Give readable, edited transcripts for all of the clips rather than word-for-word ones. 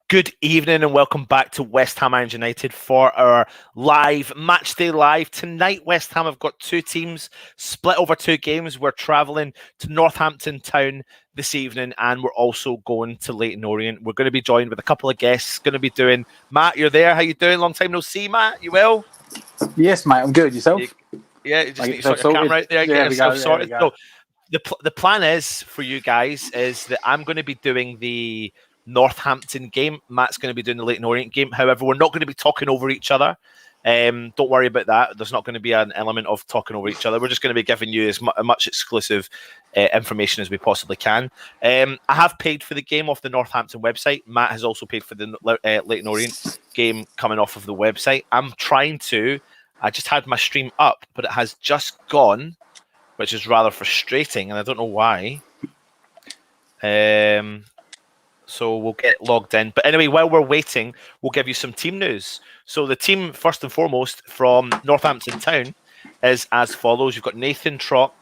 Good evening and welcome back to West Ham United for our live matchday live. Tonight, West Ham have got two teams split over two games. We're travelling to Northampton Town this evening and we're also going to Leyton Orient. We're going to be joined with a couple of guests. Going to be doing, Matt, you're there. How you doing? Long time no see, Matt. You well? Yes, mate. I'm good. Yourself? Yeah, you just need to sort your camera out there, get yourself sorted. So the plan is for you guys is that I'm going to be doing the Northampton game. Matt's going to be doing the Leyton Orient game. However, we're not going to be talking over each other. Don't worry about that. There's not going to be an element of talking over each other. We're just going to be giving you as much exclusive information as we possibly can. I have paid for the game off the Northampton website. Matt has also paid for the Leyton Orient game coming off of the website. I just had my stream up, but it has just gone, which is rather frustrating, and I don't know why. So we'll get logged in. But anyway, while we're waiting, we'll give you some team news. So the team, first and foremost, from Northampton Town is as follows. You've got Nathan Trott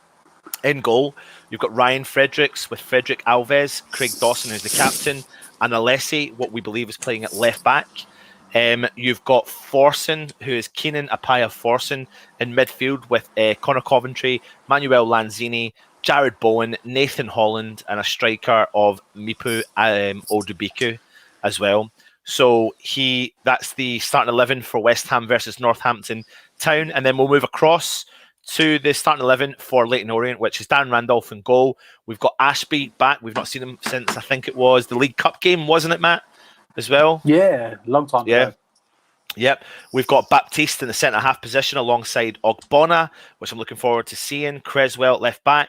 in goal. You've got Ryan Fredericks with Frederick Alves, Craig Dawson, who's the captain, and Alessi, what we believe is playing at left back. You've got Forson, who is Keenan Apaya Forson in midfield with Connor Coventry, Manuel Lanzini, Jared Bowen, Nathan Holland, and a striker of Mipu Odubiku as well. So that's the starting 11 for West Ham versus Northampton Town. And then we'll move across to the starting 11 for Leyton Orient, which is Dan Randolph in goal. We've got Ashby back. We've not seen him since, I think it was the League Cup game, wasn't it, Matt, as well? Yeah, long time ago. Yep. We've got Baptiste in the centre-half position alongside Ogbonna, which I'm looking forward to seeing. Creswell at left back.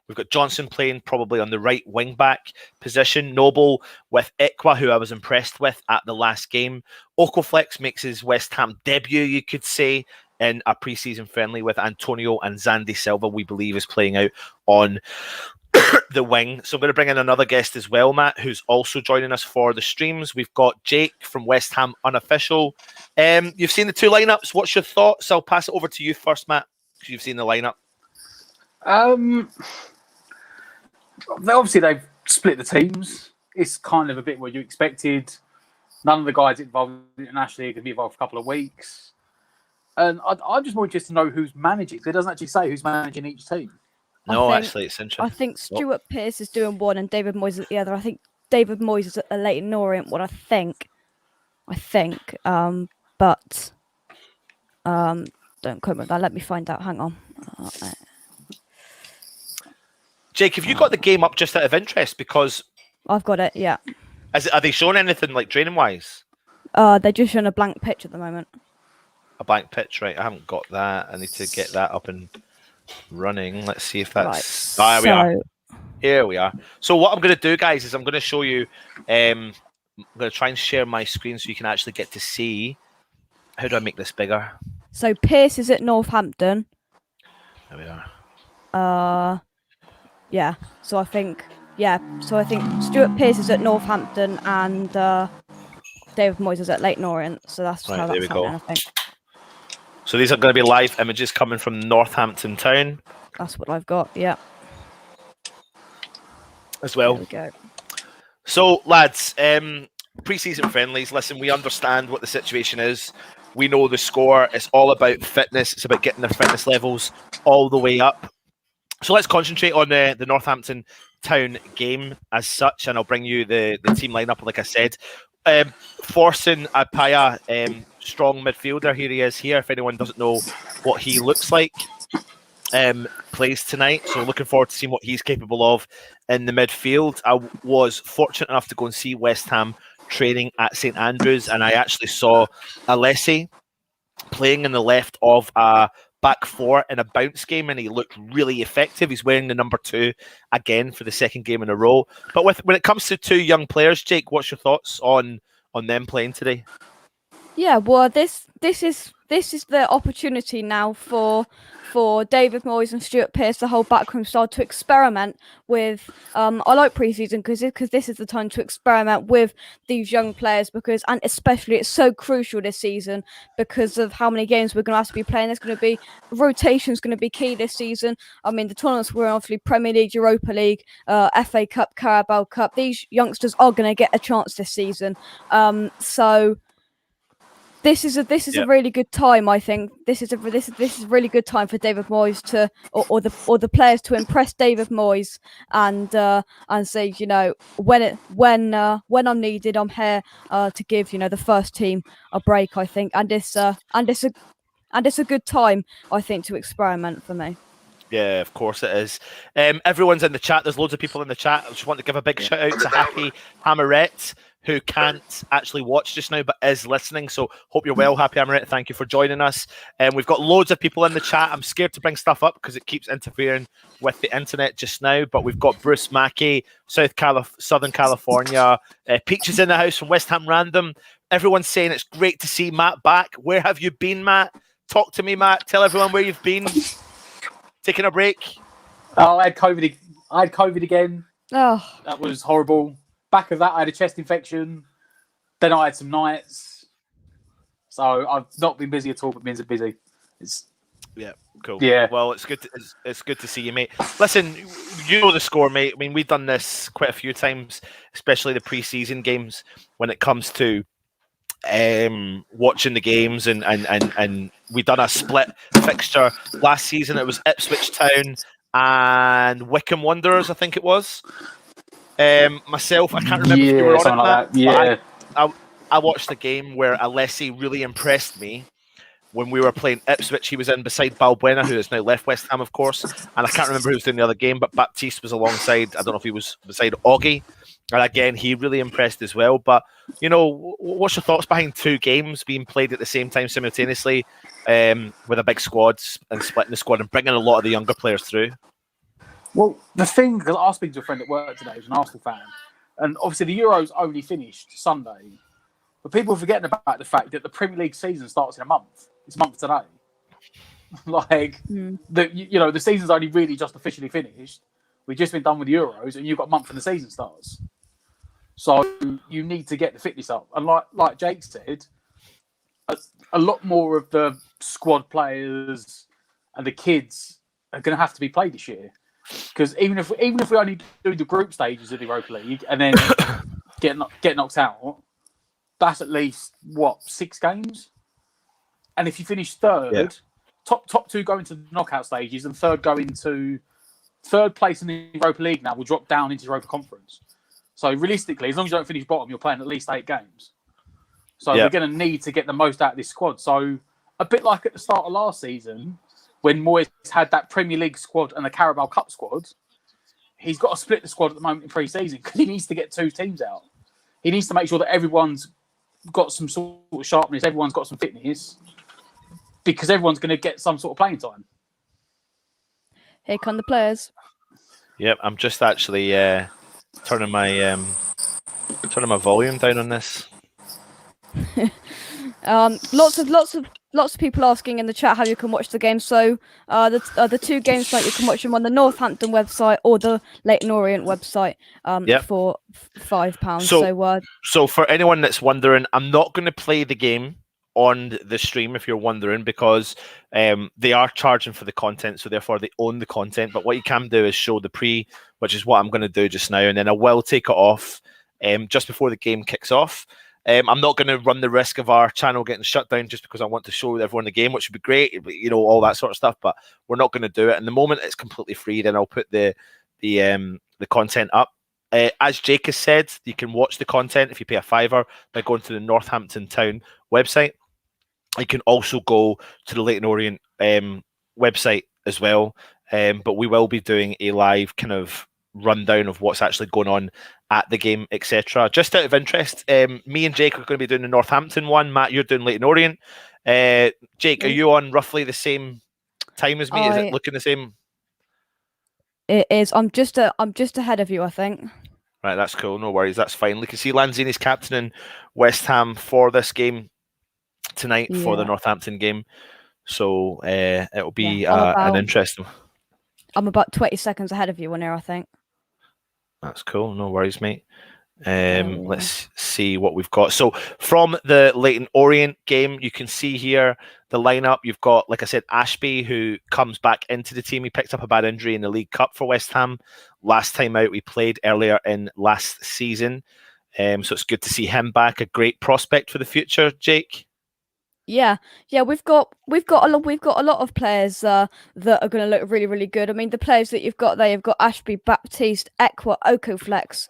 We've got Johnson playing probably on the right wing-back position. Noble with Ikwa, who I was impressed with at the last game. Okoflex makes his West Ham debut, you could say, in a pre-season friendly with Antonio, and Zandy Silva, we believe, is playing out on the wing. So I'm going to bring in another guest as well, Matt, who's also joining us for the streams. We've got Jake from West Ham Unofficial. You've seen the two lineups. What's your thoughts? I'll pass it over to you first, Matt, because you've seen the lineup. Obviously, they've split the teams. It's kind of a bit what you expected. None of the guys involved internationally are going to be involved for a couple of weeks. And I'm just more interested to know who's managing. It doesn't actually say who's managing each team. No, actually, it's interesting. I think Stuart Pearce is doing one and David Moyes at the other. I think David Moyes is at the Leyton Orient one, I think. But don't quote me on that. Let me find out. Hang on. Jake, have you got the game up just out of interest? Because I've got it, yeah. Are they showing anything like training-wise? They're just showing a blank pitch at the moment. A blank pitch, right? I haven't got that. I need to get that up and running. Let's see if that's... Right. We are. Here we are. So what I'm going to do, guys, is I'm going to show you... I'm going to try and share my screen so you can actually get to see... How do I make this bigger? So Pearce is at Northampton. There we are. Yeah. So I think Stuart Pearce is at Northampton and David Moyes is at Leyton Orient. So that's right, how that's happening, I think. So these are going to be live images coming from Northampton Town. That's what I've got, yeah. As well. There we go. So, lads, pre-season friendlies, listen, we understand what the situation is. We know the score. It's all about fitness. It's about getting their fitness levels all the way up. So let's concentrate on the Northampton Town game as such, and I'll bring you the team lineup, like I said. Forson Apaya, strong midfielder. Here he is here. If anyone doesn't know what he looks like, plays tonight. So looking forward to seeing what he's capable of in the midfield. I was fortunate enough to go and see West Ham training at St Andrews, and I actually saw Alessi playing in the left of a back four in a bounce game, and he looked really effective. He's wearing the number 2 again for the second game in a row. But when it comes to two young players, Jake, what's your thoughts on them playing today? Yeah, well, this is this is the opportunity now for David Moyes and Stuart Pearce, the whole backroom side, to experiment with. I like preseason because this is the time to experiment with these young players, and especially it's so crucial this season because of how many games we're going to have to be playing. There's going to be rotation's going to be key this season. I mean, the tournaments were obviously Premier League, Europa League, FA Cup, Carabao Cup. These youngsters are going to get a chance this season. So. This is a really good time. I think this is a really good time for David Moyes or the players to impress David Moyes and say, when I'm needed, I'm here to give the first team a break. I think, and it's a good time, I think, to experiment for me. Yeah, of course it is. Everyone's in the chat. There's loads of people in the chat. I just want to give a big shout out to Happy Hammerette, who can't actually watch just now but is listening. So hope you're well, Happy Hammerette. Thank you for joining us. We've got loads of people in the chat. I'm scared to bring stuff up because it keeps interfering with the internet just now. But we've got Bruce Mackey, Southern California. Peaches in the house from West Ham Random. Everyone's saying it's great to see Matt back. Where have you been, Matt? Talk to me, Matt. Tell everyone where you've been. Taking a break. Oh, I had COVID again. Oh, that was horrible. Back of that, I had a chest infection. Then I had some nights. So I've not been busy at all, but been busy. Yeah, cool. Yeah. Well, it's good to see you, mate. Listen, you know the score, mate. I mean, we've done this quite a few times, especially the pre-season games, when it comes to watching the games, and we done a split fixture last season. It was Ipswich Town and Wycombe Wanderers, I think it was. Myself, I can't remember if you were on it, like that. Yeah. I watched a game where Alessi really impressed me when we were playing Ipswich. He was in beside Balbuena, who has now left West Ham, of course, and I can't remember who was doing the other game, but Baptiste was alongside. I don't know if he was beside Augie. And again, he really impressed as well. But, what's your thoughts behind two games being played at the same time simultaneously with a big squad and splitting the squad and bringing a lot of the younger players through? Well, the thing, because I was speaking to a friend at work today who's an Arsenal fan, and obviously the Euros only finished Sunday, but people are forgetting about the fact that the Premier League season starts in a month. It's a month today. The season's only really just officially finished. We've just been done with the Euros, and you've got a month when the season starts. So you need to get the fitness up. And like Jake said, a lot more of the squad players and the kids are going to have to be played this year. Because even if we only do the group stages of the Europa League and then get knocked out, that's at least, 6 games? And if you finish third, top 2 go into the knockout stages and third go into... Third place in the Europa League now will drop down into Europa Conference. So realistically, as long as you don't finish bottom, you're playing at least 8 games. So we're going to need to get the most out of this squad. So a bit like at the start of last season, when Moyes had that Premier League squad and the Carabao Cup squad, he's got to split the squad at the moment in pre-season because he needs to get 2 teams out. He needs to make sure that everyone's got some sort of sharpness, everyone's got some fitness, because everyone's going to get some sort of playing time. Here come the players. Yep, I'm just actually turning my volume down on this. Lots of people asking in the chat how you can watch the game. So the 2 games tonight, you can watch them on the Northampton website or the Leyton Orient website for £5. So for anyone that's wondering, I'm not going to play the game on the stream if you're wondering, because they are charging for the content, so therefore they own the content. But what you can do is show the pre, which is what I'm going to do just now, and then I will take it off just before the game kicks off. I'm not going to run the risk of our channel getting shut down just because I want to show everyone the game, which would be great, all that sort of stuff. But we're not going to do it. And the moment it's completely free, then I'll put the content up. As Jake has said, you can watch the content if you pay a £5 by going to the Northampton Town website. You can also go to the Leyton Orient website as well. But we will be doing a live kind of rundown of what's actually going on at the game, etc. Just out of interest, me and Jake are going to be doing the Northampton one. Matt, you're doing Leyton Orient. Jake, are you on roughly the same time as me? Is it looking the same? It is. I'm just ahead of you, I think. Right, that's cool. No worries. That's fine. You can see Lanzini's captaining West Ham for this game. tonight for the Yeah. Northampton game. So it'll be Yeah, an interesting. I'm about 20 seconds ahead of you on here, I think. That's cool. No worries, mate. There we Let's see what we've got. So from the Leyton Orient game, you can see here the lineup. You've got, like I said, Ashby, who comes back into the team. He picked up a bad injury in the League Cup for West Ham. Last time out, we played earlier in last season. So it's good to see him back. A great prospect for the future, Jake. Yeah, we've got a lot of players that are going to look really, really good. I mean, the players that you've got there, you've got Ashby, Baptiste, Ekwa, Okoflex,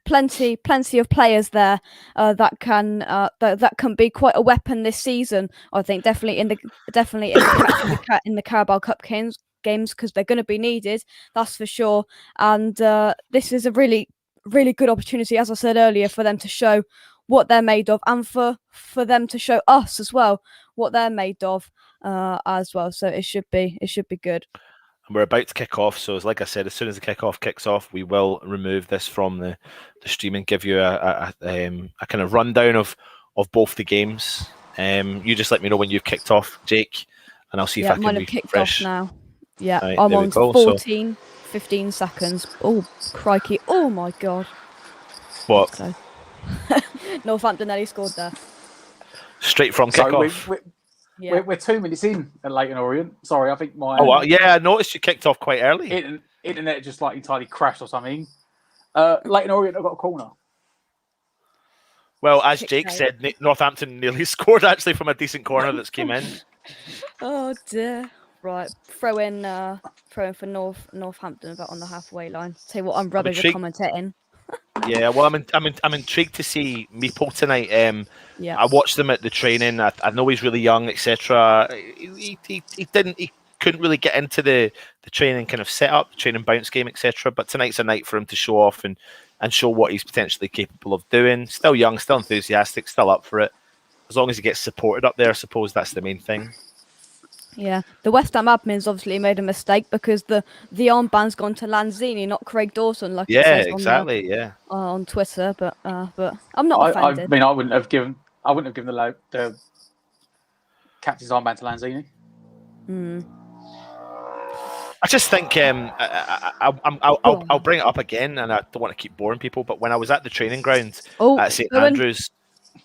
plenty of players there that can be quite a weapon this season. I think definitely in the Carabao Cup games because they're going to be needed. That's for sure. And this is a really, really good opportunity, as I said earlier, for them to show what they're made of, and for them to show us as well what they're made of as well. So it should be good. And we're about to kick off, so like I said, as soon as the kickoff kicks off, we will remove this from the stream and give you a kind of rundown of both the games. You just let me know when you've kicked off, Jake, and I'll see if I can mine have kicked off now. Yeah, right, I'm on go. 15 seconds. Oh, crikey. Oh, my God. What? So. Northampton nearly scored there. Straight from kickoff. We're 2 minutes in at Leyton Orient. Sorry, I think my... Oh, well, yeah, I noticed you kicked off quite early. Internet just like entirely crashed or something. Leyton Orient have got a corner. Well, as Jake said, Northampton nearly scored actually from a decent corner that's came in. Oh, dear. Right, throw in for Northampton about on the halfway line. Tell you what, I'm rubbish at commentating. Yeah, well, I'm intrigued to see Meeple tonight. Yeah, I watched him at the training. I know he's really young, etc. He couldn't really get into the training kind of setup, the training bounce game, etc. But tonight's a night for him to show off and show what he's potentially capable of doing. Still young, still enthusiastic, still up for it. As long as he gets supported up there, I suppose that's the main thing. Yeah, the West Ham admins obviously made a mistake because the armband's gone to Lanzini, not Craig Dawson, like it says on Twitter. But I'm not offended. I mean, I wouldn't have given the captain's armband to Lanzini. I just think I'll bring it up again, and I don't want to keep boring people. But when I was at the training ground at St Andrews,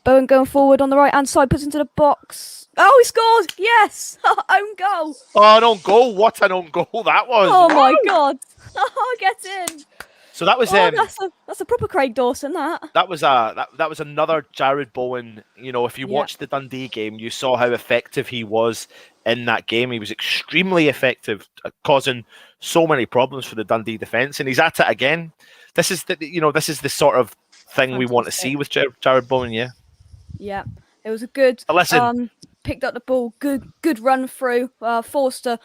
Bowen going forward on the right hand side, puts into the box. Oh, he scores! Yes, own goal. Oh, an own goal! What an own goal that was! Oh my God! Oh, get in! So that was that's a proper Craig Dawson. That was another Jared Bowen. You know, if you watched the Dundee game, you saw how effective he was in that game. He was extremely effective, causing so many problems for the Dundee defence, and he's at it again. This is the sort of thing we want to see with Jared Bowen. Yeah, it was a good. Listen. Picked up the ball, good run through, forced an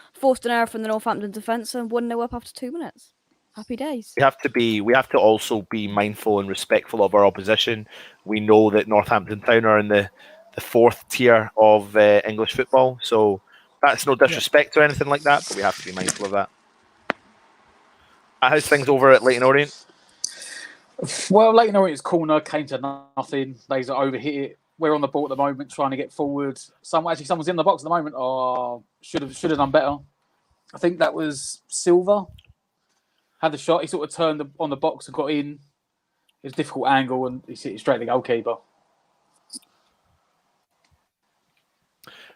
error from the Northampton defence and 1-0 up after 2 minutes. Happy days. We have to also be mindful and respectful of our opposition. We know that Northampton Town are in the fourth tier of English football, so that's no disrespect or anything like that, but we have to be mindful of that. How's things over at Leyton Orient? Well, Leyton Orient's corner came to nothing. They overhit it. We're on the ball at the moment, trying to get forward. Someone's in the box at the moment. Oh, should have done better. I think that was Silva. Had the shot. He sort of turned on the box and got in. It was a difficult angle, and he hit it straight at the goalkeeper.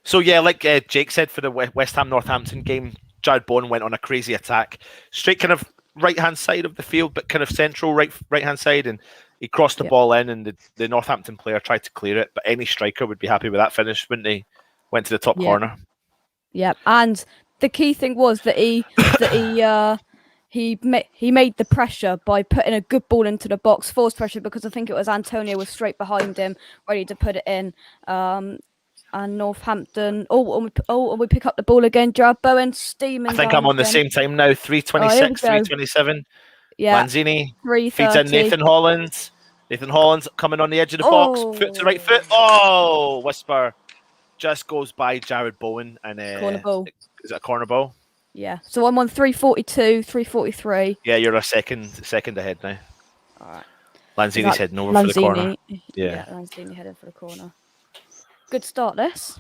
So yeah, like Jake said for the West Ham Northampton game, Jared Bowen went on a crazy attack, straight kind of right hand side of the field, but kind of central right hand side, and he crossed the ball in, and the Northampton player tried to clear it, but any striker would be happy with that finish, wouldn't he? Went to the top corner. Yeah, and the key thing was that he made the pressure by putting a good ball into the box, forced pressure, because I think it was Antonio was straight behind him, ready to put it in. And Northampton. And we pick up the ball again. Jared Bowen steaming. I think I'm on the same time now. 3:26, 3:27. Yeah. Lanzini feeds in Nathan Holland. Nathan Holland's coming on the edge of the box. Foot to right foot. Oh, Whisper just goes by Jared Bowen and corner ball. Is it a corner ball? Yeah. So I'm on 3:42, 3:43. Yeah, you're a second ahead now. All right. Lanzini's heading over for the corner. Yeah, Lanzini heading for the corner. Good start, this.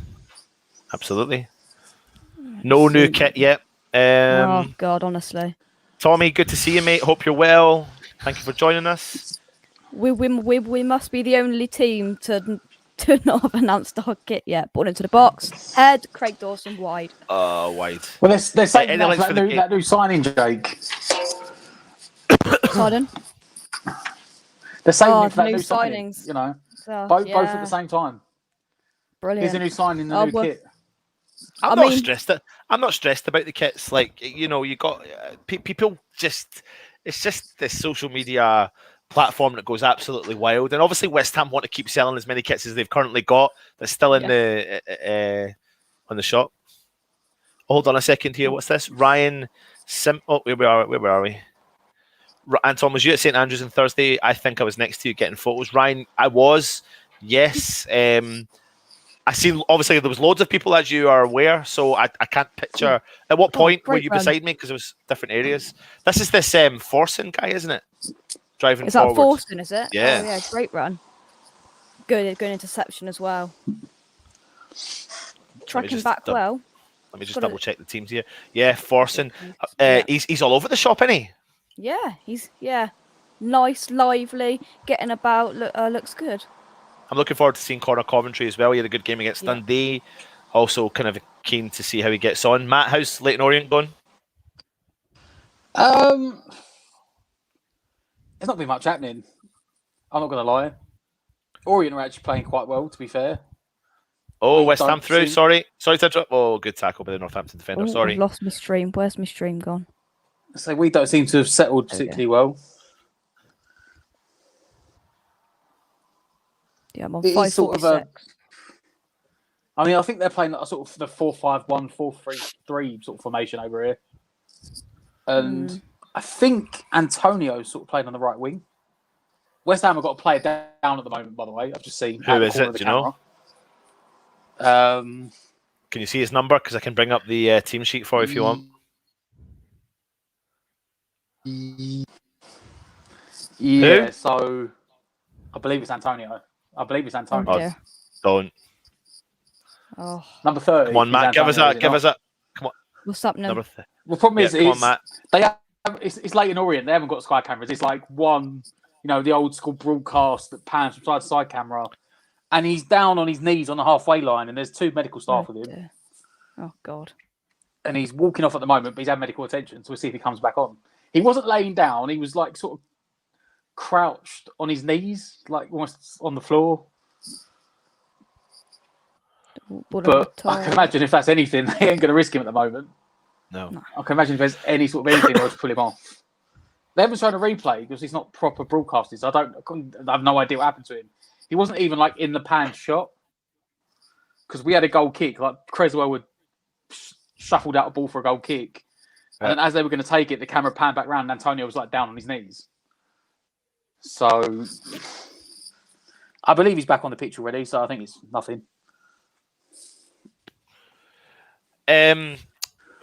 Absolutely. No new See. kit yet. Oh God, honestly. Tommy, good to see you, mate. Hope you're well. Thank you for joining us. We must be the only team to not have announced our kit yet. Ball into the box. Head. Craig Dawson wide. Wide. Well, they're saying Any that links for for the game? that new signing, Jake. Pardon? They're saying Oh, it for the that new new signing. signings. You know, So, both yeah. at the same time. Brilliant. Here's a new signing, the Oh, new well, kit. I'm I not mean- stressed. I'm not stressed about the kits. Like, you know, you got people just. It's just this social media platform that goes absolutely wild. And obviously, West Ham want to keep selling as many kits as they've currently got. That's still in the on the shop. Hold on a second here. What's this? Ryan Sim. Oh, where are we? Anton, was you at St Andrews on Thursday? I think I was next to you getting photos. Ryan, I was. Yes. I see. Obviously, there was loads of people, as you are aware. So I can't picture. At what point were great you run. beside me? Because it was different areas. This is this Forsen guy, isn't it? Driving Is that forward. Forsen, is it? Yeah. Oh, yeah, great run. Good interception as well. Tracking back well. Let me just Gotta- double check the teams here. Yeah, Forsen. Yeah. He's all over the shop, isn't he? Yeah, he's nice, lively, getting about. Looks good. I'm looking forward to seeing Connor Coventry as well. He had a good game against Dundee. Also, kind of keen to see how he gets on. Matt, how's Leyton Orient going? There's not been much happening. I'm not going to lie. Orient are actually playing quite well, to be fair. Oh, We West Ham don't through. see- Sorry to interrupt. Oh, good tackle by the Northampton defender. Oh, Sorry. I've lost my stream. Where's my stream gone? So we don't seem to have settled particularly well. Yeah, I'm on It is sort of 546. I mean, I think they're playing a sort of the 4-5-1, 4-3-3 sort of formation over here. And I think Antonio's sort of playing on the right wing. West Ham have got a player down at the moment, by the way. I've just seen. Who is it? Do you know? Can you see his number? Because I can bring up the team sheet for you if you want. Yeah, Who? so I believe it's Antonio. Oh, dear. Don't. Oh, Number 30. Come on, is Matt. Give us Antonio, that. is it Give not? us that. Come on. what's happening? Number Well, the problem is, come on, Matt. they have, it's Leyton Orient. They haven't got sky cameras. It's like one, the old school broadcast that pans from side to side camera. And he's down on his knees on the halfway line, and there's two medical staff with him. Dear. Oh, God. And he's walking off at the moment, but he's had medical attention, so we'll see if he comes back on. He wasn't laying down. He was like sort of crouched on his knees, like almost on the floor. But I can imagine if that's anything, they ain't going to risk him at the moment. No. I can imagine if there's any sort of anything, they'll just pull him off. They haven't shown a replay because he's not proper broadcasted, so I have no idea what happened to him. He wasn't even like in the pan shot because we had a goal kick. Like Creswell would shuffled out a ball for a goal kick, and then as they were going to take it, the camera panned back round, and Antonio was like down on his knees. So I believe he's back on the pitch already. So I think it's nothing.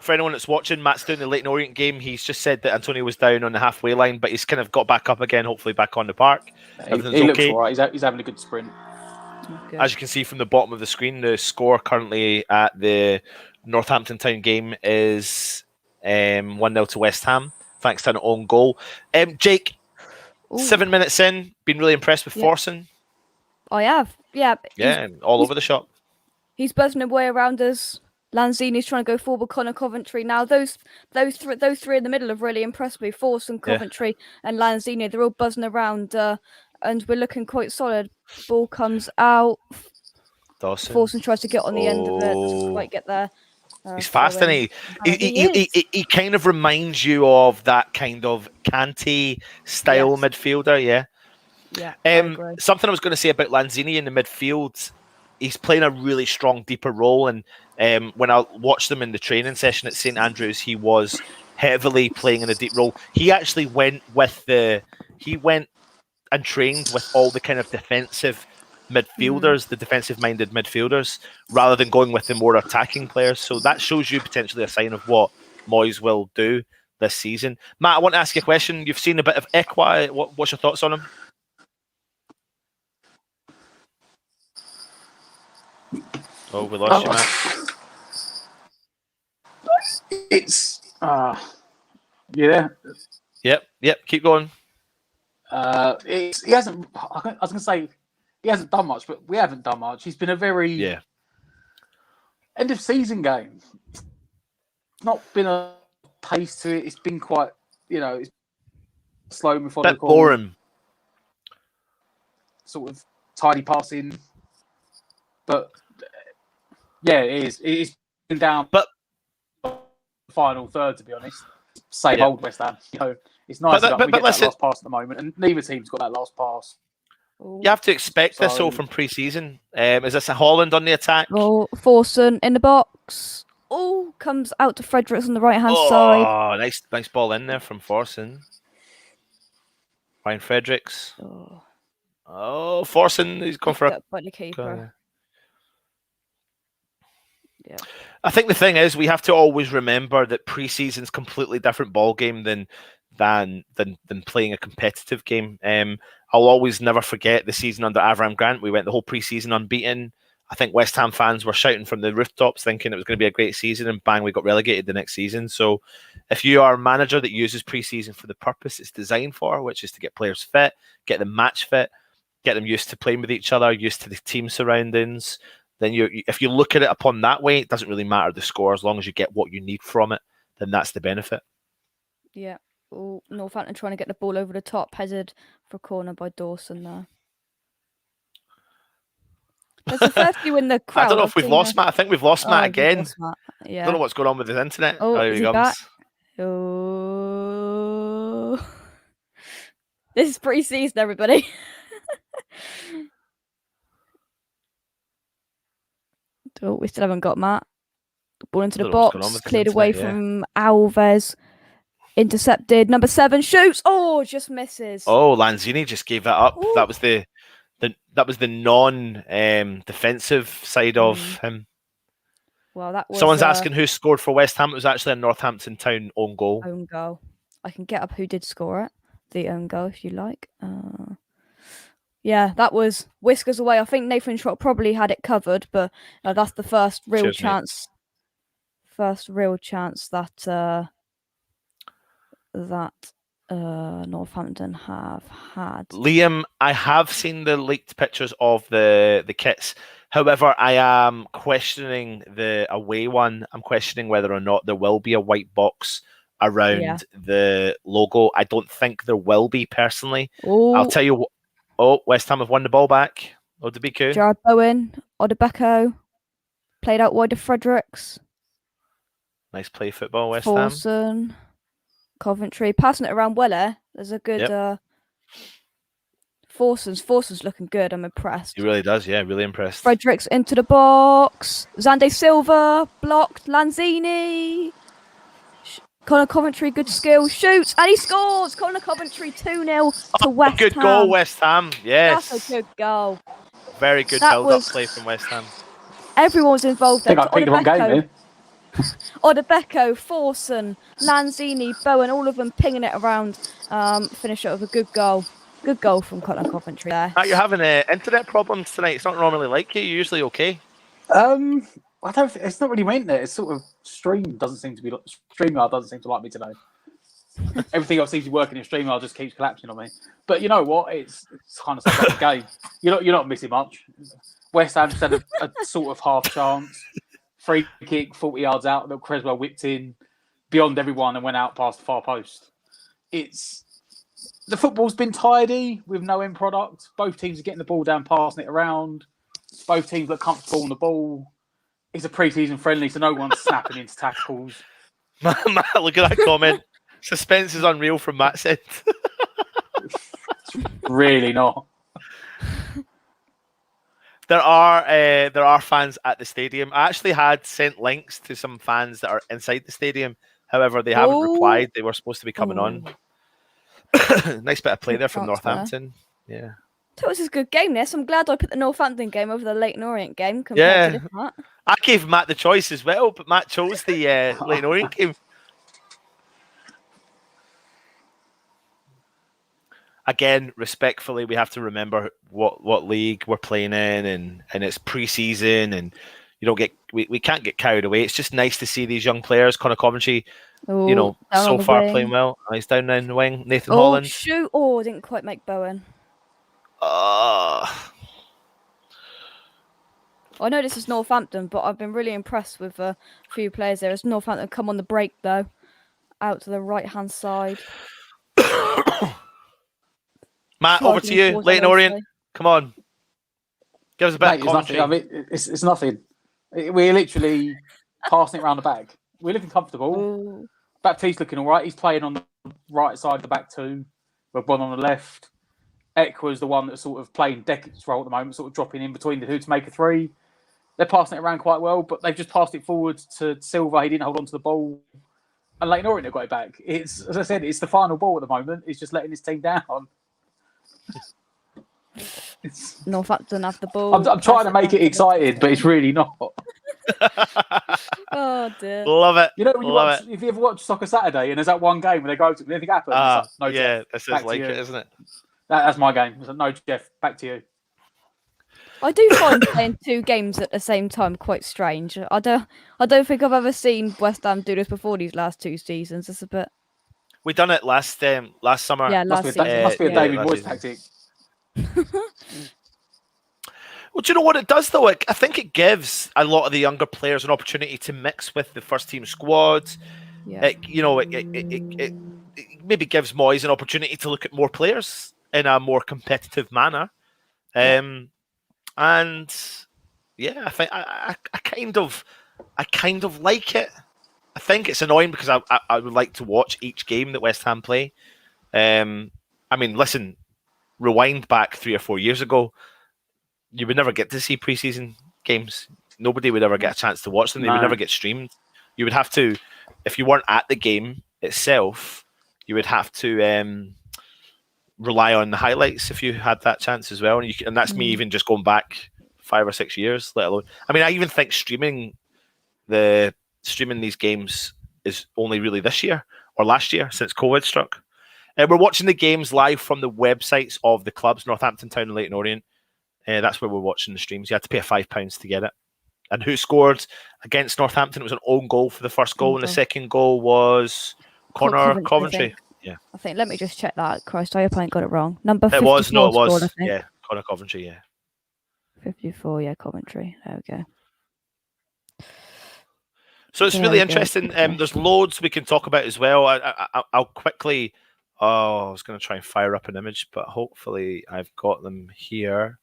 For anyone that's watching, Matt's doing the Leyton Orient game. He's just said that Antonio was down on the halfway line, but he's kind of got back up again, hopefully back on the park. He looks all right. He's having a good sprint. Okay. As you can see from the bottom of the screen, the score currently at the Northampton Town game is 1-0 to West Ham, thanks to an own goal. Jake, Ooh. 7 minutes in, been really impressed with Forsen. I have. Yeah. Yeah, all over the shop. He's buzzing away around us. Lanzini's trying to go forward with Connor Coventry. Now those three in the middle have really impressed me. Forsen, Coventry, and Lanzini. They're all buzzing around, and we're looking quite solid. Ball comes out. Dawson. Forsen tries to get on the end of it. Doesn't quite get there. He's fast, and he kind of reminds you of that kind of Kanté style midfielder. Yeah. Something I was going to say about Lanzini in the midfield. He's playing a really strong, deeper role, and when I watched them in the training session at St Andrews, he was heavily playing in a deep role. He actually went and trained with all the kind of defensive midfielders, the defensive-minded midfielders, rather than going with the more attacking players. So that shows you potentially a sign of what Moyes will do this season. Matt, I want to ask you a question. You've seen a bit of Ekwa. What's your thoughts on him? Oh, we lost you, Matt. It's yeah. Yep. Keep going. He hasn't. I was gonna say he hasn't done much, but we haven't done much. He's been a very end of season game. It's not been a pace to it. It's been quite, it's slow, methodical, Bit boring. sort of tidy passing. But yeah, it is. It's been down, but the final third, to be honest. Same old West Ham. It's nice that we get that last pass at the moment, and neither team's got that last pass. You have to expect this all from pre-season. Is this a Holland on the attack? Oh, Forson in the box. Oh, comes out to Fredericks on the right-hand side. Oh, nice ball in there from Forson. Ryan Fredericks. Oh, Forson, he's gone for a... by the keeper. Yeah. I think the thing is, we have to always remember that pre-season's completely different ball game than playing a competitive game. I'll always never forget the season under Avram Grant. We went the whole pre-season unbeaten. I think West Ham fans were shouting from the rooftops thinking it was going to be a great season, and bang, we got relegated the next season. So if you are a manager that uses pre-season for the purpose it's designed for, which is to get players fit, get them match fit, get them used to playing with each other, used to the team surroundings, then if you look at it upon that way, it doesn't really matter the score as long as you get what you need from it, then that's the benefit. Yeah. Oh, Northampton trying to get the ball over the top, headed for a corner by Dawson there. There's a fair few in the crowd. I don't know if we've lost Matt. I think we've lost Matt again. Yeah. I don't know what's going on with his internet. Oh, here is he comes. Back? Oh. This is pre-season, everybody. Oh, we still haven't got Matt. Ball into the box, cleared away from Alves. Intercepted. Number 7 shoots. Oh, just misses. Oh, Lanzini just gave that up. Ooh. That was the non-defensive side of him. Well, that was. Someone's asking who scored for West Ham. It was actually a Northampton Town own goal. Own goal. I can get up who did score it. The own goal, if you like. Yeah, that was whiskers away. I think Nathan Trott probably had it covered, but that's the first real chance. Mate. First real chance that Northampton have had. Liam, I have seen the leaked pictures of the kits. However, I am questioning the away one. I'm questioning whether or not there will be a white box around the logo. I don't think there will be, personally. Ooh. I'll tell you what. Oh, West Ham have won the ball back. Odebiku. Jared Bowen, Odebeko. Played out wide to Fredericks. Nice play football, West Ham. Coventry. Passing it around well. There's a good... Forson's looking good. I'm impressed. He really does, yeah. Really impressed. Fredericks into the box. Zande Silva. Blocked. Lanzini. Connor Coventry, good skill, shoots, and he scores! Connor Coventry 2-0 to West Ham. Good goal, West Ham, yes. That's a good goal. Very good build-up play from West Ham. Everyone was involved there. I think I picked the wrong game, Odebeko, Forson, Lanzini, Bowen, all of them pinging it around. Finish it with a good goal. Good goal from Connor Coventry there. You're having internet problems tonight. It's not normally like you. You're usually okay. I don't. It's not really my internet. It's sort of StreamYard doesn't seem to like me today. Everything else seems to be working in StreamYard just keeps collapsing on me. But you know what? It's kind of stuff like the game. You're not missing much. West Ham had a sort of half chance. Free kick, 40 yards out. That Creswell whipped in beyond everyone and went out past the far post. The football's been tidy with no end product. Both teams are getting the ball down, passing it around. Both teams look comfortable on the ball. It's a pre-season friendly, so no one's snapping into tackles. Matt, look at that comment. Suspense is unreal from Matt said. Really not. There are fans at the stadium. I actually had sent links to some fans that are inside the stadium. However, they haven't replied. They were supposed to be coming on. Nice bit of play there from Northampton. Yeah. That was a good game, this. I'm glad I put the Northampton game over the Leyton Orient game compared to this. I gave Matt the choice as well, but Matt chose the Leyton Orient game. Again, respectfully, we have to remember what league we're playing in, and it's pre-season, and you don't get we can't get carried away. It's just nice to see these young players. Connor Coventry, Oh, you know, down so on the far wing. playing well. He's down in the wing. Nathan Oh, Holland. shoot. Oh, didn't quite make Bowen. I know this is Northampton, but I've been really impressed with a few players there. As Northampton come on the break, though, out to the right-hand side. Matt, over to Sliding you. towards Leyton LOC. Orient. Come on. Give us a bit Mate, of it's nothing. commentary. I mean, it's nothing. We're literally passing it around the back. We're looking comfortable. Ooh. Baptiste's looking all right. He's playing on the right side of the back two. We've one on the left. Ekwa's the one that's sort of playing Deckett's role at the moment, sort of dropping in between the two to make a three. They're passing it around quite well, but they've just passed it forward to Silva. He didn't hold on to the ball. And Leyton Orient have got it back. It's, as I said, it's the final ball at the moment. It's just letting his team down. Northampton have the ball. I'm trying to make it exciting, but it's really not. Oh, dear. Love it. You know, when you watch, if you ever watch Soccer Saturday and there's that one game where they go to anything happens, it's like, no, yeah, Jeff, this is back to like you. it, isn't it? That's my game. It's like, no, Jeff, back to you. I do find playing two games at the same time quite strange. I don't think I've ever seen West Ham do this before these last two seasons. It's a bit. We done it last summer. Yeah, Must last be a season. David last Moyes season. tactic. Well, do you know what it does though? I think it gives a lot of the younger players an opportunity to mix with the first team squad. Yeah. It maybe gives Moyes an opportunity to look at more players in a more competitive manner. And yeah, I think I kind of like it. I think it's annoying because I would like to watch each game that West Ham play. I mean, listen, rewind back 3 or 4 years ago, you would never get to see preseason games. Nobody would ever get a chance to watch them. They would never get streamed. You would have to, if you weren't at the game itself, you would have to rely on the highlights if you had that chance as well. And that's me even just going back 5 or 6 years, let alone. I mean, I even think streaming these games is only really this year or last year since COVID struck. We're watching the games live from the websites of the clubs, Northampton Town and Leyton Orient. That's where we're watching the streams. You had to pay £5 to get it. And who scored against Northampton? It was an own goal for the first goal, and the second goal was Connor Coventry. I think. Let me just check that. Christ, I hope I ain't got it wrong. Number 54 it was. scored, I think. Yeah, Connor Coventry. Yeah, 54. Yeah, Coventry. There we go. So it's really interesting. There's loads we can talk about as well. I'll quickly. Oh, I was going to try and fire up an image, but hopefully I've got them here.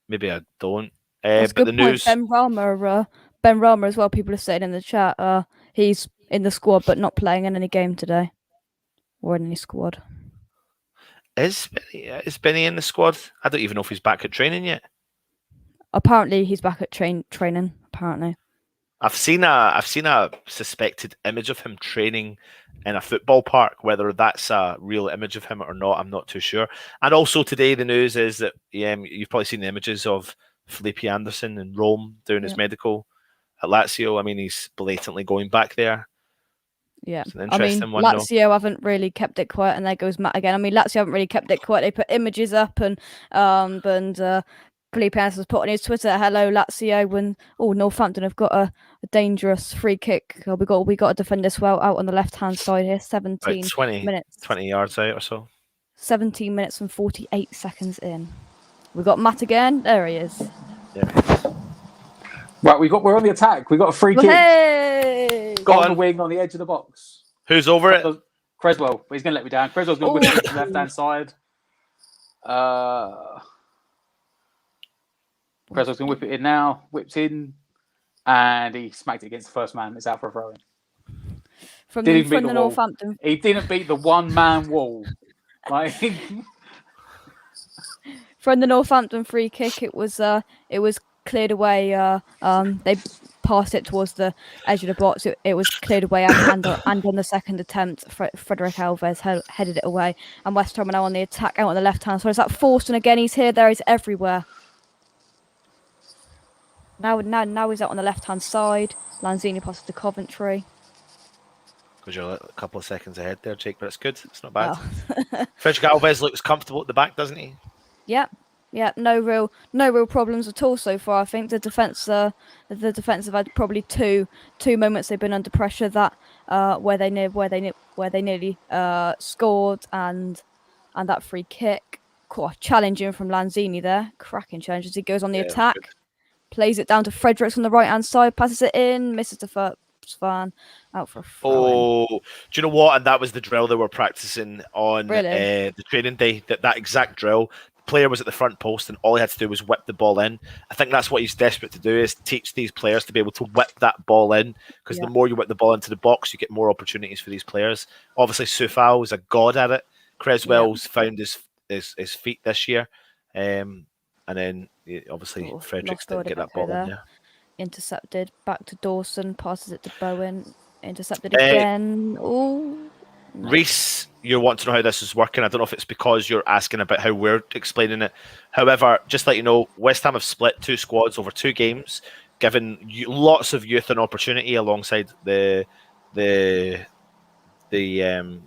Maybe I don't. That's but good the point. news. Ben Rama as well. People are saying in the chat, he's in the squad but not playing in any game today or in any squad. Is Benny in the squad? I don't even know if he's back at training yet. Apparently, he's back at training. Apparently, I've seen a suspected image of him training in a football park. Whether that's a real image of him or not, I'm not too sure. And also today, the news is that you've probably seen the images of Felipe Anderson in Rome doing his medical at Lazio. I mean, he's blatantly going back there. Yeah, it's an interesting one. Lazio haven't really kept it quiet, and there goes Matt again. I mean, Lazio haven't really kept it quiet. They put images up, and Felipe Anderson's put on his Twitter, "Hello Lazio," when Northampton have got a dangerous free kick. We got to defend this well out on the left hand side here. 17 minutes, 20 yards out or so. 17 minutes and 48 seconds in. We got Matt again. There he is. Yeah. Right, we're on the attack. We got a free kick. Hey! Got on the wing on the edge of the box. Who's over it? Creswell. But he's going to let me down. Creswell's going to whip it to the left hand side. Creswell's going to whip it in now. Whipped in, and he smacked it against the first man. It's out for a throw-in. From the Northampton. He didn't beat the one-man wall. Like. From the Northampton free kick, it was cleared away. They passed it towards the edge of the box. It was cleared away, and on the second attempt, Frederick Alves headed it away. And West Ham are now on the attack out on the left hand. So is that Forster again? He's here, there, he's everywhere. Now he's out on the left hand side. Lanzini passes to Coventry. Because you're a couple of seconds ahead there, Jake, but it's good. It's not bad. Frederick Alves looks comfortable at the back, doesn't he? Yeah. Yeah, no real problems at all so far. I think the defense have had probably two moments they've been under pressure that where they nearly scored, and that free kick. Challenging from Lanzini there, cracking challenge as he goes on the Yeah, it was good. attack, plays it down to Fredericks on the right hand side, passes it in, misses the first fan, out for a throw in. Oh, do you know what? And that was the drill they were practicing on Really? the training day. That exact drill. The player was at the front post, and all he had to do was whip the ball in. I think that's what he's desperate to do, is teach these players to be able to whip that ball in. Because Yeah. the more you whip the ball into the box, you get more opportunities for these players. Obviously, Sufal is a god at it. Creswell's found his feet this year, and then obviously Fredericks didn't get that ball in there. Intercepted, back to Dawson, passes it to Bowen, intercepted again. Oh, no. Reese, you're wanting to know how this is working. I don't know if it's because you're asking about how we're explaining it. However, just let you know, West Ham have split 2 squads over 2 games, giving lots of youth an opportunity alongside the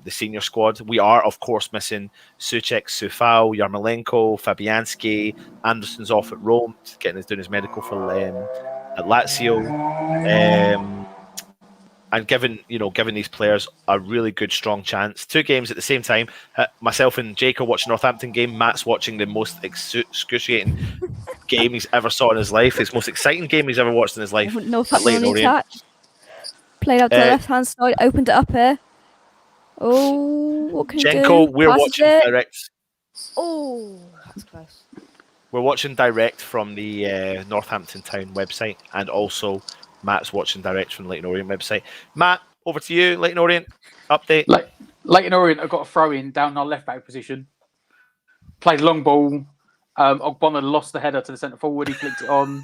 senior squad. We are, of course, missing Suchek, Sufal, Yarmolenko, Fabianski. Anderson's off at Rome, doing his medical for at Lazio. And giving these players a really good, strong chance. 2 games at the same time. Myself and Jake are watching Northampton game. Matt's watching the most excruciating game he's ever saw in his life. His most exciting game he's ever watched in his life. Northampton on the attack. Played out to the left-hand side, opened it up here. Oh, what can he do? We're watching direct. Oh, that's close. We're watching direct from the Northampton Town website, and also Matt's watching direct from the Leyton Orient website. Matt, over to you. Leyton Orient update. Leyton Orient have got a throw in down our left back position. Played long ball. Ogbonna lost the header to the centre forward. He flicked it on.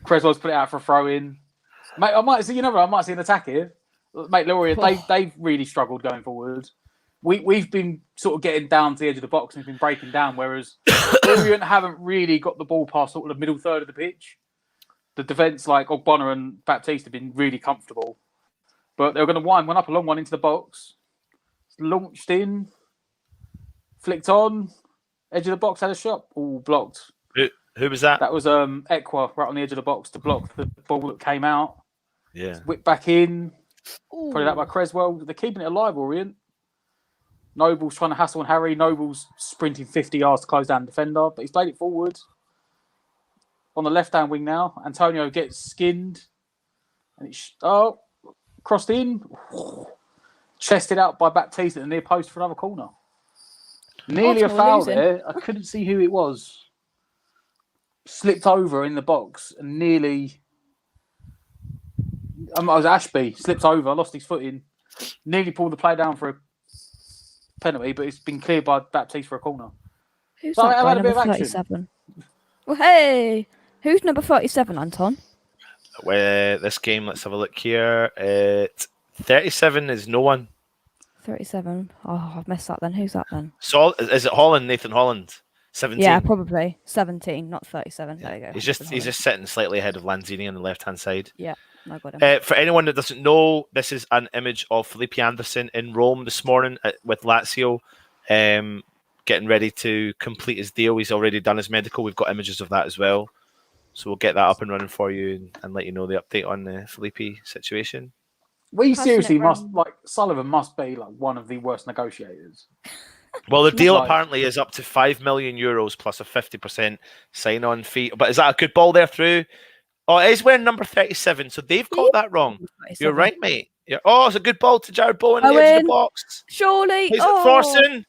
Creswell's put it out for a throw in. Mate, I might see an attack here. Mate, Orient, they've really struggled going forward. We've been sort of getting down to the edge of the box and been breaking down, whereas Orient haven't really got the ball past sort of the middle third of the pitch. The defence, like Ogbonna and Baptiste, have been really comfortable. But they were going to wind one up, a long one into the box. Launched in. Flicked on. Edge of the box, had a shot. All blocked. Who was that? That was Ekwa right on the edge of the box to block the ball that came out. Yeah. Whipped back in. Ooh. Put it out by Creswell. They're keeping it alive, Orient. Noble's trying to hassle on Harry. Noble's sprinting 50 yards to close down the defender, but he's played it forward. On the left-hand wing now, Antonio gets skinned. And it's crossed in. Chested out by Baptiste at the near post for another corner. Nearly a foul there. I couldn't see who it was. Slipped over in the box and nearly... it was Ashby. Slipped over, lost his footing. Nearly pulled the play down for a penalty, but it's been cleared by Baptiste for a corner. Who's that guy, number 37? Well, hey! Who's number 37, Anton? This game, let's have a look here. 37 is no one. 37. Oh, I've messed up then. Who's that then? So is it Holland? Nathan Holland? 17. Yeah, probably 17, not 37. Yeah. There you go. He's just sitting slightly ahead of Lanzini on the left hand side. Yeah, I got him. For anyone that doesn't know, this is an image of Felipe Anderson in Rome this morning with Lazio, getting ready to complete his deal. He's already done his medical. We've got images of that as well, so we'll get that up and running for you and let you know the update on the Felipe situation. We seriously Sullivan must be like one of the worst negotiators. Well, the deal apparently is up to €5 million plus a 50% sign-on fee. But is that a good ball there through? Oh, it is wearing number 37, so they've got that wrong. 37. You're right, mate. It's a good ball to Jared Bowen in the edge of the box. Surely. Is it Thorson?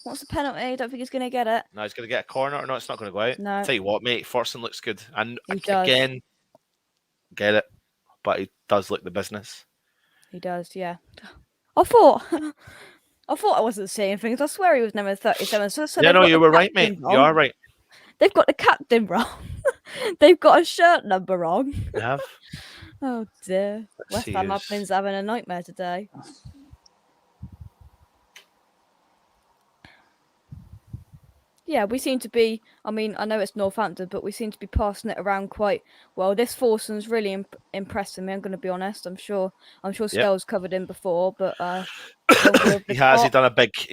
What's the penalty? Don't think he's going to get it. No, he's going to get a corner. Or no, it's not going to go out. No. Tell you what, mate, Thorson looks good. And does. Again, get it. But he does look the business. He does, yeah. I thought I wasn't seeing things. I swear he was number 37. So you were right, mate. Wrong. You are right. They've got the captain wrong. They've got a shirt number wrong. They have. Oh dear. West Ham admin's having a nightmare today. Yeah, we seem to be. I mean, I know it's Northampton, but we seem to be passing it around quite well. This foursome's really impressing me. I'm going to be honest. I'm sure Yep. Stell's covered him before, but longer of the He has. top. He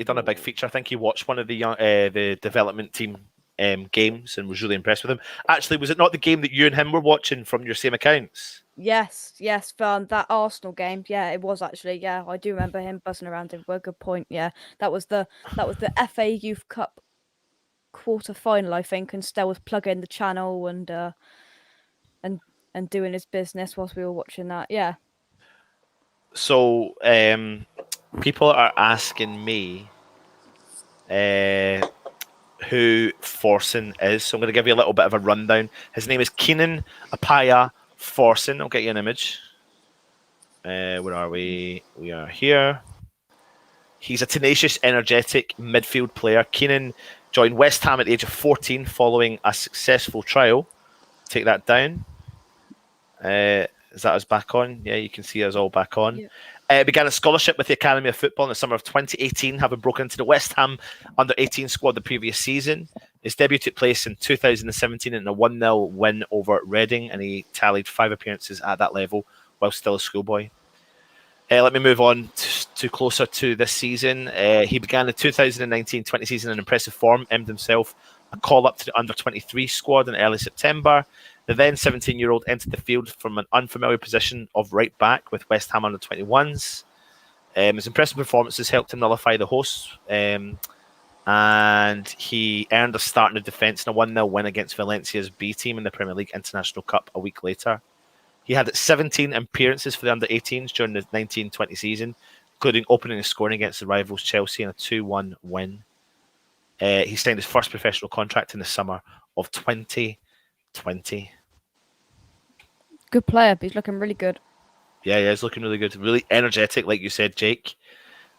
done a big feature. I think he watched one of the development team games and was really impressed with him. Actually, was it not the game that you and him were watching from your same accounts? Yes, that Arsenal game. Yeah, it was actually. Yeah, I do remember him buzzing around him. Well, good point. Yeah, that was the FA Youth Cup quarter final, I think, and Stell was plugging the channel and doing his business whilst we were watching that. Yeah. So, people are asking me who Forson is. So I'm going to give you a little bit of a rundown. His name is Keenan Apaya Forson. I'll get you an image. Where are we? We are here. He's a tenacious, energetic midfield player. Keenan joined West Ham at the age of 14 following a successful trial. Take that down. Is that us back on? Yeah, you can see us all back on. Yeah. Began a scholarship with the Academy of Football in the summer of 2018, having broken into the West Ham under-18 squad the previous season. His debut took place in 2017 in a 1-0 win over Reading, and he tallied 5 appearances at that level while still a schoolboy. Let me move on to closer to this season. He began the 2019-20 season in impressive form, earned himself a call-up to the under-23 squad in early September. The then 17-year-old entered the field from an unfamiliar position of right back with West Ham under-21s. His impressive performances helped him nullify the hosts, and he earned a start in the defence in a 1-0 win against Valencia's B team in the Premier League International Cup a week later. He had 17 appearances for the under-18s during the 19-20 season, including opening and scoring against the rivals Chelsea in a 2-1 win. He signed his first professional contract in the summer of 2020. Good player. He's looking really good. Yeah, he's looking really good. Really energetic, like you said, Jake.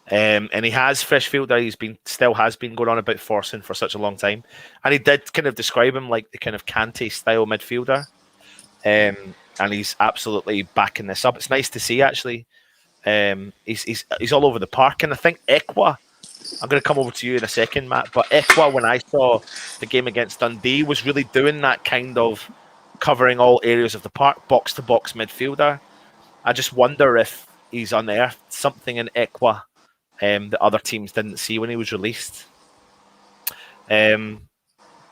And he has fresh fielder. Still has been going on about Forson for such a long time. And he did kind of describe him like the kind of Kante style midfielder. And he's absolutely backing this up. It's nice to see, actually. He's all over the park. And I think Ekwa, I'm going to come over to you in a second, Matt, but Ekwa, when I saw the game against Dundee, was really doing that kind of covering all areas of the park, box-to-box midfielder. I just wonder if he's unearthed something in Ekwa that other teams didn't see when he was released. But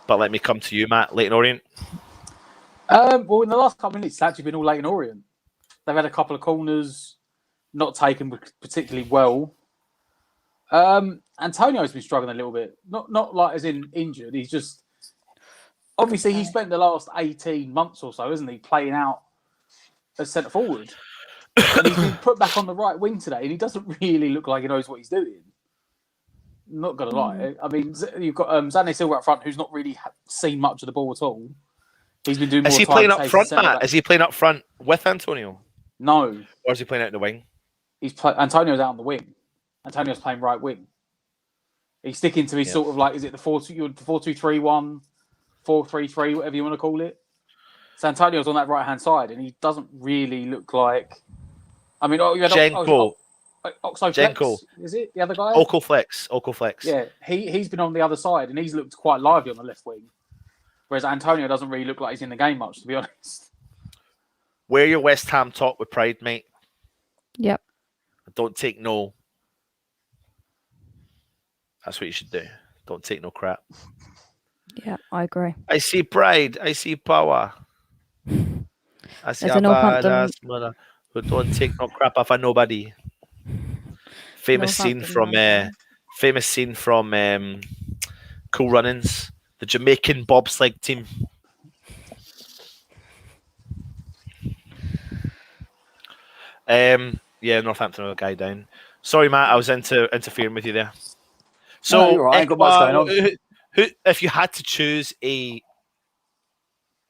let me come to you, Matt. Leyton Orient. Well, in the last couple of minutes, it's actually been all Leyton Orient. They've had a couple of corners, not taken particularly well. Antonio's been struggling a little bit. Not like as in injured. He's just... Obviously, he spent the last 18 months or so, hasn't he, playing out as centre forward. And he's been put back on the right wing today, and he doesn't really look like he knows what he's doing. Not going to lie. I mean, you've got Zane Silva up front, who's not really seen much of the ball at all. He's been doing more. Is he playing up front, Matt? Is he playing up front with Antonio? No. Or is he playing out in the wing? Antonio's out on the wing. Antonio's playing right wing. He's sticking to his sort of like, is it the 4-2-3-1, 4-3-3, whatever you want to call it? So Antonio's on that right-hand side, and he doesn't really look like... I mean, you had Jenko. Oxoflex, is it? The other guy? Okoflex. Yeah, he's been on the other side, and he's looked quite lively on the left wing. Whereas Antonio doesn't really look like he's in the game much, to be honest. Wear your West Ham talk with pride, mate. Yep. Don't take no. That's what you should do. Don't take no crap. Yeah, I agree. I see pride. I see power. I see a badass mother who don't take no crap off of nobody. Famous scene from Cool Runnings. The Jamaican bobsleigh team. Yeah, Northampton are a guy down. Sorry, Matt, I was interfering with you there. So, no, you're right. I ain't got much going on. Who, if you had to choose a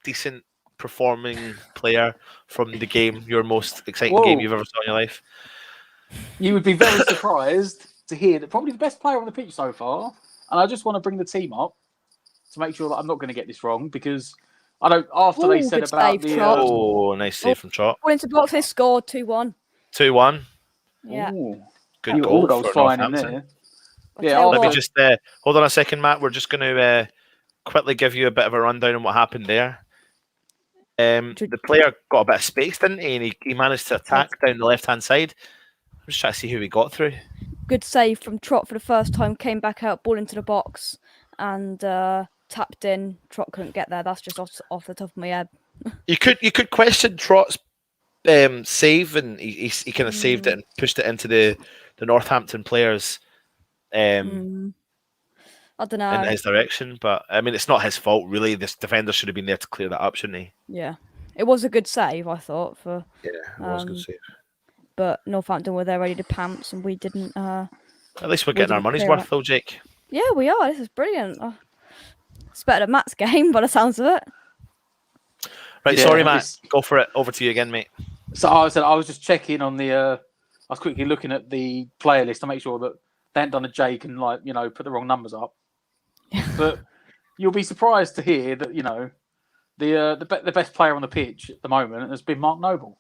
decent performing player from the game, your most exciting game you've ever saw in your life, you would be very surprised to hear that probably the best player on the pitch so far. And I just want to bring the team up to make sure that I'm not going to get this wrong, because I don't. After they said about the nice save from Trot. Into box, they scored 2-1. 2-1. Yeah. Ooh. Good goal. Goals flying in there. Yeah, tell you Let me what, just hold on a second, Matt. We're just going to quickly give you a bit of a rundown on what happened there. The player got a bit of space, didn't he? And he managed to attack down the left-hand side. I'm just trying to see who he got through. good save from Trot for the first time. Came back out, ball into the box, and tapped in. Trot couldn't get there. That's just off the top of my head. You could question Trot's save, and he kind of saved it and pushed it into the Northampton players I don't know. in his direction. But I mean, it's not his fault really. This defender should have been there to clear that up, shouldn't he? Yeah, it was a good save, I thought. Yeah, it was a good save. But Northampton were there ready to pounce, and we didn't. At least we're getting our money's worth, though, Jake. Yeah, we are. This is brilliant. It's better than Matt's game, by the sounds of it. Right, sorry, Matt. Go for it. Over to you again, mate. So I was just checking on the. I was quickly looking at the player list to make sure that they hadn't done a Jake and put the wrong numbers up. But you'll be surprised to hear that the best player on the pitch at the moment has been Mark Noble.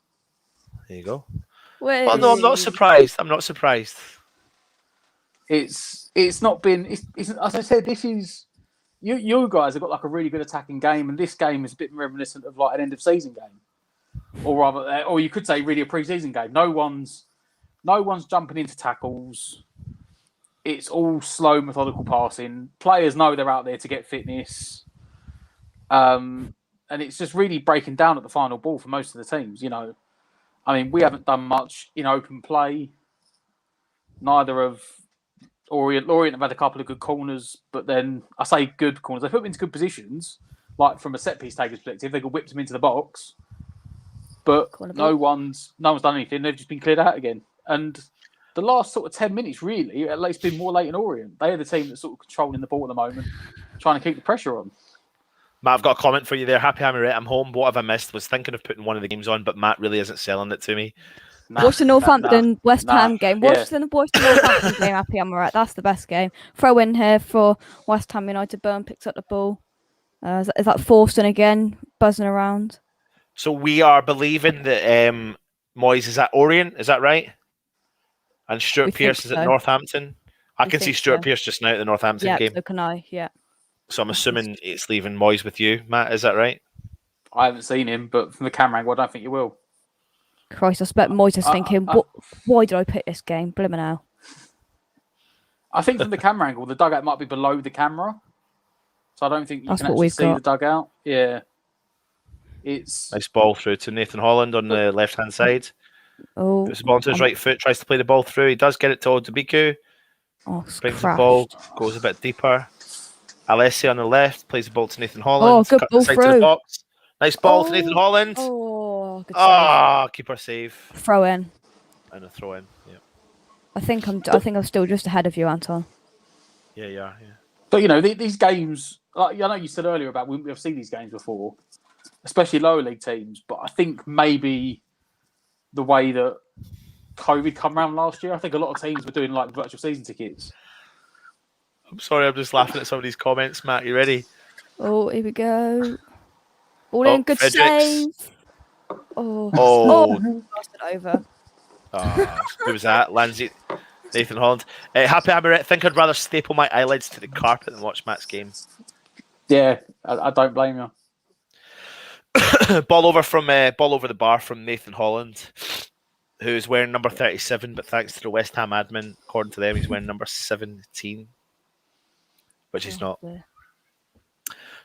There you go. Well, no, I'm not surprised. I'm not surprised. It's not been. It's as I said. This is you guys have got like a really good attacking game, and this game is a bit reminiscent of like an end of season game, or rather, or you could say really a pre-season game. No one's jumping into tackles. It's all slow, methodical passing. Players know they're out there to get fitness, and it's just really breaking down at the final ball for most of the teams. I mean, we haven't done much in open play. Neither of Orient have had a couple of good corners, but then I say good corners. They put them into good positions, like from a set piece taker's perspective, they could whip them into the box. But no one's done anything. They've just been cleared out again. And the last sort of 10 minutes, really, at least been more Leyton Orient. They are the team that's sort of controlling the ball at the moment, trying to keep the pressure on. Matt, I've got a comment for you there. Happy Hammerette, I'm home. What have I missed? Was thinking of putting one of the games on, but Matt really isn't selling it to me. Watch the Northampton West Ham game. Watch the Northampton game. Happy I'm right. That's the best game. Throw in here for West Ham United. Burn picks up the ball. Is that Forster again buzzing around? So we are believing that Moyes is at Orient. Is that right? And Stuart Pearce is at Northampton. I can see Stuart Pearce just now at the Northampton game. Yeah, so can I. Yeah. So I'm assuming it's leaving Moyes with you, Matt. Is that right? I haven't seen him, but from the camera angle, I don't think you will. Christ, I expect Moyes is thinking, why did I pick this game? Blimmin' now. I think from the camera angle, the dugout might be below the camera. So I don't think you can actually see the dugout. Yeah. It's nice ball through to Nathan Holland on the left-hand side. Oh, puts the ball onto his right foot, tries to play the ball through. He does get it to Odubiku. Brings the ball, goes a bit deeper. Alessi on the left, plays the ball to Nathan Holland. Oh, good ball through. To the box. Nice ball to Nathan Holland. Oh, good save. Keeper save. Throw in. And a throw in. Yeah. I think I'm still just ahead of you, Anton. Yeah, you are. Yeah. But these games, like I know you said earlier about we've seen these games before, especially lower league teams. But I think maybe the way that COVID come around last year, I think a lot of teams were doing like virtual season tickets. I'm sorry, I'm just laughing at some of these comments, Matt. You ready? Oh, here we go. All in, good save. Passed it over. Who was that? Lindsay, Nathan Holland. Happy Hammerette. Think I'd rather staple my eyelids to the carpet than watch Matt's game. Yeah, I don't blame you. Ball over the bar from Nathan Holland, who's wearing number 37, but thanks to the West Ham admin, according to them, he's wearing number 17, which he's not.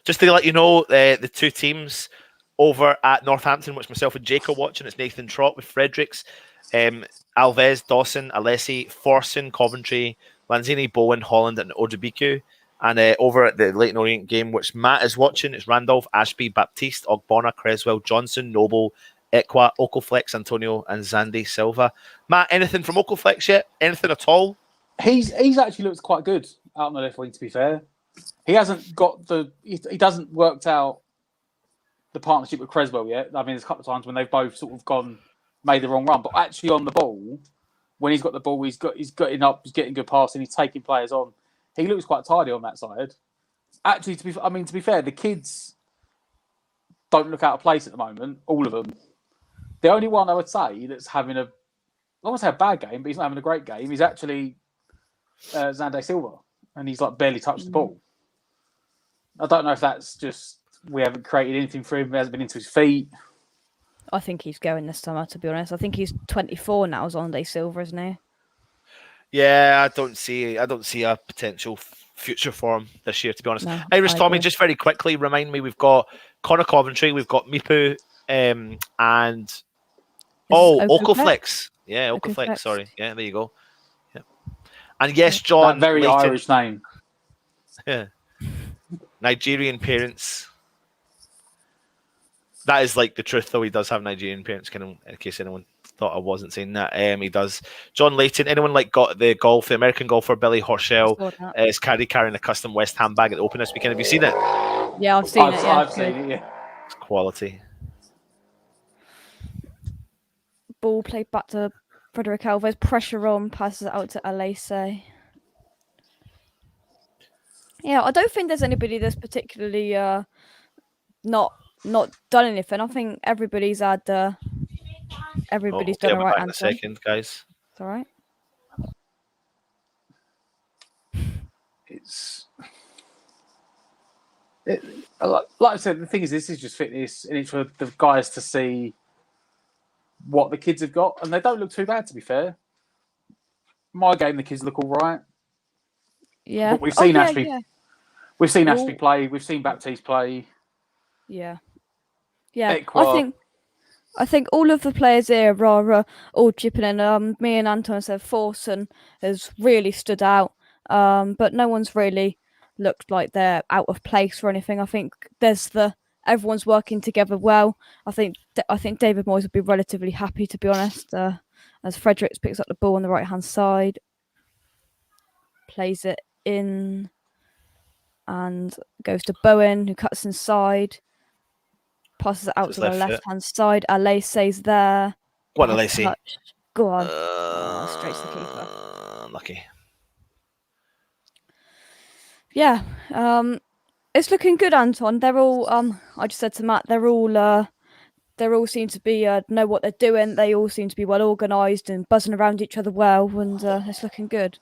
Just to let you know, the two teams over at Northampton, which myself and Jake are watching, it's Nathan Trott with Fredericks, Alves, Dawson, Alessi, Forson, Coventry, Lanzini, Bowen, Holland, and Odubiku. And over at the Leyton Orient game, which Matt is watching, it's Randolph, Ashby, Baptiste, Ogbonna, Creswell, Johnson, Noble, Equa, Oakleflex, Antonio, and Zandy Silva. Matt, anything from Oakleflex yet? Anything at all? He's actually looked quite good out on the left wing, to be fair. He hasn't got he doesn't worked out the partnership with Creswell yet. I mean, there's a couple of times when they've both sort of made the wrong run, but actually on the ball, when he's got the ball, he's getting up, he's getting good passing, he's taking players on. He looks quite tidy on that side. Actually, to be fair, the kids don't look out of place at the moment. All of them. The only one I would say that's having I don't want to say a bad game, but he's not having a great game. He's actually Xande Silva, and he's like barely touched the ball. I don't know if that's just we haven't created anything for him. He hasn't been into his feet. I think he's going this summer, to be honest. I think he's 24 now, Xande Silva, isn't he? Yeah, I don't see a potential future for him this year, to be honest. No, Iris I Tommy, agree. just very quickly, remind me, we've got Connor Coventry, we've got Mipu, and Okoflex. Yeah, Okoflex, sorry. Yeah, there you go. Yeah. And yes, John. That very Leyton, Irish name. Yeah. Nigerian parents. That is like the truth, though. He does have Nigerian parents, in case anyone thought I wasn't saying that. He does. John Leyton, anyone got the American golfer Billy Horschel is carrying a custom West Ham bag at the Open this weekend. Have you seen it? Yeah, I've seen it. Yeah, I've seen it, yeah. It's quality. Ball played back to Frederick Alves. Pressure on, passes it out to Alese. Yeah, I don't think there's anybody that's particularly not done anything. I think everybody's had everybody's done all right. In a second, guys. It's all right. Like I said, the thing is, this is just fitness, and it's for the guys to see what the kids have got, and they don't look too bad, to be fair. My game, the kids look all right. Yeah, but we've seen Ashby. Yeah. We've seen Ashby play. We've seen Baptiste play. Yeah. I think all of the players here are all chipping in. Me and Anton said Forson has really stood out, but no one's really looked like they're out of place or anything. I think everyone's working together well. I think David Moyes would be relatively happy, to be honest, as Fredericks picks up the ball on the right hand side, plays it in, and goes to Bowen, who cuts inside. Passes it out to the left-hand side. Alesse's there. Go on, Alese. Go on. Straight to the keeper. Lucky. Yeah. It's looking good, Anton. They're all. I just said to Matt, they're all seem to be know what they're doing. They all seem to be well organised and buzzing around each other well, and it's looking good.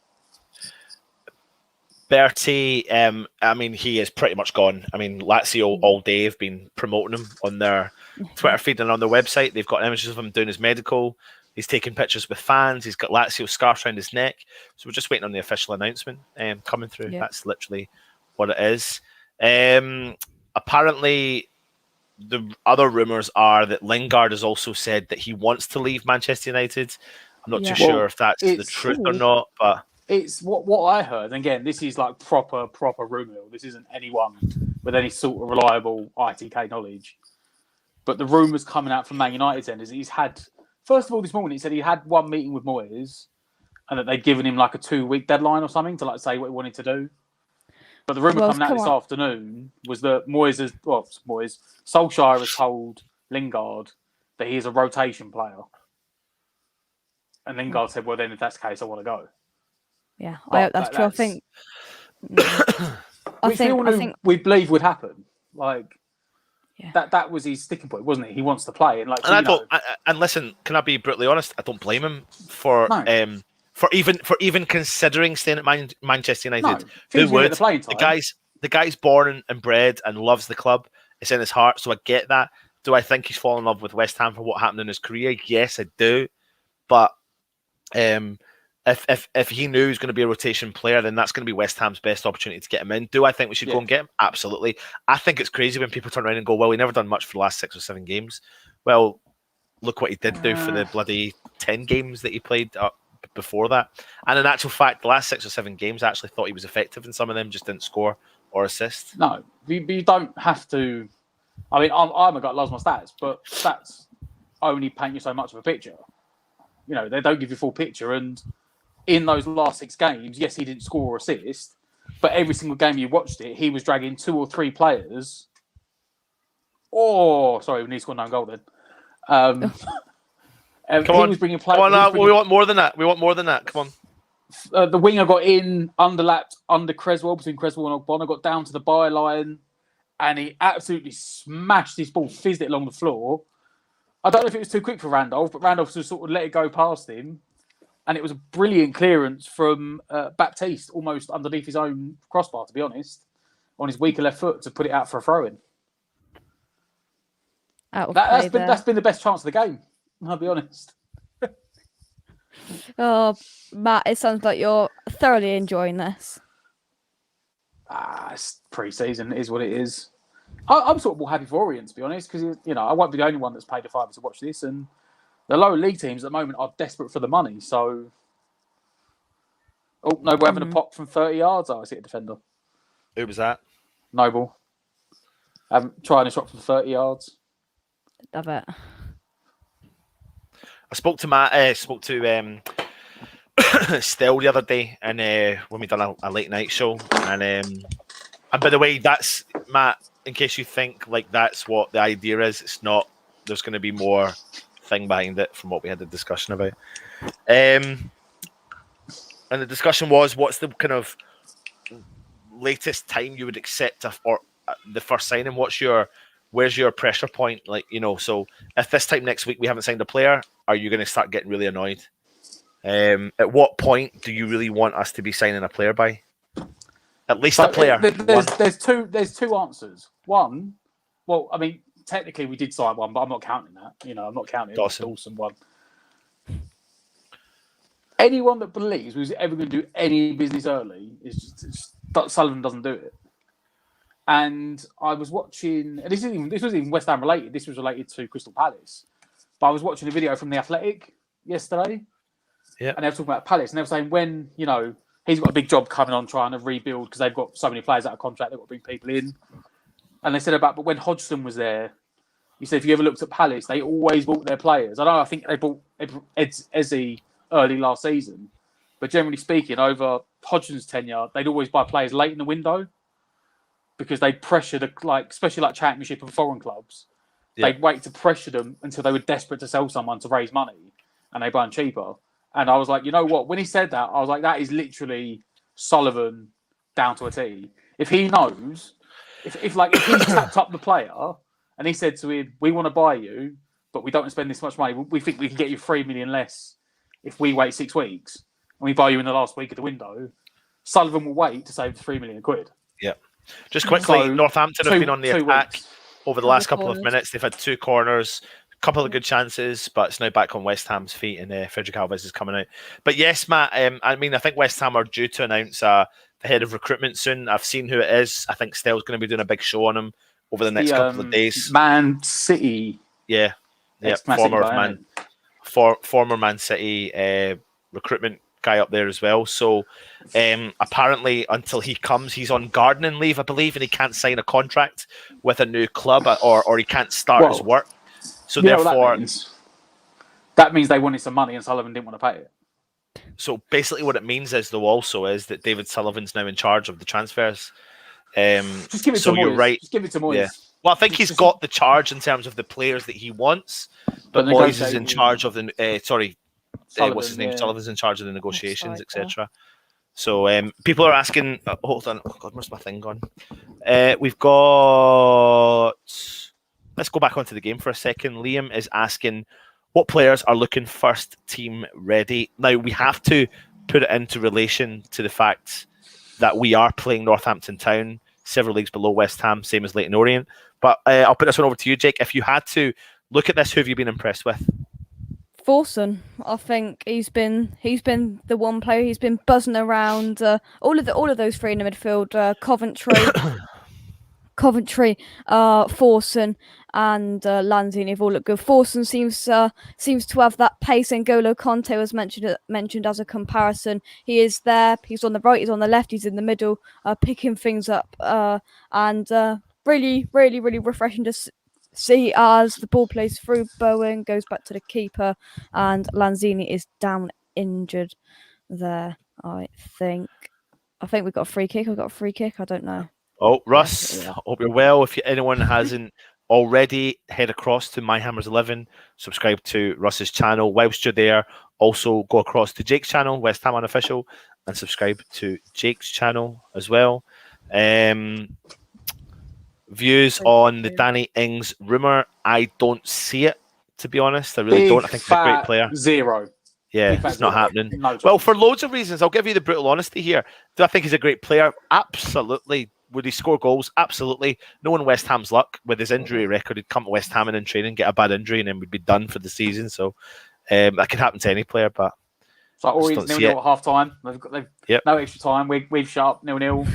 Bertie, I mean, he is pretty much gone. I mean, Lazio all day have been promoting him on their Twitter feed and on their website. They've got images of him doing his medical. He's taking pictures with fans. He's got Lazio scarf around his neck. So we're just waiting on the official announcement coming through. Yeah. That's literally what it is. Apparently, the other rumours are that Lingard has also said that he wants to leave Manchester United. I'm not too sure if that's the truth or not, but... It's what I heard. And again, this is like proper rumour mill. This isn't anyone with any sort of reliable ITK knowledge. But the rumours coming out from Man United's end is he's had... First of all, this morning, he said he had one meeting with Moyes and that they'd given him like a 2-week deadline or something to like say what he wanted to do. But the rumour coming out this afternoon was that Solskjaer has told Lingard that he is a rotation player. And Lingard said, well, then if that's the case, I want to go. Yeah, I hope that's true. I think we believe would happen. Like that was his sticking point, wasn't it? He wants to play, and listen, can I be brutally honest? I don't blame him for even considering staying at Manchester United. Who would? The guy's born and bred and loves the club. It's in his heart, so I get that. Do I think he's fallen in love with West Ham for what happened in his career? Yes, I do. But if he knew he was going to be a rotation player, then that's going to be West Ham's best opportunity to get him in. Do I think we should go and get him? Absolutely. I think it's crazy when people turn around and go, well, he never done much for the last 6 or 7 games. Well, look what he did do for the bloody 10 games that he played before that. And in actual fact, the last 6 or 7 games, I actually thought he was effective in some of them, just didn't score or assist. No, you don't have to. I mean, I'm a guy that loves my stats, but stats only paint you so much of a picture. You know, they don't give you a full picture. And in those last 6 games, yes, he didn't score or assist, but every single game you watched it, he was dragging 2 or 3 players. Oh, sorry, we need to score 9 goal then. Come on. Was bringing players. We want more than that. Come on. The winger got in, underlapped under Creswell, between Creswell and Ogbonna, got down to the byline, and he absolutely smashed his ball, fizzed it along the floor. I don't know if it was too quick for Randolph, but Randolph just sort of let it go past him. and it was a brilliant clearance from Baptiste, almost underneath his own crossbar, to be honest, on his weaker left foot to put it out for a throw-in. That's been the best chance of the game, I'll be honest. Oh, Matt, it sounds like you're thoroughly enjoying this. It's pre-season. It is what it is. I'm sort of more happy for Orient, to be honest, because I won't be the only one that's paid a £5 to watch this, and the lower league teams at the moment are desperate for the money. So, we're having a pop from 30 yards. I see a defender. Who was that? Noble. Trying a shot from 30 yards. Love it. I spoke to Matt. Spoke to Stell the other day, and when we done a late night show, and by the way, that's Matt. In case you think like that's what the idea is, it's not. There's going to be more thing behind it from what we had the discussion about. And the discussion was, what's the kind of latest time you would accept or the first signing? Where's your pressure point? So if this time next week we haven't signed a player, are you going to start getting really annoyed? At what point do you really want us to be signing a player by? At least a player. There's two answers. One, well, I mean, technically we did sign one, but I'm not counting that. I'm not counting the Dawson one. Anyone that believes who's ever going to do any business early Sullivan doesn't do it. And I was watching, and this was even West Ham related. This was related to Crystal Palace. But I was watching a video from The Athletic yesterday. Yeah. And they were talking about Palace, and they were saying when, he's got a big job coming on trying to rebuild because they've got so many players out of contract, they've got to bring people in. And they said but when Hodgson was there, he said if you ever looked at Palace, they always bought their players. I think they bought Eze early last season. But generally speaking, over Hodgson's tenure, they'd always buy players late in the window because they'd pressure especially like Championship and foreign clubs. Yeah. They'd wait to pressure them until they were desperate to sell someone to raise money, and they buy them cheaper. And I was like, you know what? When he said that, I was like, that is literally Sullivan down to a T. If he knows, if he's tapped up the player and he said to him, we want to buy you, but we don't want to spend this much money. We think we can get you 3 million less if we wait 6 weeks and we buy you in the last week of the window. Sullivan will wait to save £3 million. Yeah. Just quickly, Northampton have been on the attack over the last couple of minutes. They've had 2 corners, a couple of good chances, but it's now back on West Ham's feet, and Frederick Alves is coming out. But yes, Matt, I think West Ham are due to announce the head of recruitment soon. I've seen who it is. I think Stell's going to be doing a big show on him over the next couple of days. Man City. Yeah. Former Man City recruitment guy up there as well. So apparently until he comes, he's on gardening leave, I believe, and he can't sign a contract with a new club or he can't start his work. So therefore, that means they wanted some money and Sullivan didn't want to pay it. So basically what it means is that David Sullivan's now in charge of the transfers. Just give it to Moyes. You're right. Just give it to Moyes. Yeah. Well, I think he's got the charge in terms of the players that he wants, but Moyes is in charge of the what's his name? Sullivan's in charge of the negotiations, etc. So people are asking. Hold on. Oh God, where's my thing gone? We've got. Let's go back onto the game for a second. Liam is asking, what players are looking first team ready? Now we have to put it into relation to the fact that we are playing Northampton Town, several leagues below West Ham, same as Leyton Orient. But I'll put this one over to you, Jake. If you had to look at this, who have you been impressed with? Forson, I think he's been the one player. He's been buzzing around all of those three in the midfield. Coventry, Forson, and Lanzini have all looked good. Forson seems to have that pace. N'Golo Conte was mentioned as a comparison. He is there. He's on the right. He's on the left. He's in the middle, picking things up, and really, really, really refreshing to see as the ball plays through. Bowen goes back to the keeper, and Lanzini is down injured there. I think we've got a free kick. I've got a free kick. I don't know. Oh, Russ, hope you're well. If anyone hasn't already, head across to My Hammers 11, subscribe to Russ's channel. Whilst you're there, also go across to Jake's channel, West Ham Unofficial, and subscribe to Jake's channel as well. Views on the Danny Ings rumour, I don't see it, to be honest. I really don't. I think he's a great player. Zero. Yeah, Big fat it's not zero. happening. No Well, chance. for loads of reasons, I'll give you the brutal honesty here. Do I think he's a great player? Absolutely. Would he score goals? Absolutely. Knowing West Ham's luck with his injury record, he'd come to West Ham and in training, get a bad injury, and then we'd be done for the season. So that could happen to any player, but So Orient's don't see 0-0 at half time. They've Yep. no extra time. We've sharp 0-0.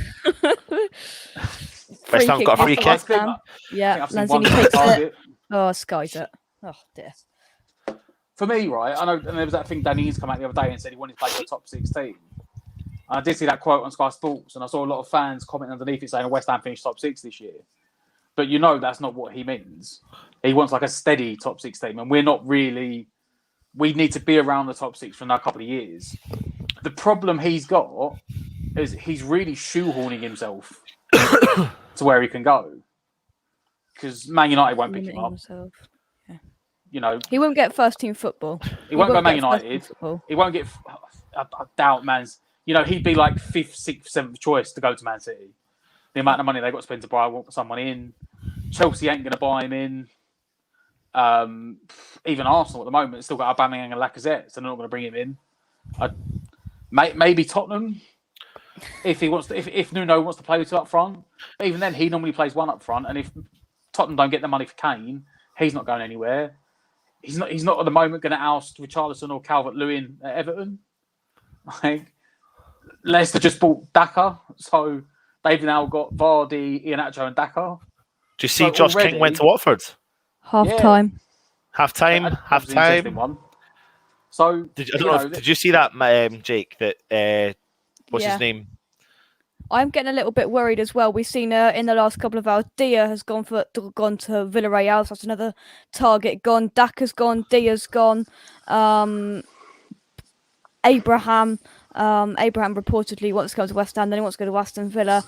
West Ham got a free I kick. think Yeah, I've seen one Lanzini takes it. target. Oh, skies it. Oh dear. For me, right, I know, and there was that thing Danny's come out the other day and said he wanted to play for the top 16. And I did see that quote on Sky Sports, and I saw a lot of fans comment underneath it saying West Ham finished top 6 this year. But you know that's not what he means. He wants like a steady top 6 team, and we're not really. We need to be around the top 6 for another couple of years. The problem he's got is he's really shoehorning himself to where he can go. Because Man United won't pick him up. Himself. You know, He won't get first team football. he won't go Man get first team United. football. He won't get. I doubt Man's. You know, he'd be like 5th, 6th, 7th choice to go to Man City. The amount of money they've got to spend to buy someone in. Chelsea ain't going to buy him in. Even Arsenal at the moment still got Aubameyang and Lacazette, so they're not going to bring him in. Maybe Tottenham, if he wants to, if Nuno wants to play with two up front. But even then, he normally plays one up front, and if Tottenham don't get the money for Kane, he's not going anywhere. He's not at the moment going to oust Richarlison or Calvert-Lewin at Everton. Like, Leicester just bought Daka, so they've now got Vardy, Iheanacho, and Daka. Do you see So Josh already- King went to Watford? Half time. Half time. That Half was an interesting time. one. So Did you see that, Jake? That what's Yeah. his name? I'm getting a little bit worried as well. We've seen in the last couple of hours, Dia has gone to Villarreal. So that's another target gone. Daka's gone. Dia's gone. Abraham reportedly wants to go to West Ham. Then he wants to go to Aston Villa.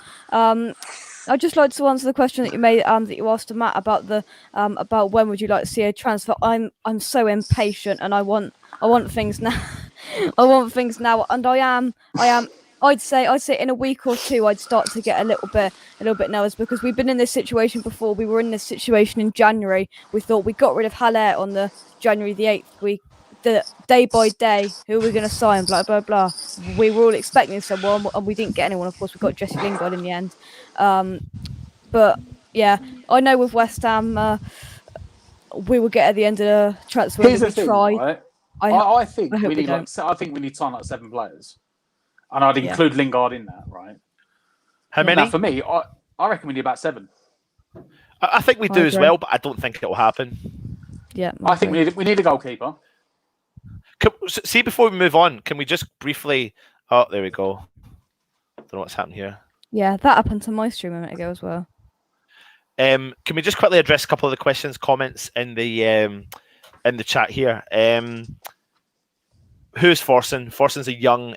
I'd just like to answer the question that you made, that you asked to Matt about the about when would you like to see a transfer. I'm so impatient, and I want things now. I want things now, and I am. I'd say in a week or two I'd start to get a little bit nervous, because we've been in this situation before. We were in this situation in January. We thought we got rid of Haller on the January the 8th. The day by day, who are we going to sign? Blah blah blah. We were all expecting someone, and we didn't get anyone. Of course, we got Jesse Lingard in the end. But yeah, I know with West Ham, we will get at the end of the transfer. Here's the we thing, try. right? I think hope we we need don't. I think we need to sign like 7 players, and I'd include Lingard in that, right? How many? Now, for me, I reckon we need about 7. I think we do as agree. well, but I don't think it will happen. Yeah, I think we need a goalkeeper. See, before we move on, can we just briefly? Oh, there we go. Don't know what's happened here. Yeah, that happened to my stream a minute ago as well. Can we just quickly address a couple of the questions, comments in the chat here? Who's Forson? Forson's a young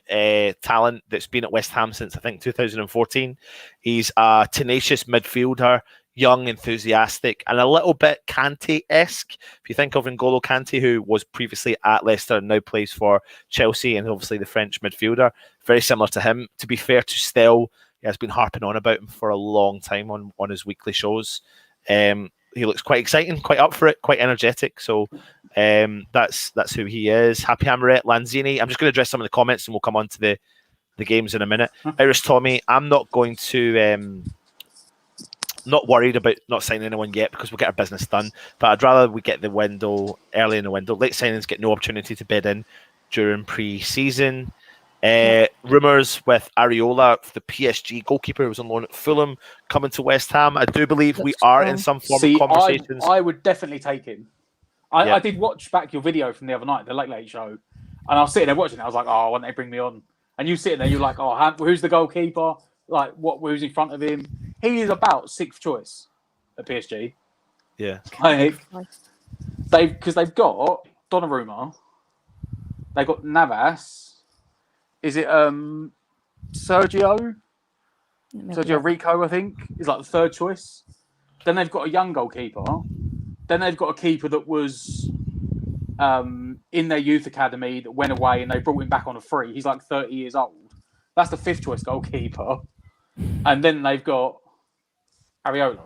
talent that's been at West Ham since I think 2014. He's a tenacious midfielder, young, enthusiastic, and a little bit Kante-esque. If you think of N'Golo Kante, who was previously at Leicester and now plays for Chelsea, and obviously the French midfielder, very similar to him. To be fair to Stell, he has been harping on about him for a long time on his weekly shows. He looks quite exciting, quite up for it, quite energetic. So that's who he is. Happy Hammerette, Lanzini. I'm just going to address some of the comments and we'll come on to the games in a minute. Irish Tommy, I'm not going to... not worried about not signing anyone yet because we'll get our business done. But I'd rather we get the window early in the window. Late signings get no opportunity to bid in during pre-season. Rumours with Areola, the PSG goalkeeper who was on loan at Fulham, coming to West Ham. I do believe we are in some form of conversations. I would definitely take him. I did watch back your video from the other night, the Late Show, and I was sitting there watching it. I was like, oh, why don't they bring me on? And you sitting there, you're like, oh, who's the goalkeeper? Like, who's in front of him? He is about 6th choice at PSG. Yeah. Because they've got Donnarumma, they've got Navas. Is it Sergio Rico, I think, is like the 3rd choice. Then they've got a young goalkeeper. Then they've got a keeper that was in their youth academy that went away and they brought him back on a free. He's like 30 years old. That's the 5th choice goalkeeper. And then they've got Areola.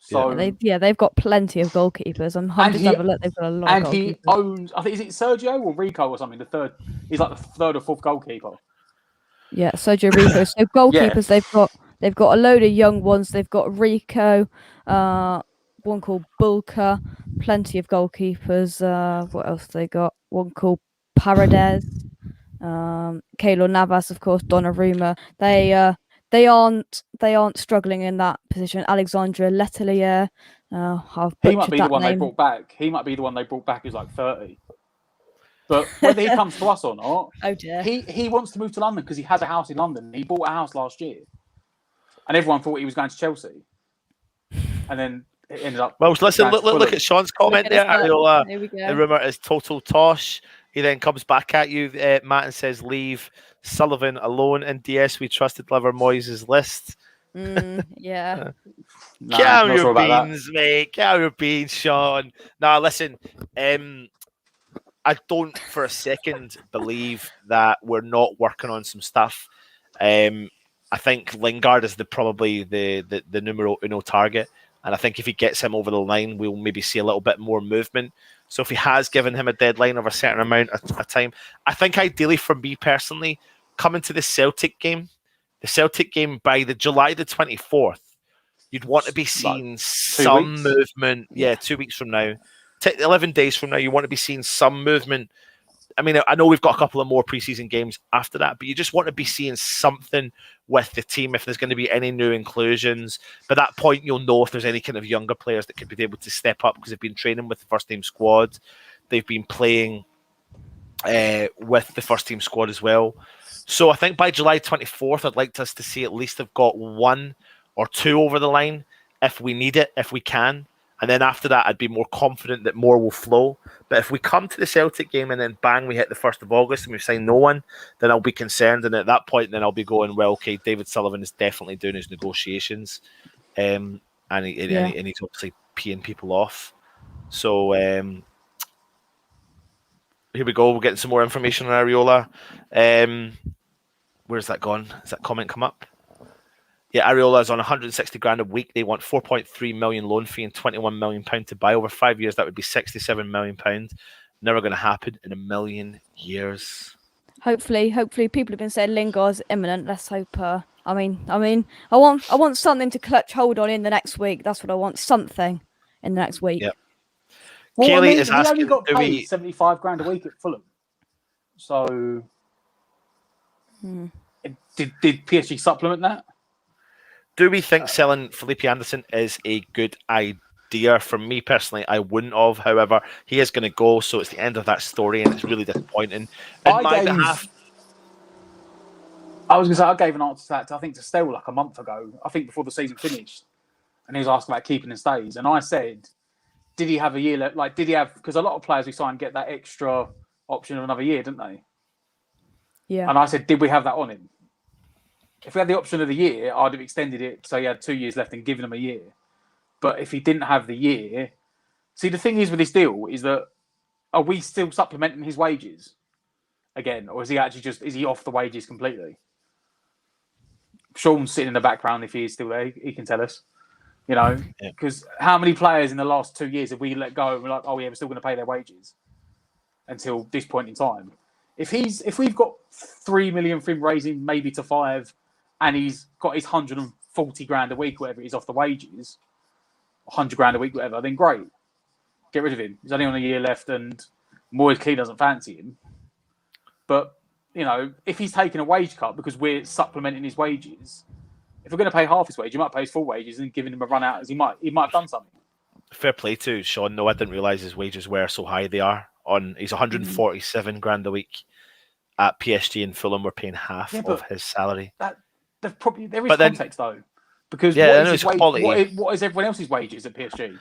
So they've got plenty of goalkeepers. I'm just having a look. They've got a lot of and goalkeepers. he owns. I think is it Sergio or Rico or something. The third. He's like the third or fourth goalkeeper. Yeah, Sergio Rico. So goalkeepers, they've got a load of young ones. They've got Rico, one called Bulka, plenty of goalkeepers. What else they got? One called Paredes, Keylor Navas, of course, Donnarumma. They aren't struggling in that position. Alexandre Letelier. I've He might butchered be the that one they name. brought back. He might be the one they brought back who's like 30. But whether he comes to us or not, Oh dear. he wants to move to London because he has a house in London. He bought a house last year, and everyone thought he was going to Chelsea, and then it ended up. Well, listen, look at Sean's comment there. Ariola, Here we go. the rumour is total tosh. He then comes back at you, Matt, and says, leave Sullivan alone in DS. We trusted Liver Moyes' list. Yeah. Get out your beans, mate. Get out your beans, Sean. Now, listen, I don't for a second believe that we're not working on some stuff. I think Lingard is probably the numero uno target. And I think if he gets him over the line, we'll maybe see a little bit more movement. So if he has given him a deadline of a certain amount of time, I think ideally for me personally, coming to the Celtic game by the July the 24th, you'd want to be seeing some movement. Yeah, 2 weeks from now. 11 days from now, you want to be seeing some movement. I mean, I know we've got a couple of more preseason games after that, but you just want to be seeing something with the team if there's going to be any new inclusions. By that point, you'll know if there's any kind of younger players that could be able to step up because they've been training with the first team squad. They've been playing with the first team squad as well. So I think by July 24th, I'd like us to see at least have got one or two over the line if we need it, if we can. And then after that, I'd be more confident that more will flow. But if we come to the Celtic game and then bang, we hit the 1st of August and we've signed no one, then I'll be concerned. And at that point, then I'll be going, well, okay, David Sullivan is definitely doing his negotiations. And he's obviously peeing people off. So here we go. We're getting some more information on Ariola. Where's that gone? Has that comment come up? Yeah, Ariola is on 160 grand a week. They want 4.3 million loan fee and 21 million pound to buy. Over 5 years, that would be 67 million pound. Never going to happen in a million years. Hopefully, people have been saying Lingard's imminent. Let's hope. I want something to clutch hold on in the next week. That's what I want. Something in the next week. Yep. Well, Kaylee is asking, he only got paid 75 grand a week at Fulham. So, did PSG supplement that? Do we think selling Felipe Anderson is a good idea? For me personally, I wouldn't have. However, he is going to go, so it's the end of that story, and it's really disappointing. On my behalf, I was going to say I gave an answer to that. I think to Stell like a month ago. I think before the season finished, and he was asking about keeping and stays, and I said, did he have a year left? Like, did he have? Because a lot of players we signed get that extra option of another year, didn't they? Yeah. And I said, did we have that on him? If we had the option of the year, I'd have extended it so he had 2 years left and given him a year. But if he didn't have the year... See, the thing is with this deal is that are we still supplementing his wages again? Or is he actually is he off the wages completely? Sean's sitting in the background if he is still there. He can tell us. You know, because how many players in the last 2 years have we let go and we're like, oh yeah, we're still going to pay their wages until this point in time? If we've got 3 million for him raising maybe to 5 and he's got his 140 grand a week, whatever it is off the wages, 100 grand a week, whatever, then great. Get rid of him. He's only on a year left and Moyes clearly doesn't fancy him. But, you know, if he's taking a wage cut because we're supplementing his wages, if we're going to pay half his wage, you might pay his full wages and giving him a run out as he might have done something. Fair play to Sean. No, I didn't realise his wages were so high they are. He's 147 grand a week at PSG and Fulham. We're paying half of his salary. There is context though, because what is everyone else's wages at PSG?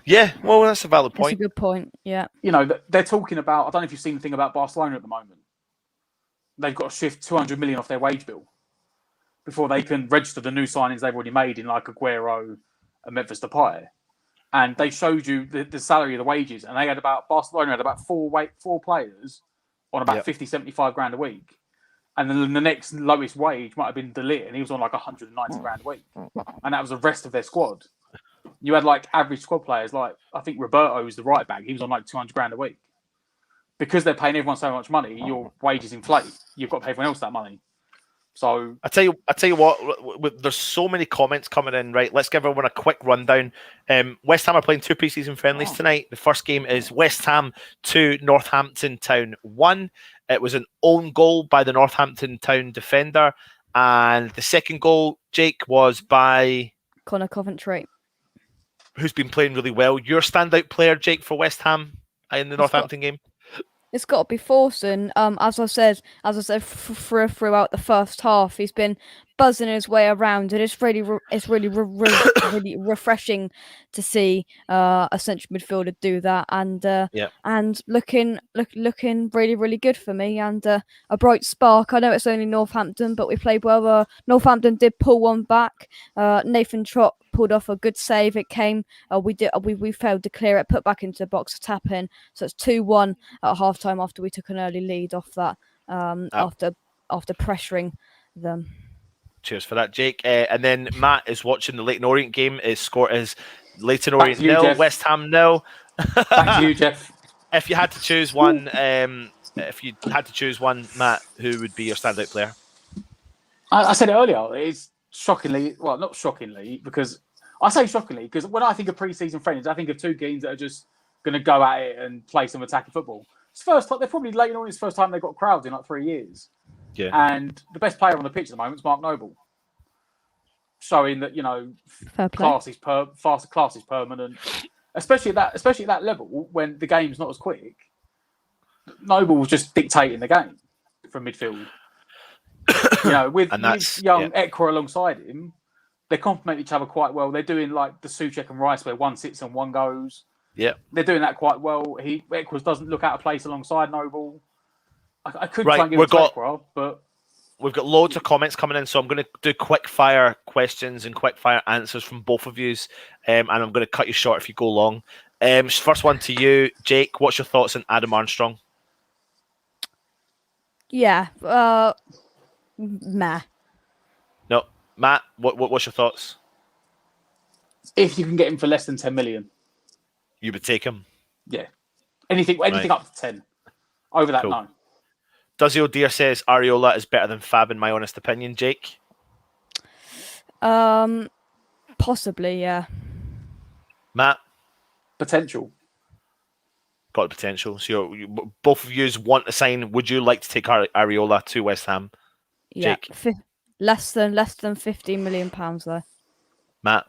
Yeah, well, that's a valid point. That's a good point. Yeah, you know they're talking about. I don't know if you've seen the thing about Barcelona at the moment. They've got to shift 200 million off their wage bill before they can register the new signings they've already made in like Aguero and Memphis Depay. And they showed you the salary of the wages, and Barcelona had about four players on about 50, 75 grand a week. And then the next lowest wage might have been Ligt, and he was on like 190 grand a week. And that was the rest of their squad. You had like average squad players, like I think Roberto was the right back. He was on like 200 grand a week. Because they're paying everyone so much money, your wages inflate. You've got to pay everyone else that money. So I tell you what. There's so many comments coming in. Right, let's give everyone a quick rundown. West Ham are playing 2 pre-season friendlies tonight. The first game is West Ham 2, Northampton Town 1. It was an own goal by the Northampton Town defender, and the second goal, Jake, was by Connor Coventry, who's been playing really well. Your standout player, Jake, for West Ham in the Northampton game. It's got to be Forson. As I said, throughout the first half, he's been buzzing his way around, and it's really really refreshing to see a central midfielder do that, and looking really really good for me, and a bright spark. I know it's only Northampton, but we played well. Northampton did pull one back. Nathan Trott pulled off a good save. It came. We failed to clear it. Put back into the box to tap in. So it's 2-1 at half time after we took an early lead off that. After pressuring them. Cheers for that, Jake. And then Matt is watching the Leyton Orient game. His score is Leyton Orient 0, West Ham 0. Back to you, Jeff. If you had to choose one, Matt, who would be your standout player? I said it earlier. It's shockingly, well, not shockingly, because I say shockingly because when I think of pre-season friendlies, I think of 2 teams that are just going to go at it and play some attacking football. It's first time they're probably Leyton Orient's first time they've got crowds in like 3 years. Yeah. And the best player on the pitch at the moment is Mark Noble, showing that class is permanent, especially at that level when the game's not as quick. Noble was just dictating the game from midfield. With young Ekra alongside him, they complement each other quite well. They're doing like the Souček and Rice where one sits and one goes. Yeah, they're doing that quite well. Ekra doesn't look out of place alongside Noble. I could try and give it to Ekra, but we've got loads of comments coming in, so I'm going to do quick fire questions and quick fire answers from both of you, and I'm going to cut you short if you go long. First one to you, Jake. What's your thoughts on Adam Armstrong? Yeah, meh. No, Matt. What's your thoughts? If you can get him for less than 10 million, you would take him. Yeah, anything up to 10. Over that, no. Duzzy O'Dear says Areola is better than Fab in my honest opinion, Jake. Possibly, yeah. Matt? Potential. Got the potential. So both of you want to sign. Would you like to take Areola to West Ham? Yeah, Jake? less than £15 million though. Matt?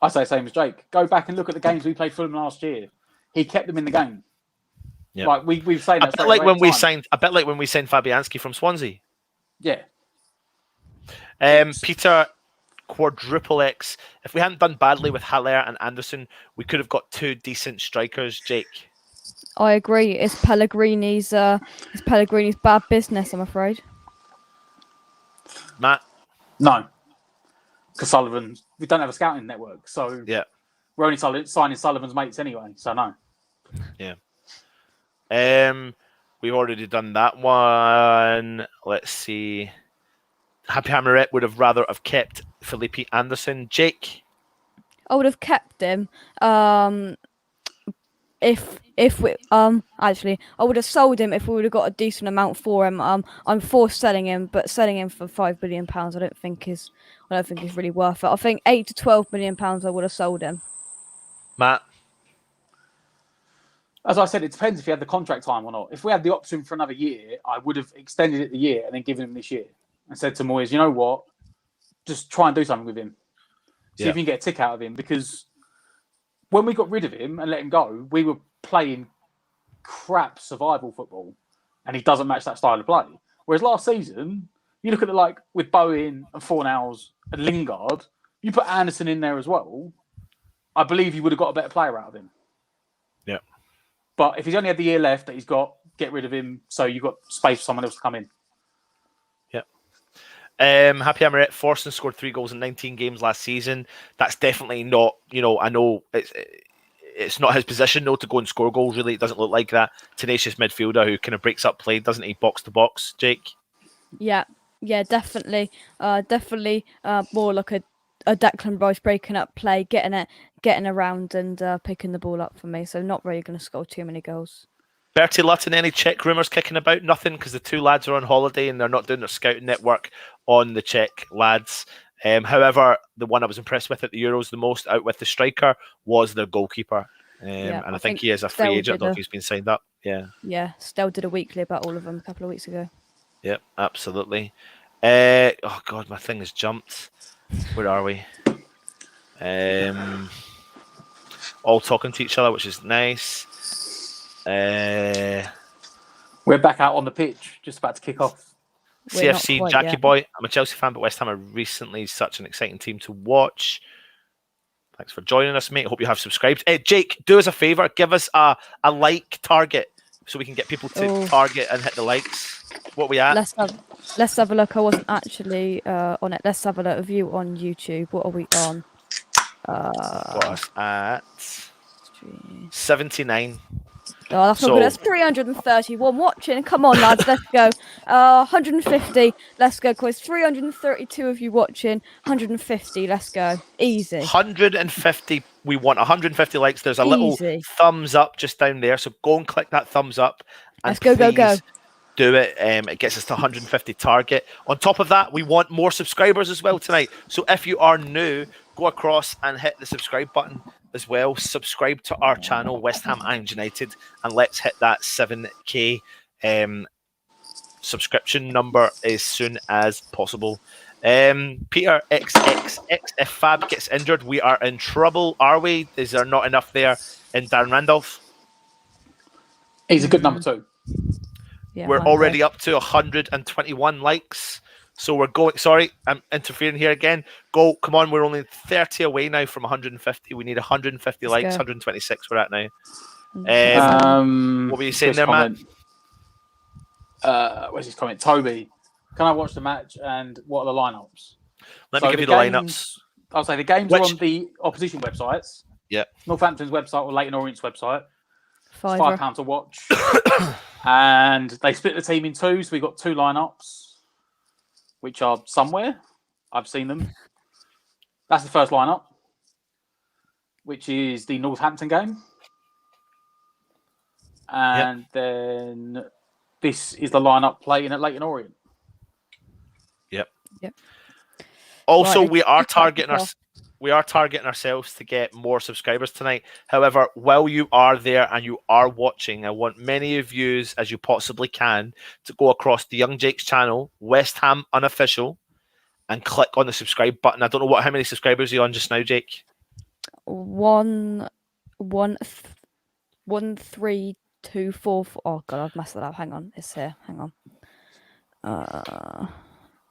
I say same as Jake. Go back and look at the games we played Fulham last year. He kept them in the game. Yeah, like we've said that. A bit like when we signed Fabianski from Swansea. Yeah. Peter Quadruple X. If we hadn't done badly with Haller and Anderson, we could have got 2 decent strikers. Jake. I agree. It's Pellegrini's bad business, I'm afraid. Matt. No. Because Sullivan, we don't have a scouting network, so yeah, we're only signing Sullivan's mates anyway. So no. Yeah. We've already done that one. Let's see. Happy Hammerette would have rather have kept Felipe Anderson. Jake? I would have kept him. If we actually I would have sold him if we would have got a decent amount for him. I'm for selling him, but selling him for £5 billion I don't think is really worth it. I think £8 to £12 million I would have sold him. Matt? As I said, it depends if he had the contract time or not. If we had the option for another year, I would have extended it the year and then given him this year and said to Moyes, you know what? Just try and do something with him. See if you can get a tick out of him. Because when we got rid of him and let him go, we were playing crap survival football and he doesn't match that style of play. Whereas last season, you look at it like with Bowen and Fornals and Lingard, you put Anderson in there as well, I believe you would have got a better player out of him. Yeah. But if he's only had the year left that he's got, get rid of him so you've got space for someone else to come in. Yeah. Happy Hammerette, Forson scored 3 goals in 19 games last season. That's definitely not, I know it's not his position, though, to go and score goals, really. It doesn't look like that. Tenacious midfielder who kind of breaks up play, doesn't he? Box to box, Jake? Yeah, definitely. Definitely more like a Declan Rice breaking up play, getting around and picking the ball up for me. So not really going to score too many goals. Bertie Lutton, any Czech rumours kicking about? Nothing, because the two lads are on holiday and they're not doing their scouting network on the Czech lads. However, the one I was impressed with at the Euros the most, out with the striker, was their goalkeeper. And I think he is a free agent. I don't know if he's been signed up. Yeah, Stell did a weekly about all of them a couple of weeks ago. Yep, absolutely. Oh God, my thing has jumped. Where are we? All talking to each other, which is nice. We're back out on the pitch, just about to kick off. CFC Jackie Boy. I'm a Chelsea fan, but West Ham are recently such an exciting team to watch. Thanks for joining us, mate. I hope you have subscribed. Jake, do us a favour. Give us a like target so we can get people to target and hit the likes. What are we at? Let's have a look. I wasn't actually on it. Let's have a look. A view on YouTube. What are we on? Got us at 79. Oh, that's not good. That's 331 watching. Come on, lads, let's go. 150. Let's go, quiz. 332 of you watching. 150. Let's go. Easy. 150. We want 150 likes. There's a little thumbs up just down there. So go and click that thumbs up. And let's go. Do it. It gets us to 150 target. On top of that, we want more subscribers as well tonight. So if you are new, go across and hit the subscribe button as well. Subscribe to our channel, West Ham and United, and let's hit that 7k subscription number as soon as possible. Peter XXX, if Fab gets injured, we are in trouble, are we? Is there not enough there in Darren Randolph? He's a good number 2. Yeah, we're already up to 121 likes. So we're going. Sorry, I'm interfering here again. Go, come on. We're only 30 away now from 150. We need 150 likes. 126 we're at now. What were you saying there, Matt? Where's his comment? Toby, can I watch the match and what are the lineups? Let me give you the lineups. I'll say the games are on the opposition websites. Yeah. Northampton's website or Leyton Orient's website. £5 to watch. And they split the team in two, so we've got 2 lineups, which are somewhere. I've seen them. That's the first lineup, which is the Northampton game. And then this is the lineup playing at Leyton Orient. Yep. Also, we are targeting ourselves to get more subscribers tonight. However, while you are there and you are watching, I want many of you, as you possibly can, to go across the Young Jake's channel, West Ham Unofficial, and click on the subscribe button. I don't know how many subscribers are you on just now, Jake? 13244. Oh god, I've messed that up. Hang on, it's here. Hang on.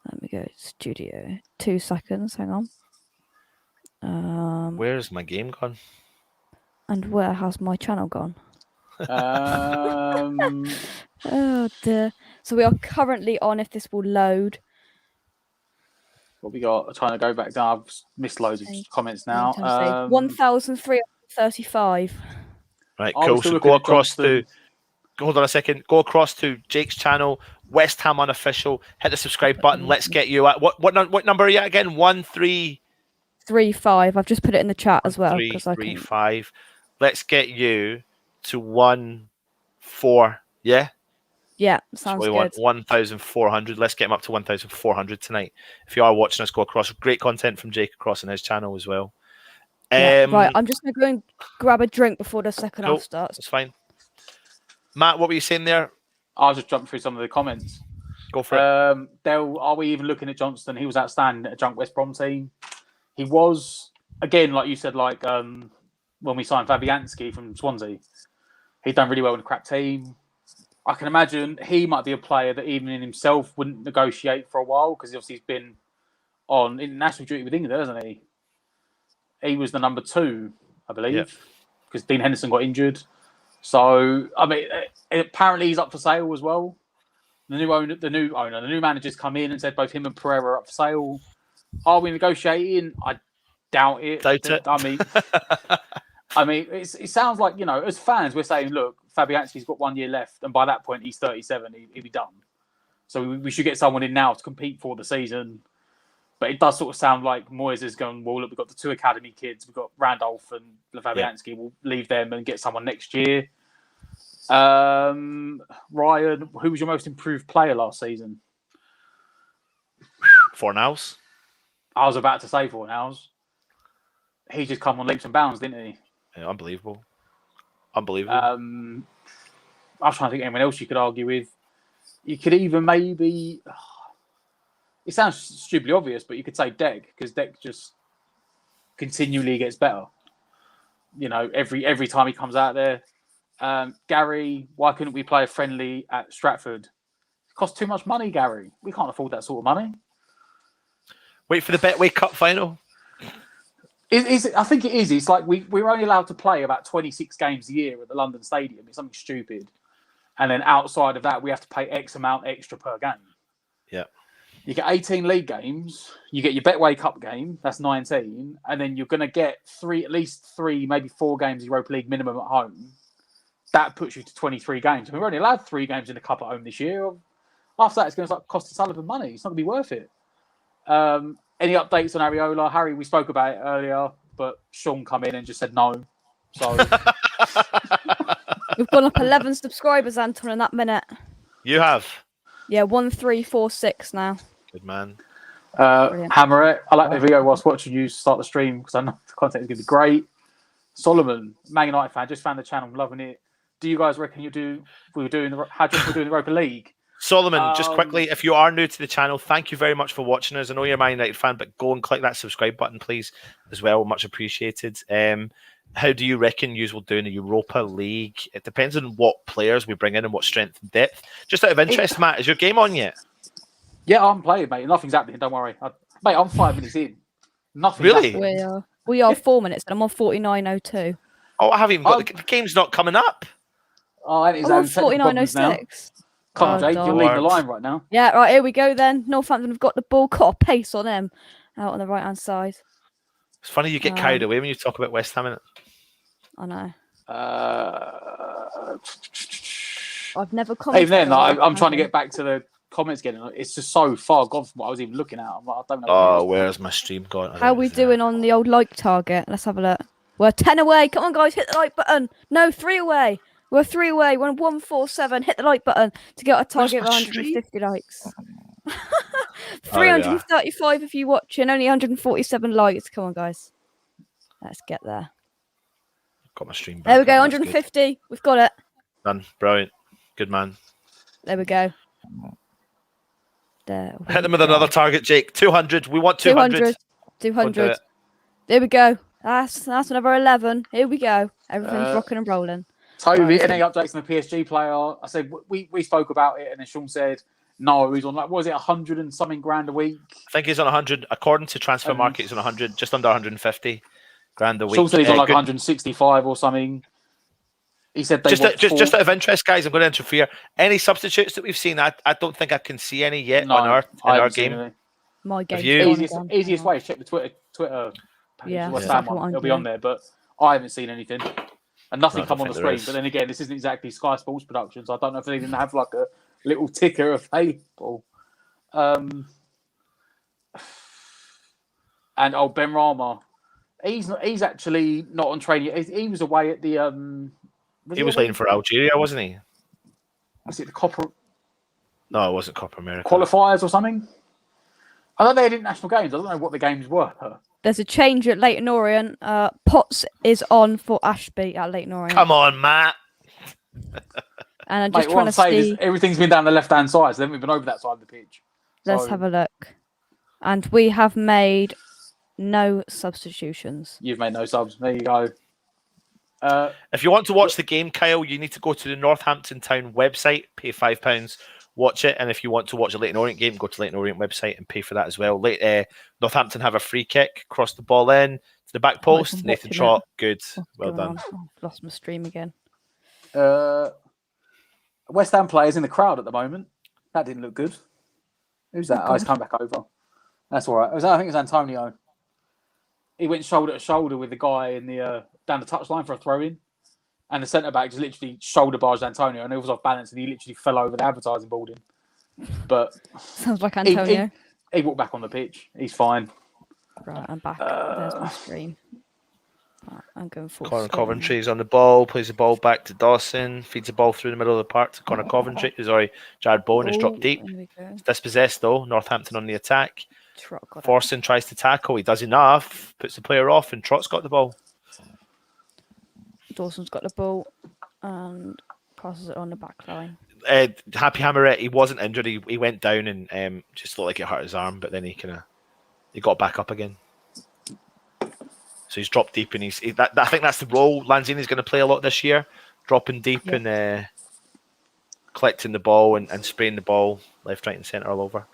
Let me go studio. 2 seconds. Hang on. Where's my game gone? And where has my channel gone? Oh dear. So we are currently on, if this will load. What we got? I'm trying to go back down. I've missed loads of comments now. 1,335. Right, cool. So go across to. Hold on a second. Go across to Jake's channel, West Ham Unofficial. Hit the subscribe button. Let's get you at what number are you at again? 1335. I've just put it in the chat as well. 335. Let's get you to 14. Yeah. Yeah, sounds good. We want 1,400. Let's get him up to 1,400 tonight. If you are watching us, go across. Great content from Jake across on his channel as well. Right, I'm just going to go and grab a drink before the second half starts. That's fine. Matt, what were you saying there? I'll just jump through some of the comments. Go for it. Dale, are we even looking at Johnston? He was outstanding at a Junk West Brom team. He was, again, like you said, when we signed Fabianski from Swansea, he'd done really well in a crap team. I can imagine he might be a player that even in himself wouldn't negotiate for a while because obviously he's been on international duty with England, hasn't he? He was the number 2, I believe, because Dean Henderson got injured. So, I mean, apparently he's up for sale as well. The new manager's come in and said both him and Pereira are up for sale. Are we negotiating? I doubt it. I mean, it sounds like, as fans, we're saying, look, Fabianski's got 1 year left, and by that point, he's 37. He'll be done. So we should get someone in now to compete for the season. But it does sort of sound like Moyes is going, well, look, we've got the 2 academy kids. We've got Randolph and Fabianski. We'll leave them and get someone next year. Ryan, who was your most improved player last season? Fornals. I was about to say Fornals. He just come on leaps and bounds, didn't he? Yeah, unbelievable. Unbelievable. I was trying to think of anyone else you could argue with. You could even maybe... It sounds stupidly obvious, but you could say Deg, because Deg just continually gets better. You know, every time he comes out there. Gary, why couldn't we play a friendly at Stratford? It costs too much money, Gary. We can't afford that sort of money. Wait for the Betway Cup final. I think it is. It's like we're only allowed to play about 26 games a year at the London Stadium. It's something stupid. And then outside of that, we have to pay X amount extra per game. Yeah. You get 18 league games. You get your Betway Cup game. That's 19. And then you're going to get at least 3, maybe 4 games Europa League minimum at home. That puts you to 23 games. We're only allowed 3 games in the Cup at home this year. After that, it's going to start costing Sullivan money. It's not going to be worth it. Any updates on Areola? Harry, we spoke about it earlier, but Sean come in and just said no. So We've gone up 11 subscribers, Anton, in that minute. You have. Yeah, 1346 now. Good man. Hammer it. I like the video whilst watching you start the stream because I know the content is going to be great. Solomon, Man United fan, just found the channel, loving it. Do you guys reckon how do we're doing the Europa League? Solomon, just quickly, if you are new to the channel, thank you very much for watching us. I know you're a Man United fan, but go and click that subscribe button, please, as well. Much appreciated. How do you reckon you will do in the Europa League? It depends on what players we bring in and what strength and depth. Just out of interest, Matt, is your game on yet? Yeah, I'm playing, mate. Nothing's happening. Don't worry. Mate, I'm 5 minutes in. Nothing. Really? We are 4 minutes, and I'm on 49:02. Oh, I haven't even got the game's not coming up. Oh, and it's I'm on 49:06. Come on, Jake, you're leading the line right now. Yeah, right, here we go then. Northampton have got the ball, got a pace on them out on the right-hand side. It's funny you get carried away when you talk about West Ham, innit? I know. I've never commented. Even then, I'm trying to get back to the comments again. It's just so far gone from what I was even looking at. I'm like, I don't know. Oh, where's my stream gone? How are we doing on the old like target? Let's have a look. We're 10 away. Come on, guys, hit the like button. No, 3 away. We're 3 away. We're on 147. Hit the like button to get a target of 150 likes. 335 if you're watching. Only 147 likes. Come on, guys. Let's get there. Got my stream back. There we go. 150. We've got it. Done. Brilliant. Good man. There we go. There. Hit them with another target, Jake. 200. We want 200. 200. There we go. That's another 11. Here we go. Everything's rocking and rolling. Toby, any updates on the PSG player? I said we spoke about it, and then Sean said no. He's on what was it, 100 and something grand a week? I think he's on 100. According to Transfer Market, he's on 100, just under 150 grand a week. Sean said he's on like 165 or something. He said just out of interest, guys. I'm going to interfere. Any substitutes that we've seen? I don't think I can see any yet on our game. My game. Easiest way is check the Twitter page. Yeah, it'll be on there, but I haven't seen anything. And nothing come on the screen. But then again, this isn't exactly Sky Sports Productions. I don't know if they even have like a little ticker available. And Ben Rama, he's actually not on training. He was away at the he was playing for Algeria, wasn't he? Was it the Copper? No, it wasn't Copper America. Qualifiers or something? I know they had international games. I don't know what the games were. There's a change at Leyton Orient. Potts is on for Ashby at Leyton Orient. Come on, Matt. And I'm just trying to see. Everything's been down the left-hand side, so then we've been over that side of the pitch. Let's have a look. And we have made no substitutions. You've made no subs. There you go. If you want to watch the game, Kyle, you need to go to the Northampton Town website, pay £5, watch it. And if you want to watch a Leyton Orient game, go to Leyton Orient website and pay for that as well. Northampton have a free kick, cross the ball in to the back post. Nathan Trott, good. Well done. I've lost my stream again. West Ham players in the crowd at the moment. That didn't look good. Who's that? Oh, he's come back over. That's all right. I think it was Antonio. He went shoulder to shoulder with the guy in the down the touchline for a throw-in. And the centre-back just literally shoulder barged Antonio, and he was off balance, and he literally fell over the advertising boarding. But Sounds like he, Antonio. he walked back on the pitch. He's fine. Right, I'm back. There's my stream. Right, I'm going full Connor screen. Coventry's on the ball, plays the ball back to Dawson, feeds the ball through the middle of the park to Connor Coventry. Sorry, Jared Bowen has dropped deep. There we go. It's dispossessed though. Northampton on the attack. Trot got it. Forson tries to tackle. He does enough. Puts the player off, and Trot's got the ball. Dawson's got the ball and passes it on the back line. Happy Hammerette, he wasn't injured. He went down and just looked like it hurt his arm, but then he got back up again. So he's dropped deep, and I think that's the role Lanzini's going to play a lot this year, dropping deep and collecting the ball and spraying the ball left, right, and centre all over.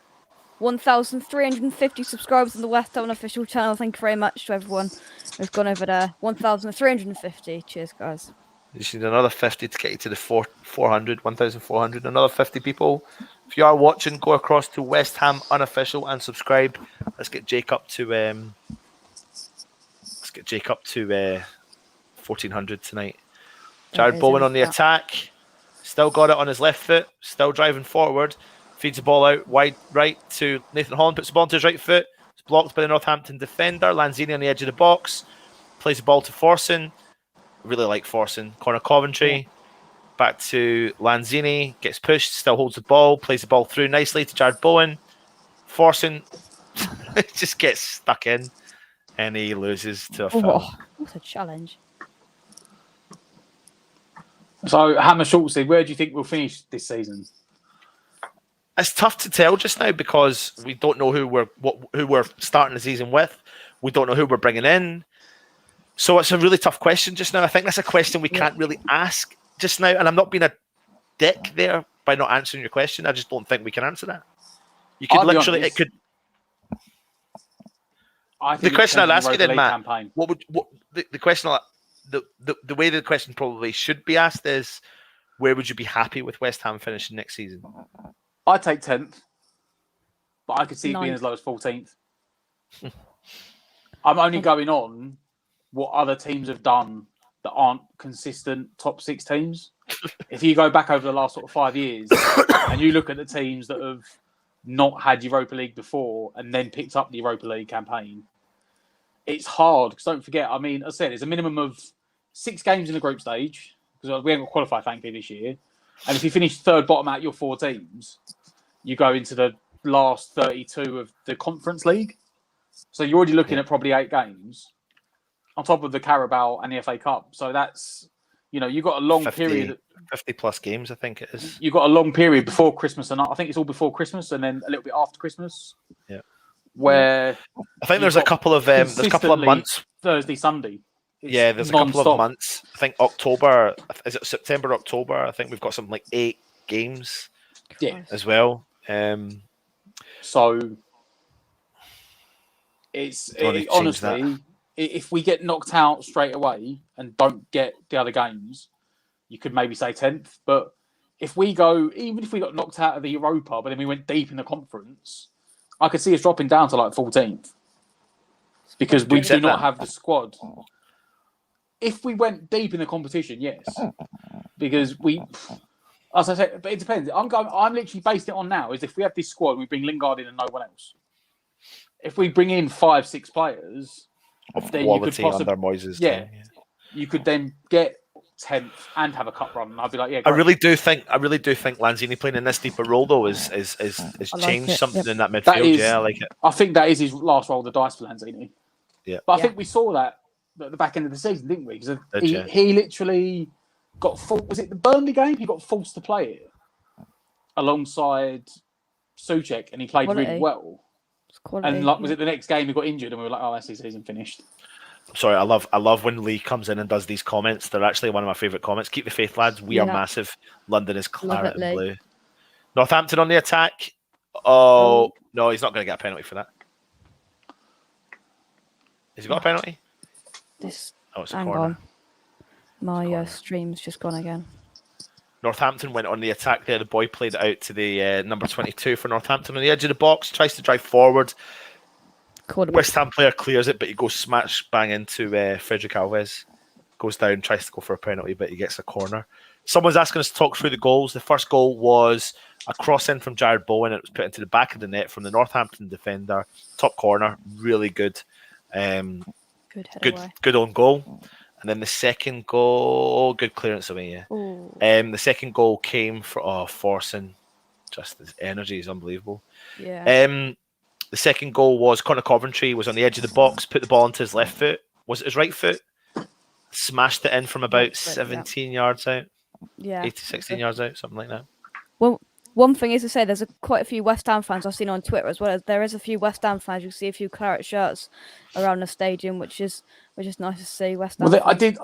1,350 subscribers on the WESTHAM official channel. Thank you very much to everyone who's gone over there. 1,350. Cheers, guys. You just need another 50 to get you to the 400, 1,400. Another 50 people. If you are watching, go across to West Ham Unofficial and subscribe. Let's get Jake up to 1,400 tonight. Jared Bowen on the attack. Still got it on his left foot. Still driving forward. Feeds the ball out wide right to Nathan Holland. Puts the ball into his right foot. It's blocked by the Northampton defender. Lanzini on the edge of the box. Plays the ball to Forson. Really like Forson. Connor Coventry. Back to Lanzini. Gets pushed. Still holds the ball. Plays the ball through nicely to Jared Bowen. Forson just gets stuck in. And he loses to a foul. Oh, what a challenge. So, Hammer Schultz, where do you think we'll finish this season? It's tough to tell just now because we don't know who we're starting the season with. We don't know who we're bringing in. So it's a really tough question just now. I think that's a question we can't really ask just now. And I'm not being a dick there by not answering your question. I just don't think we can answer that. You could literally, it could. The question I'll ask you then, Matt, the question, the way the question probably should be asked is, where would you be happy with West Ham finishing next season? I'd take 10th, but I could see it being as low as 14th. I'm only going on what other teams have done that aren't consistent top 6 teams. If you go back over the last sort of 5 years and you look at the teams that have not had Europa League before and then picked up the Europa League campaign, it's hard because don't forget, I mean, as I said, there's a minimum of 6 games in the group stage because we haven't got qualified, thankfully, this year. And if you finish third bottom out your 4 teams, you go into the last 32 of the Conference League. So you're already looking at probably 8 games on top of the Carabao and the FA Cup. So that's, you've got a long period. 50 plus games, I think it is. You've got a long period before Christmas, and I think it's all before Christmas and then a little bit after Christmas. Yeah. Where I think there's a couple of months. Thursday, Sunday. There's a couple of months. I think October, is it September, October? I think we've got something like 8 games as well. So honestly, if we get knocked out straight away and don't get the other games, you could maybe say 10th. But even if we got knocked out of the Europa, but then we went deep in the conference, I could see us dropping down to like 14th because we do not have the squad. If we went deep in the competition, yes, because as I said, but it depends. I'm literally based it on now is if we have this squad, we bring Lingard in and no one else. If we bring in 5-6 players of then quality you could under Moyes' team, you could then get 10th and have a cup run. And I'd be like, yeah. Great. I really do think Lanzini playing in this deeper role though is changed something in that midfield. I like it. I think that is his last roll of the dice for Lanzini. Yeah, but I think we saw that at the back end of the season, didn't we? Because he literally got was it the Burnley game? He got forced to play it alongside Souček, and he played really well. And was it the next game he got injured, and we were like, "Oh, that's his season finished." Sorry, I love when Lee comes in and does these comments. They're actually one of my favourite comments. Keep the faith, lads. We are massive. London is claret and blue. Northampton on the attack. Oh no, he's not going to get a penalty for that. Has he got a penalty? It's a corner. My stream's just gone again. Northampton went on the attack there. The boy played it out to the number 22 for Northampton on the edge of the box. Tries to drive forward. West Ham player clears it, but he goes smash bang into Frederick Alves. Goes down, tries to go for a penalty, but he gets a corner. Someone's asking us to talk through the goals. The first goal was a cross in from Jared Bowen. It was put into the back of the net from the Northampton defender, top corner, really good. Good header away. Good own goal. And then the second goal, good clearance away. Yeah. Ooh. The second goal came from Forson. Just his energy is unbelievable. Yeah. The second goal was Connor Coventry was on the edge of the box, put the ball into his left foot. Was it his right foot? Smashed it in from about 17 yards out. Yeah. 16 yards out, something like that. Well, one thing is to say there's quite a few West Ham fans I've seen on Twitter as well. There is a few West Ham fans. You see a few claret shirts around the stadium, which is nice to see. West Ham. Well, I did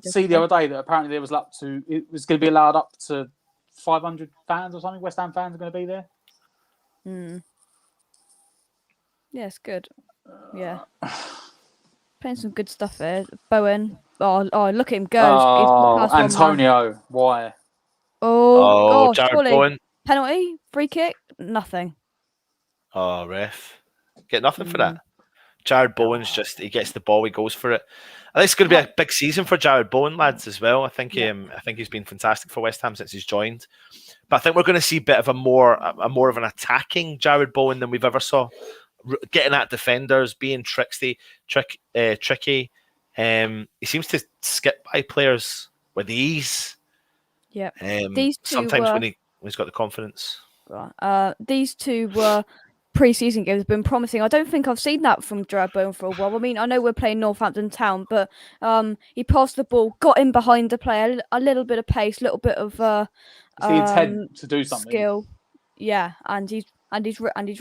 see the other day that apparently it was going to be allowed up to 500 fans or something. West Ham fans are going to be there. Yeah, it's good. Yeah. Playing some good stuff here. Bowen. Oh, look at him go. Oh, Antonio. Why? Oh, gosh, Jared surely. Bowen. Penalty? Free kick? Nothing. Oh, ref. Get nothing for that. Jared Bowen's he gets the ball, he goes for it. I think it's going to be a big season for Jared Bowen, lads, as well. I think he's been fantastic for West Ham since he's joined. But I think we're going to see a bit of a more of an attacking Jared Bowen than we've ever saw. Getting at defenders, being tricky. He seems to skip by players with ease. Yeah. These two sometimes when he's got the confidence. These two were pre-season games. Have been promising. I don't think I've seen that from Jared Bowen for a while. I mean, I know we're playing Northampton Town, but he passed the ball, got in behind the player, a little bit of pace, a little bit of the intent to do something. Skill. Yeah, and he's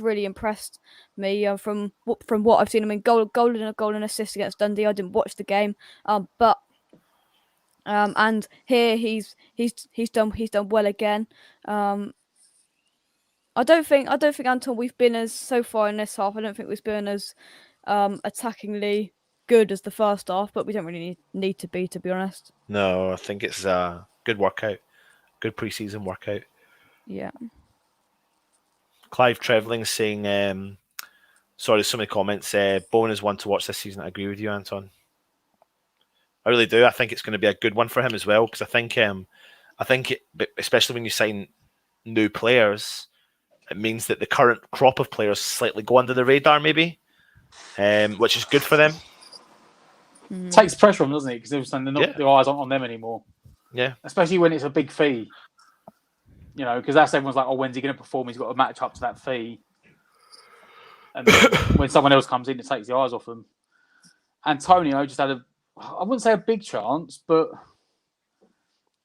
really impressed me from what I've seen. I mean, goal and assist against Dundee. I didn't watch the game, but and here he's done well again. I don't think Anton we've been as so far in this half. I don't think we've been as attackingly good as the first half, but we don't really need to be honest. No, I think it's a good workout, good pre-season workout. Yeah. Clive Trevelling saying, sorry, so many comments. Bowen is one to watch this season. I agree with you, Anton. I really do. I think it's going to be a good one for him as well, because I think especially when you sign new players, it means that the current crop of players slightly go under the radar, maybe, which is good for them. Takes pressure on them, doesn't it? Because their eyes aren't on them anymore. Yeah. Especially when it's a big fee. You know, because that's everyone's like, oh, when's he going to perform? He's got to match up to that fee. And then when someone else comes in, it takes the eyes off them. Antonio just had I wouldn't say a big chance, but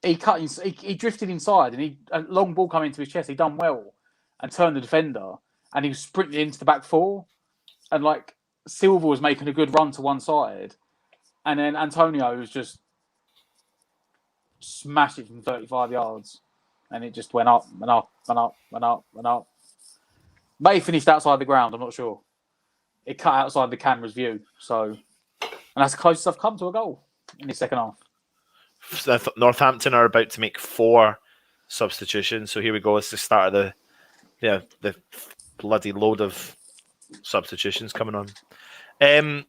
he drifted inside and a long ball coming into his chest. He done well and turned the defender and he sprinted into the back four. And like Silva was making a good run to one side. And then Antonio was just smashed it from 35 yards. And it just went up and up and up and up and up. May have finished outside the ground, I'm not sure. It cut outside the camera's view. And that's the closest I've come to a goal in the second half. Northampton are about to make 4 substitutions. So here we go. It's the start of the bloody load of substitutions coming on.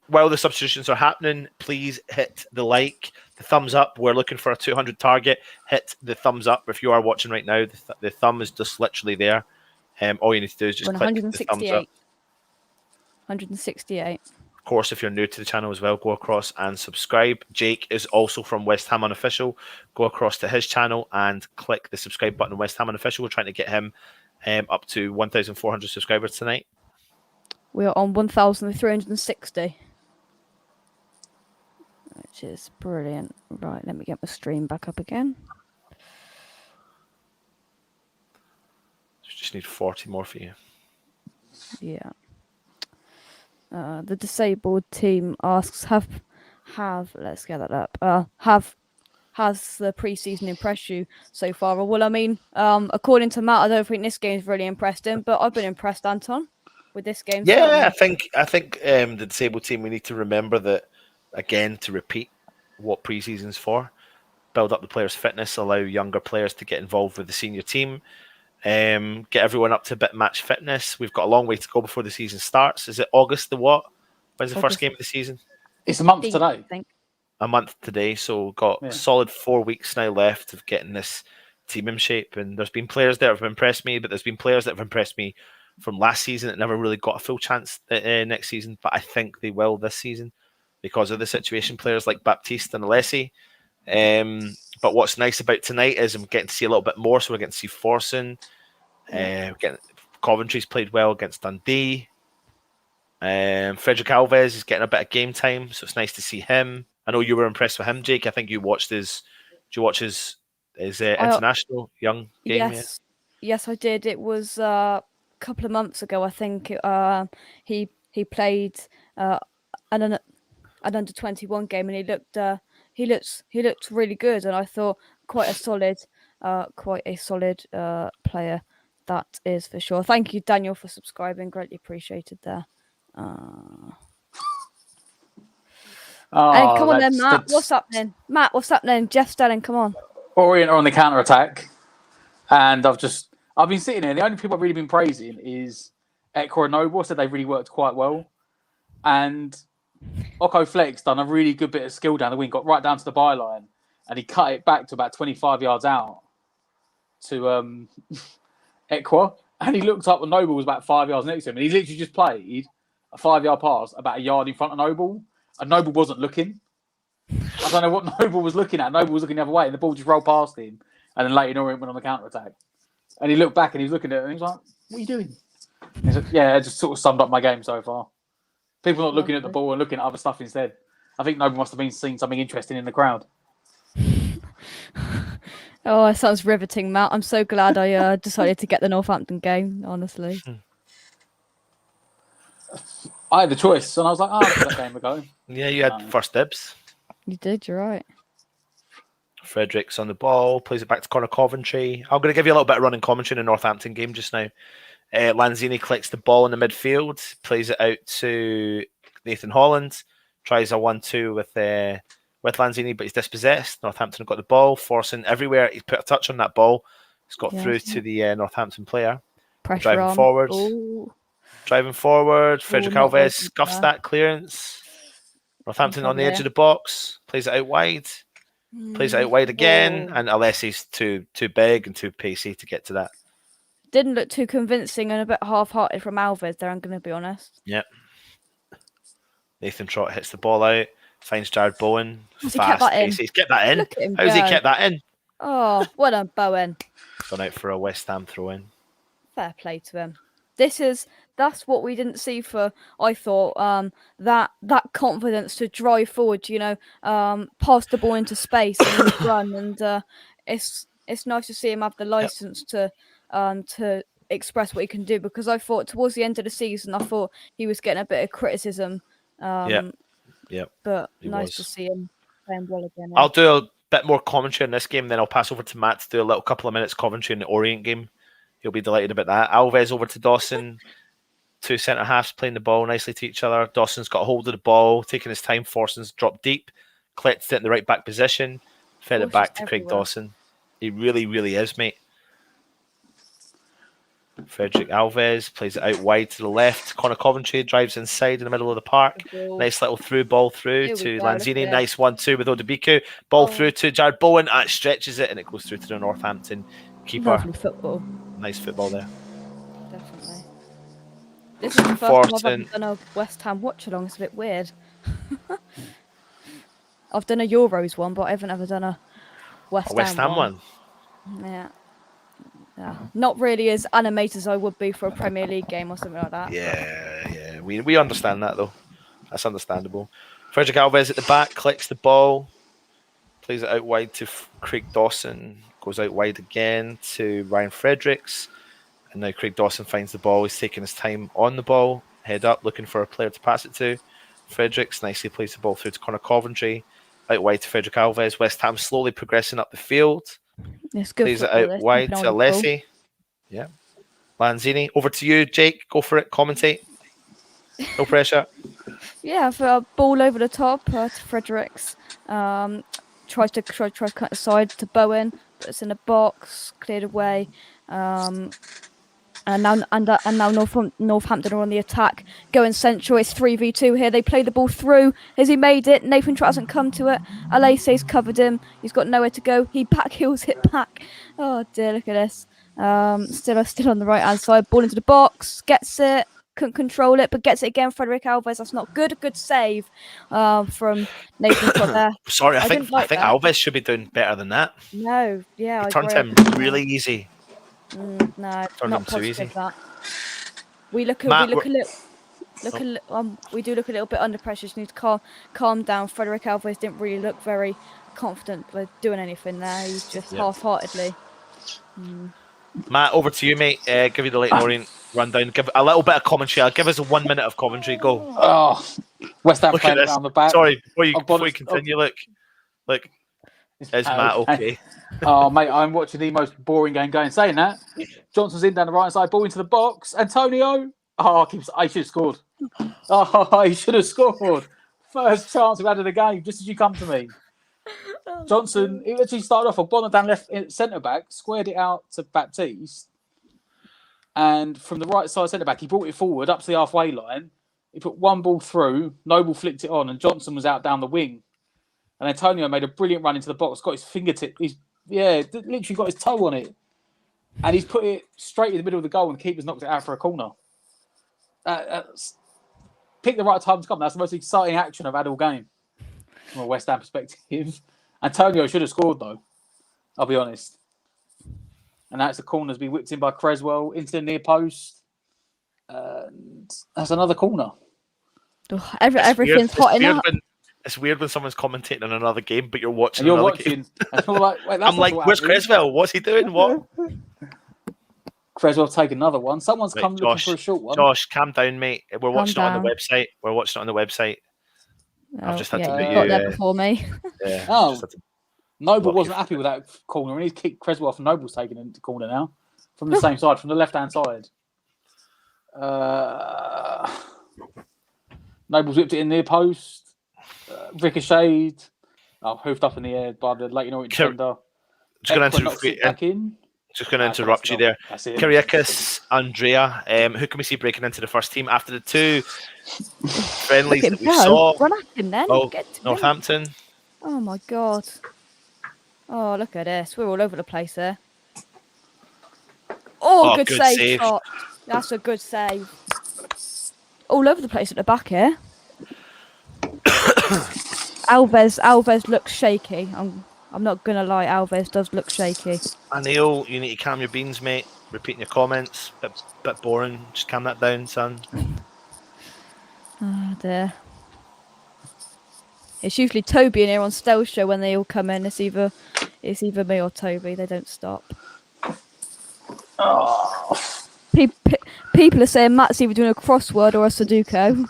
While the substitutions are happening, please hit the like, the thumbs up. We're looking for a 200 target. Hit the thumbs up if you are watching right now. The thumb is just literally there. All you need to do is just click the thumbs up. 168. Of course, if you're new to the channel as well, go across and subscribe. Jake is also from West Ham Unofficial. Go across to his channel and click the subscribe button on West Ham Unofficial. We're trying to get him up to 1,400 subscribers tonight. We are on 1,360. Which is brilliant. Right, let me get my stream back up again. Just need 40 more for you. Yeah. The disabled team asks, let's get that up. Has the preseason impressed you so far? Well, I mean, according to Matt, I don't think this game's really impressed him, but I've been impressed, Anton, with this game. Yeah, certainly. I think the disabled team, we need to remember that, again, to repeat what preseason's for. Build up the players' fitness, allow younger players to get involved with the senior team. Get everyone up to a bit match fitness. We've got a long way to go before the season starts. Is it August the what? When's the first game of the season? It's a month today. I think. a month today, so got Yeah. solid 4 weeks now left of getting this team in shape. And there's been players that have impressed me, but there's been players that have impressed me from last season that never really got a full chance next season. But I think they will this season because of the situation. Players like Baptiste and Alessi. But what's nice about tonight is I'm getting to see a little bit more. So we're getting to see Forson. Coventry's played well against Dundee. Frederick Alves is getting a bit of game time, so it's nice to see him. I know you were impressed with him, Jake. I think you watched his. Did you watch his international young game? Yes, I did. It was a couple of months ago, I think. He played an under-21 game, and he looked really good, and I thought quite a solid player. That is for sure. Thank you, Daniel, for subscribing. Greatly appreciated there. And come on then, Matt. What's happening? Matt, what's happening? Jeff Stelling, come on. Orient are on the counter attack, and I've been sitting there. The only people I've really been praising is Ekra and Noble. Said they've really worked quite well, and Oko Flex done a really good bit of skill down the wing, got right down to the byline, and he cut it back to about 25 yards out to Ekwa, and he looked up and Noble was about 5 yards next to him, and he literally just played a 5-yard pass about a yard in front of Noble, and Noble wasn't looking. I don't know what Noble was looking at. Noble was looking the other way, and the ball just rolled past him, and then Leyton Orient went on the counter-attack. And he looked back, and he was looking at it, and he was like, what are you doing? And he said, yeah, it just sort of summed up my game so far. People not looking at the ball and looking at other stuff instead. I think Noble must have been seeing something interesting in the crowd. Oh, that sounds riveting, Matt. I'm so glad I decided to get the Northampton game, honestly. I had the choice, and I was like, I'll give that game a go. Yeah, you had first dibs. You did, you're right. Fredericks on the ball, plays it back to Connor Coventry. I'm going to give you a little bit of running commentary in the Northampton game just now. Lanzini collects the ball in the midfield, plays it out to Nathan Holland, tries a 1-2 with Lanzini, but he's dispossessed. Northampton have got the ball, forcing everywhere. He's put a touch on that ball. He's got through to the Northampton player. Pressure driving on. forward. Ooh. Driving forward. Frederick Alves scuffs there. that clearance. Northampton on the edge of the box. Plays it out wide. Plays it out wide again. And Alessi's too big and too pacey to get to that. Didn't look too convincing and a bit half-hearted from Alves there, I'm going to be honest. Yep. Nathan Trott hits the ball out. Finds Jared Bowen. Has he kept that in? He's kept that in. Look at him How's he go. kept that in? Oh, well done, Bowen. Gone out for a West Ham throw-in. Fair play to him. That's what we didn't see for, I thought, that confidence to drive forward, pass the ball into space and run. And it's nice to see him have the license to express what he can do, because I thought towards the end of the season, I thought he was getting a bit of criticism. Yeah. But nice to see him playing well again. I'll do a bit more commentary on this game, then I'll pass over to Matt to do a little couple of minutes commentary on the Orient game. He'll be delighted about that. Alves over to Dawson. Two centre-halves playing the ball nicely to each other. Dawson's got a hold of the ball, taking his time. Forson's dropped deep, collected it in the right back position, fed it back to Craig Dawson. He really, really is, mate. Frederick Alves plays it out wide to the left. Connor Coventry drives inside in the middle of the park. Nice little ball through to Lanzini. Nice 1-2 with Odebiku. Ball through to Jared Bowen. It stretches it and it goes through to the Northampton keeper. Lovely football. Nice football there. Definitely. This is the first time I've ever done a West Ham watch along. It's a bit weird. I've done a Euros one, but I haven't ever done a West Ham one. Yeah. Not really as animated as I would be for a Premier League game or something like that. Yeah. We understand that, though. That's understandable. Frederick Alves at the back, collects the ball, plays it out wide to Craig Dawson, goes out wide again to Ryan Fredericks, and now Craig Dawson finds the ball. He's taking his time on the ball, head up, looking for a player to pass it to. Fredericks nicely plays the ball through to Connor Coventry, out wide to Frederick Alves. West Ham slowly progressing up the field. It's good. Plays it out wide to Alessi. Yeah. Lanzini, over to you, Jake. Go for it. Commentate. No pressure. Yeah, for a ball over the top to Fredericks. Tries to cut aside to Bowen, puts in a box, cleared away. And And now Northampton are on the attack, going central. It's 3v2 here. They play the ball through. Has he made it? Nathan Trott hasn't come to it. Alace's covered him. He's got nowhere to go. He backheels it back. Oh dear, look at this. Still on the right hand side. Ball into the box. Gets it. Couldn't control it, but gets it again. Frederick Alves. That's not good. Good save from Nathan Trott there. Sorry, I think didn't like that. Alves should be doing better than that. No, yeah, He I turned agree. him really easy. No, Turned not him too positive. easy. That we look Matt, a little bit under pressure. Just need to calm down. Frederick Alves didn't really look very confident with doing anything there. He's just half-heartedly. Matt, over to you, mate. Give you the Leyton Orient rundown. Give a little bit of commentary. Give us a 1 minute of commentary. Go. Oh, West Ham Look at playing this. around the back. Sorry, before you continue, look, is Matt okay? Oh, mate, I'm watching the most boring game going. Saying that, Johnson's in down the right side, ball into the box. Antonio. Oh, I should have scored. Oh, he should have scored. First chance we've had of the game, just as you come to me. Johnson, he literally started off a ball down left centre back, squared it out to Baptiste. And from the right side centre back, he brought it forward up to the halfway line. He put one ball through, Noble flicked it on, and Johnson was out down the wing. And Antonio made a brilliant run into the box, got his fingertip, literally got his toe on it. And he's put it straight in the middle of the goal, and the keeper's knocked it out for a corner. Pick the right time to come. That's the most exciting action I've had all game from a West Ham perspective. Antonio should have scored, though. I'll be honest. And that's the corner's been whipped in by Creswell into the near post. And that's another corner. Oh, everything's hotting up. It's weird when someone's commentating on another game, but you're watching And you're another watching. game. And you're like, wait, that's I'm like, where's Creswell? What's he doing? What? Creswell take another one. Someone's Right, come Josh, looking for a short one. Josh, calm down, mate. We're watching it on the down. website. We're watching it on the website. I've just had to you put got you. there before me. Yeah, Oh. just had to- Noble Lucky wasn't for- happy with that corner, and he's kicked Creswell off, and Noble's taking him to corner now. From the same side, from the left-hand side. Noble's whipped it in near post. Ricocheted. Hoofed up in the air by the Leyton Orient defender. Just going Knocks it back in. to interrupt you there. That's it. Kyriakis, Andrea, who can we see breaking into the first team after the two friendlies that we saw? Run at him then. Oh, Get to him. Northampton. Oh my god. Oh, look at this. We're all over the place there. Oh, good save. Shot. That's a good save. All over the place at the back here. Alves looks shaky. I'm not gonna lie, Alves does look shaky. Anil, you need to calm your beans, mate. Repeating your comments. Bit boring. Just calm that down, son. Oh dear. It's usually Toby in here on Stealth Show when they all come in. It's either me or Toby. They don't stop. Oh. People are saying Matt's either doing a crossword or a Sudoku.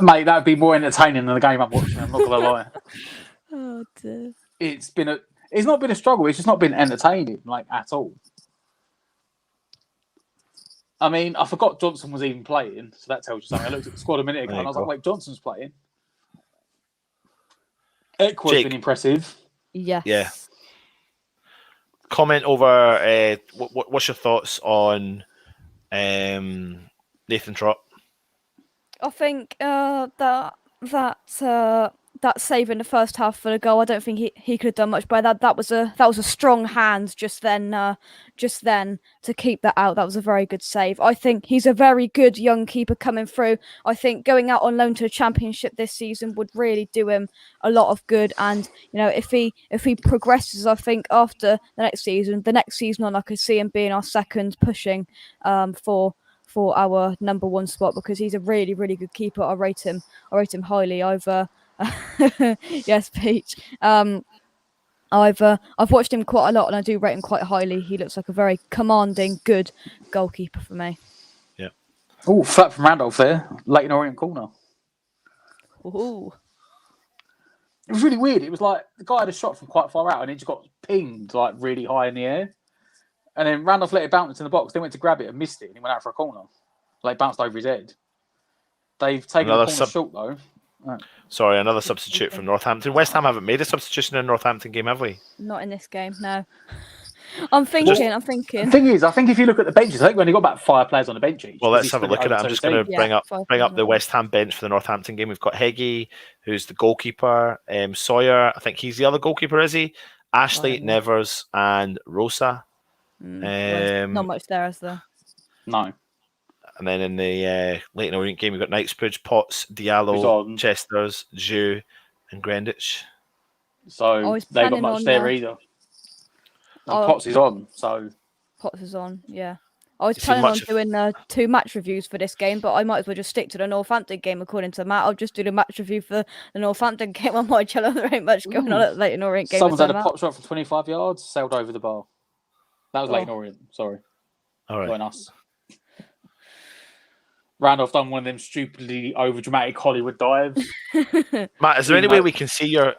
Mate, that would be more entertaining than the game I'm watching. I'm not gonna lie. Oh dear. It's not been a struggle. It's just not been entertaining, like at all. I mean, I forgot Johnson was even playing, so that tells you something. I looked at the squad a minute ago and I was like, wait, Johnson's playing. Ekwa's been impressive. Yes. Yeah. Comment over. What's your thoughts on Nathan Trott? I think that save in the first half for the goal, I don't think he could have done much better. That was a strong hand just then to keep that out. That was a very good save. I think he's a very good young keeper coming through. I think going out on loan to the Championship this season would really do him a lot of good. And if he progresses, I think after the next season on, I could see him being our second pushing for our number one spot, because he's a really, really good keeper. I rate him highly over. Yes, Peach. I've watched him quite a lot, and I do rate him quite highly. He looks like a very commanding, good goalkeeper for me. Yeah. Oh, flat from Randolph there. Leyton Orient corner. Ooh. It was really weird. It was like the guy had a shot from quite far out, and it just got pinged like really high in the air. And then Randolph let it bounce in the box. Then went to grab it and missed it, and he went out for a corner. Like bounced over his head. They've taken the corner short though. Right. Sorry, another substitute from Northampton. West Ham haven't made a substitution in the Northampton game, have we? Not in this game, no. I'm thinking. The thing is, I think if you look at the benches, I think we only got about 5 players on the bench each. Well, because let's he have a split look at it. over I'm two just going to teams. bring up the West Ham bench for the Northampton game. We've got Heggie, who's the goalkeeper. Sawyer, I think he's the other goalkeeper, is he? Ashley, Nevers, and Rosa. Not much there, is there? No. And then in the Leyton Orient game, we've got Knightsbridge, Potts, Diallo, Chesters, Zhu, and Greenwich. So they've got much there either. And Potts is on, so... Potts is on, yeah. I was planning on doing 2 match reviews for this game, but I might as well just stick to the Northampton game according to Matt. I'll just do the match review for the Northampton game. I might tell there ain't much going on at the Leyton Orient game. Someone's had a pop shot from 25 yards, sailed over the bar. That was Leyton Orient, sorry. All right. Going us. Randolph done one of them stupidly over dramatic Hollywood dives. Matt, is there any way we can see your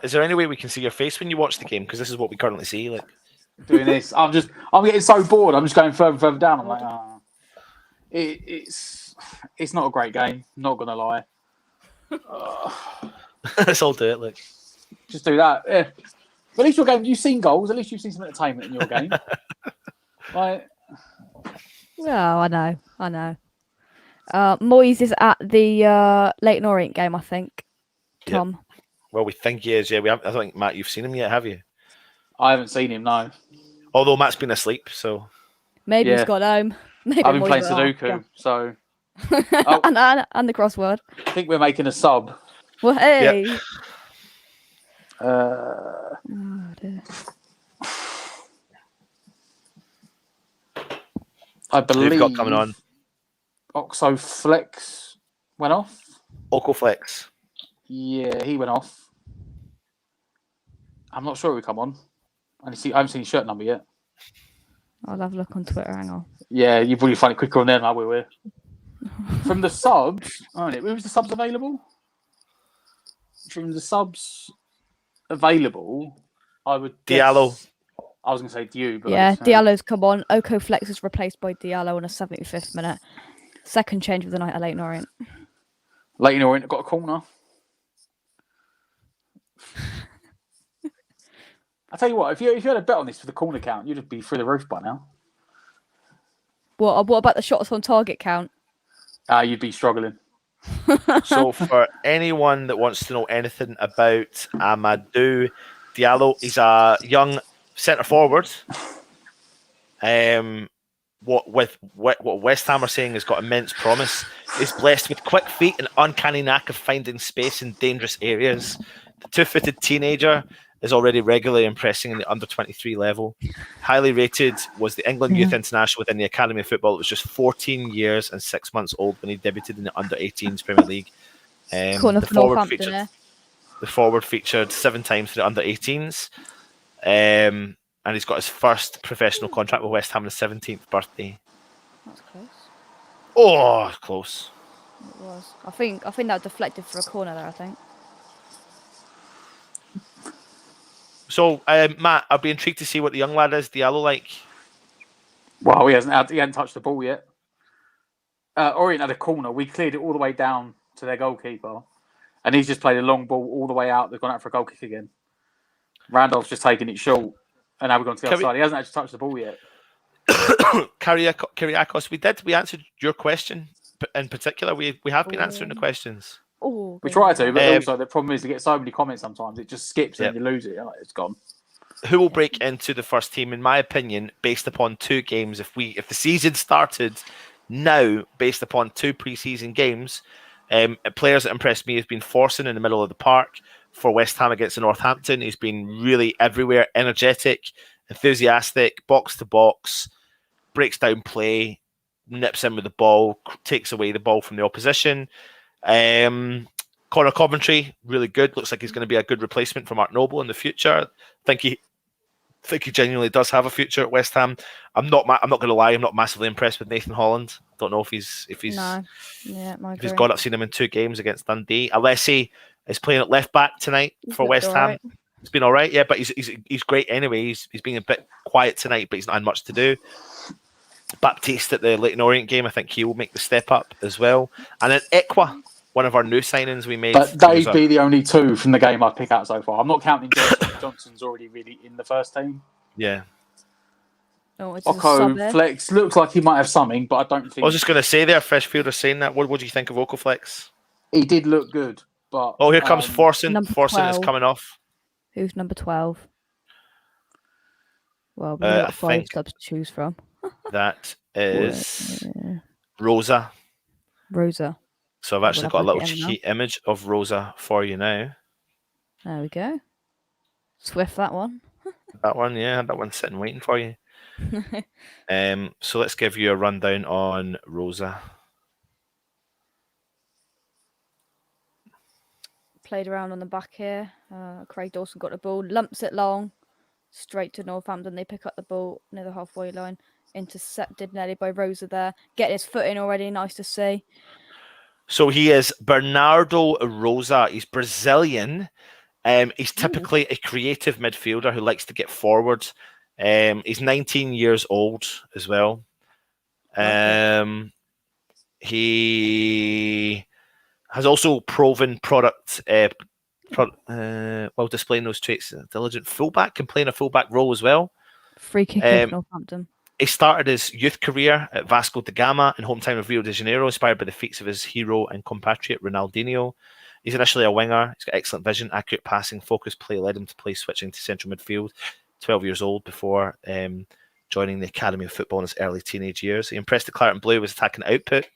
face when you watch the game? Because this is what we currently see. Like doing this, I'm getting so bored. I'm just going further and further down. I'm like, it's not a great game. Not gonna lie. Let's all do it. Like, just do that. Yeah. But at least your game, you've seen goals. At least you've seen some entertainment in your game. Like, well, I know. Moyes is at the Leyton Orient game, I think. Tom. Yep. Well, we think he is. Yeah, I don't think Matt, you've seen him yet, have you? I haven't seen him. No. Although Matt's been asleep, so maybe he's got home. Maybe I've been playing Sudoku, so and the crossword. I think we're making a sub. Well, hey. Yep. Oh, dear. I believe we've got coming on. Oxo Flex went off. Ocoflex. Yeah, he went off. I'm not sure he come on. I haven't seen his shirt number yet. I'll have a look on Twitter. Hang on. Yeah, you probably find it quicker on there than I will. From the subs, who was the subs available? From the subs available, I would Diallo. Guess, I was going to say Diu, but yeah, Diallo's come on. Oko Flex is replaced by Diallo in a 75th minute. Second change of the night at Leyton Orient. Leyton Orient got a corner. I tell you what, if you had a bet on this for the corner count, you'd be through the roof by now. What about the shots on target count? You'd be struggling. So for anyone that wants to know anything about Amadou Diallo, he's a young centre forward. What West Ham are saying has got immense promise. He's blessed with quick feet and uncanny knack of finding space in dangerous areas. The 2-footed teenager is already regularly impressing in the under-23 level. Highly rated, was the England Youth International within the Academy of Football. It was just 14 years and 6 months old when he debuted in the under-18s Premier League. The forward featured 7 times for the under-18s. And he's got his first professional contract with West Ham on his 17th birthday. That's close. Oh, close. It was. I think that deflected for a corner there, I think. So, Matt, I'll be intrigued to see what the young lad is, Diallo, like. Well, he hasn't touched the ball yet. Orient had a corner. We cleared it all the way down to their goalkeeper. And he's just played a long ball all the way out. They've gone out for a goal kick again. Randolph's just taking it short. And now we've gone to the outside. He hasn't actually touched the ball yet. Kyriakos, we answered your question in particular. We have been answering the questions. Oh, we try to, but also the problem is to get so many comments sometimes. It just skips and you lose it. It's gone. Who will break into the first team? In my opinion, based upon 2 games, if the season started now, based upon 2 preseason games, players that impressed me has been Forson in the middle of the park for West Ham against Northampton. He's been really everywhere, energetic, enthusiastic, box to box, breaks down play, nips in with the ball, takes away the ball from the opposition. Connor Coventry, really good. Looks like he's going to be a good replacement for Mark Noble in the future. I think he genuinely does have a future at West Ham. I'm not going to lie. I'm not massively impressed with Nathan Holland. Don't know if he's gone. I've seen him in 2 games against Dundee. Alessi is playing at left back tonight for West Ham. It's been all right, yeah, but he's great anyway. He's been a bit quiet tonight, but he's not had much to do. Baptiste at the Leyton Orient game, I think he will make the step up as well. And then Ekwa, one of our new signings we made. But they'd be the only 2 from the game I've picked out so far. I'm not counting Johnson. Johnson's already really in the first team. Yeah. Oh, it's a sub Oko Flex looks like he might have something, but I don't I think was just going to say there, Freshfielder saying that. What do you think of Okoflex? he did look good. But Oh, here comes Forson. Number Forson is 12. coming off. Who's number 12? Well, we've only I got 5 think subs to choose from. that is Uh, Rosa. Rosa. So I've We'll actually have got a look little at him now. cheeky image of Rosa for you now. There we go. Swift, that one. That one, yeah, that one's sitting waiting for you. So let's give you a rundown on Rosa. Played around on the back here. Craig Dawson got the ball, lumps it long, straight to Northampton. They pick up the ball near the halfway line. Intercepted nearly by Rosa there. Getting his foot in already. Nice to see. So he is Bernardo Rosa. He's Brazilian. He's typically a creative midfielder who likes to get forward. He's 19 years old as well. He has also proven while displaying those traits. Diligent fullback, can play in a fullback role as well. Free kick at Northampton. He started his youth career at Vasco da Gama in hometown of Rio de Janeiro, inspired by the feats of his hero and compatriot Ronaldinho. He's initially a winger. He's got excellent vision, accurate passing, focused play led him to play switching to central midfield. 12 years old before joining the Academy of Football in his early teenage years. He impressed the Claret and Blue with his attacking output.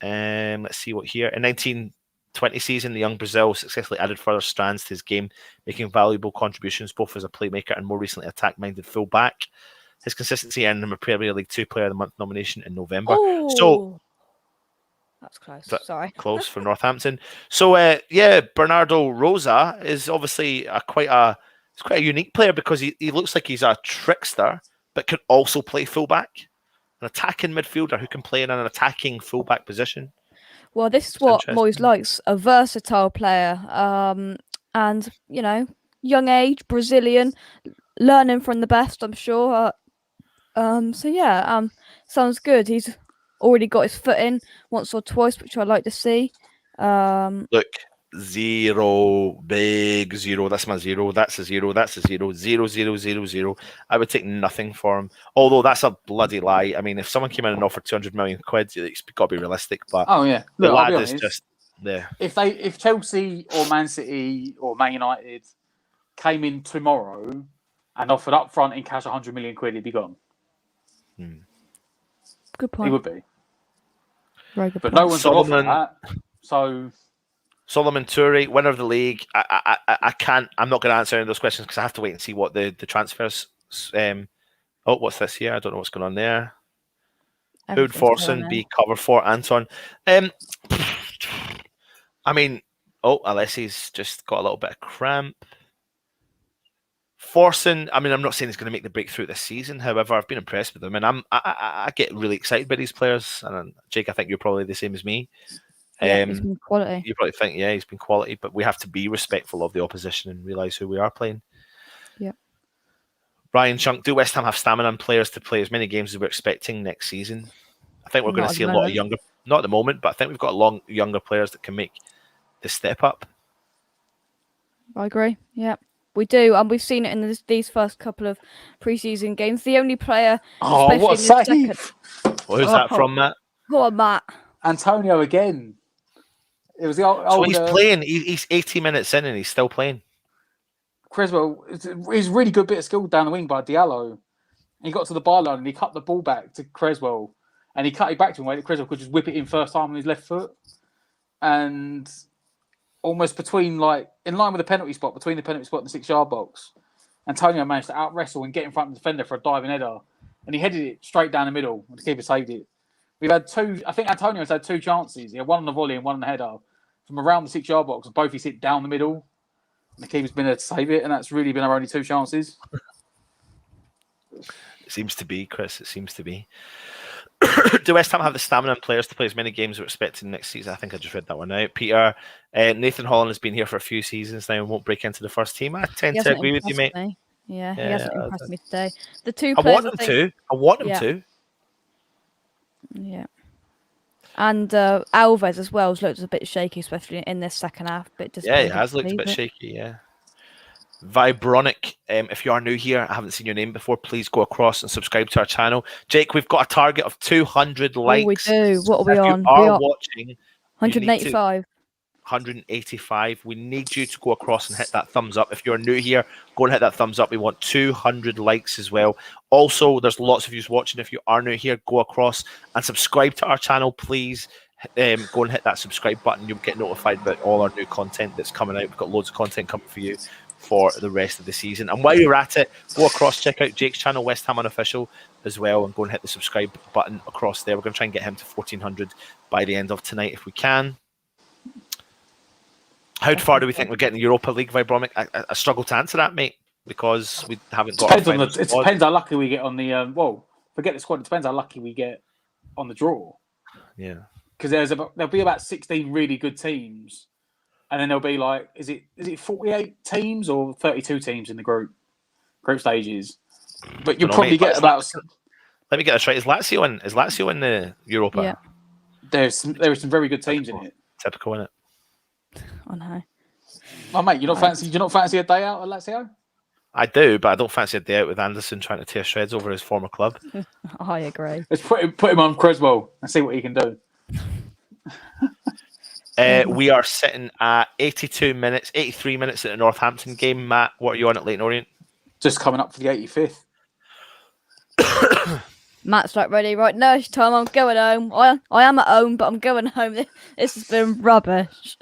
Let's see what here. In 1920 season, the young Brazil successfully added further strands to his game, making valuable contributions both as a playmaker and more recently attack-minded full-back. His consistency earned him a Premier League 2 Player of the Month nomination in November. Ooh. So That's close. Sorry. close for Northampton. So Bernardo Rosa is obviously quite a unique player because he looks like he's a trickster, but can also play fullback, an attacking midfielder who can play in an attacking fullback position. Well, this is what Moyes likes, a versatile player. And, young age, Brazilian, learning from the best, I'm sure. Sounds good. He's already got his foot in once or twice, which I'd like to see. Look, 0, big 0. That's my 0. That's a 0. That's a 0. 0, 0, 0, 0. I would take nothing for him. Although that's a bloody lie. I mean, if someone came in and offered 200 million quid, it's got to be realistic. But Look, the lad I'll be is honest, just there. If Chelsea or Man City or Man United came in tomorrow and offered up front in cash 100 million quid, he'd be gone. Good point. He would be. Very good But point. no one's offered that. So Solomon Toure, winner of the league. I can't. I'm not going to answer any of those questions because I have to wait and see what the transfers. What's this here? I don't know what's going on there. Who would Forson be cover for, Anton? I mean, Alessi's just got a little bit of cramp. Forson, I mean, I'm not saying he's going to make the breakthrough this season. However, I've been impressed with him, and I get really excited by these players. And Jake, I think you're probably the same as me. He's been quality. You probably think, he's been quality, but we have to be respectful of the opposition and realise who we are playing. Yeah. Brian Chunk, do West Ham have stamina and players to play as many games as we're expecting next season? I think we're going to see a lot of younger, not at the moment, but I think we've got a lot younger players that can make the step up. I agree. Yeah. We do, and we've seen it in these first couple of preseason games. The only player, what a save! Who's that from, Matt? Go on, Matt. Antonio again. It was the old. So he's playing. He's 80 minutes in, and he's still playing. Creswell, it's a really good bit of skill down the wing by Diallo. He got to the byline and he cut the ball back to Creswell, and he cut it back to him where Creswell could just whip it in first time on his left foot, and almost in line with the penalty spot, between the penalty spot and the 6-yard box, Antonio managed to out-wrestle and get in front of the defender for a diving header. And he headed it straight down the middle, and the keeper saved it. We've had I think Antonio's had 2 chances. He had one on the volley and one on the header from around the 6-yard box, and both he's hit down the middle. And the keeper's been there to save it, and that's really been our only 2 chances. It seems to be, Chris. It seems to be. Do West Ham have the stamina and players to play as many games as we're expecting next season? I think I just read that one out. Peter, Nathan Holland has been here for a few seasons now and won't break into the first team. I tend to agree with you, mate. Yeah, he hasn't impressed me today. The 2 I players. I want him to. Yeah. And Alves as well has looked a bit shaky, especially in this second half. He has looked a bit shaky, yeah. Vibronic, if you are new here, I haven't seen your name before, please go across and subscribe to our channel. Jake, we've got a target of 200 likes. Oh, we do. What are we If on? you are We are watching, you need to 185. 185. We need you to go across and hit that thumbs up. If you're new here, go and hit that thumbs up. We want 200 likes as well. Also, there's lots of you watching. If you are new here, go across and subscribe to our channel, please. Go and hit that subscribe button. You'll get notified about all our new content that's coming out. We've got loads of content coming for you for the rest of the season. And while you're at it, go across, check out Jake's channel, West Ham Unofficial, as well, and go and hit the subscribe button across there. We're going to try and get him to 1,400 by the end of tonight if we can. How far do we think we're getting Europa League, Vibromic? I struggle to answer that, mate, because we haven't got. It depends how lucky we get on the. Forget the squad. It depends how lucky we get on the draw. Yeah, because there'll be about 16 really good teams, and then there'll be like, is it 48 teams or 32 teams in the group stages? But you'll probably get about. Let me get this right. Is Lazio in the Europa? Yeah. There are some very good teams in it. Typical, isn't it? I know. Oh mate, do you not fancy a day out at Lazio? I do, but I don't fancy a day out with Anderson trying to tear shreds over his former club. I agree. Let's put him on Creswell and see what he can do. We are sitting at 83 minutes at the Northampton game. Matt, what are you on at Leyton Orient? Just coming up for the 85th. Matt's like, ready, right, nurse time, I'm going home. I am at home, but I'm going home. This has been rubbish.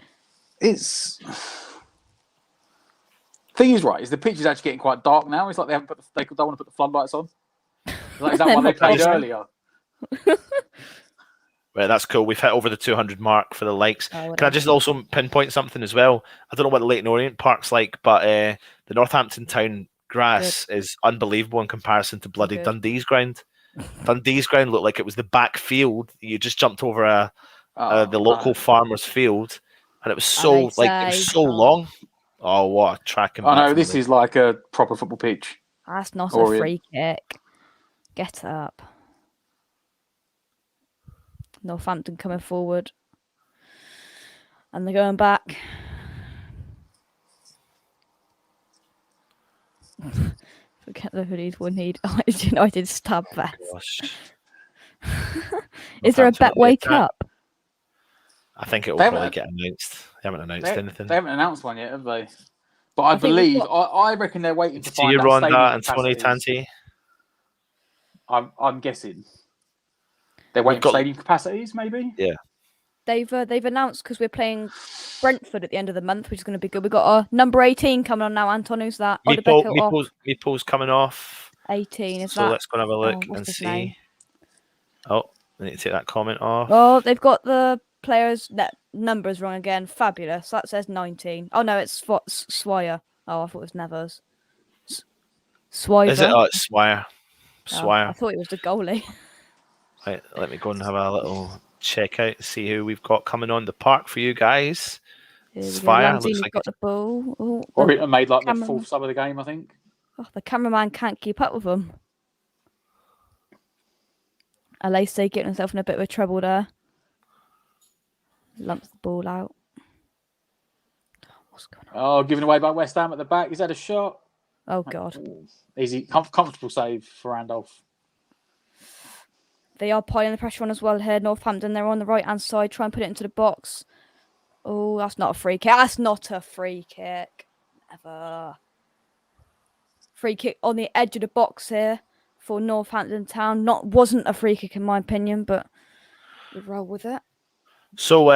Thing is, right, is the pitch is actually getting quite dark now. It's like they don't want to put the floodlights on. Is that why they played earlier? Right, that's cool. We've hit over the 200 mark for the likes. Can I just also pinpoint something as well? I don't know what the Leyton Orient Park's like, but the Northampton Town grass is unbelievable in comparison to bloody Dundee's ground. Dundee's ground looked like it was the back field. You just jumped over the local farmer's field, and it was so long. Oh, what a track! I know this is like a proper football pitch. That's not a free kick. Get up. Northampton coming forward, and they're going back. Forget the hoodies we need. United stab vest. Is there a bet wake up? I think it will probably get announced. They haven't announced anything. They haven't announced one yet, have they? But I reckon they're waiting to find out Ronda and Tony Tanti. I'm guessing they're waiting for stadium capacities, maybe. Yeah. They've announced, because we're playing Brentford at the end of the month, which is going to be good. We've got our number 18 coming on now. Anton, who's that? Meeple's coming off. 18, is that? So let's go and have a look and see. Name? Oh, I need to take that comment off. Oh, they've got the players' numbers wrong again. Fabulous. That says 19. Oh, no, it's Swire. Oh, I thought it was Nevers. Swire. Is it? Oh, it's Swire. Swire. I thought it was the goalie. Right, let me go and have a little check out, see who we've got coming on the park for you guys. Swire looks like got the ball. Or it made like the fourth sub of the game, I think. Oh, the cameraman can't keep up with them. Alese getting himself in a bit of trouble there. Lumps the ball out. What's going on? Oh, given away by West Ham at the back. He's had a shot. Oh, God. Easy, comfortable save for Randolph. They are piling the pressure on as well here. Northampton, they're on the right-hand side. Try and put it into the box. Oh, that's not a free kick. That's not a free kick. Never. Free kick on the edge of the box here for Northampton Town. Wasn't a free kick in my opinion, but we roll with it. So,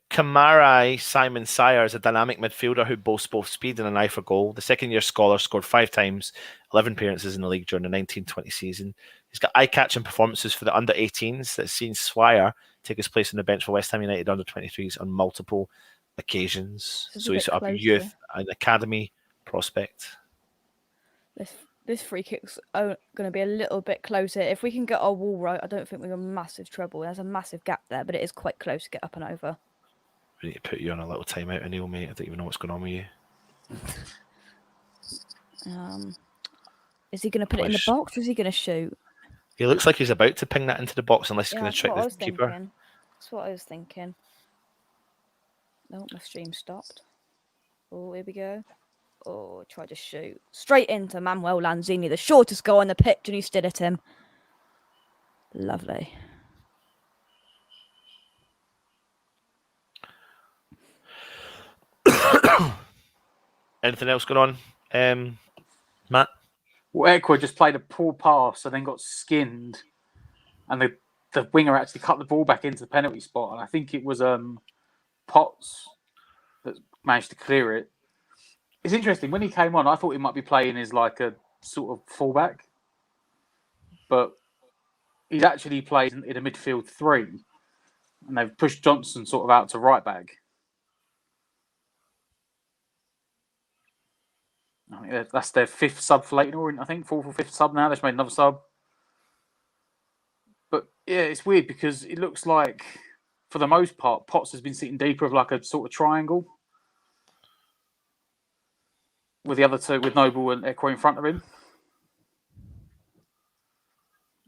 Kamarai Simon Sire is a dynamic midfielder who boasts both speed and an eye for goal. The second-year scholar scored 5 times, 11 appearances in the league during the 1920 season. He's got eye-catching performances for the under-18s that's seen Swire take his place on the bench for West Ham United under-23s on multiple occasions. So he's sort of a youth and academy prospect. This free kick's going to be a little bit closer. If we can get our wall right, I don't think we're in massive trouble. There's a massive gap there, but it is quite close to get up and over. We need to put you on a little timeout, Anil, mate. I don't even know what's going on with you. Is he going to put it in the box, or is he going to shoot? He looks like he's about to ping that into the box, unless he's going to trick the keeper. That's what I was thinking. No, my stream stopped. Oh, here we go. Oh, tried to shoot straight into Manuel Lanzini, the shortest goal on the pitch, and he stood at him. Lovely. Anything else going on, Matt? Well, Ekwa just played a poor pass and then got skinned, and the winger actually cut the ball back into the penalty spot, and I think it was Potts that managed to clear it. It's interesting. When he came on, I thought he might be playing as like a sort of fullback, but he's actually played in a midfield three, and they've pushed Johnson sort of out to right back. I think that's their fifth sub for Leyton Orient, I think. Fourth or fifth sub now. They've made another sub. But yeah, it's weird because it looks like, for the most part, Potts has been sitting deeper of like a sort of triangle with the other two, with Noble and Ekwa in front of him.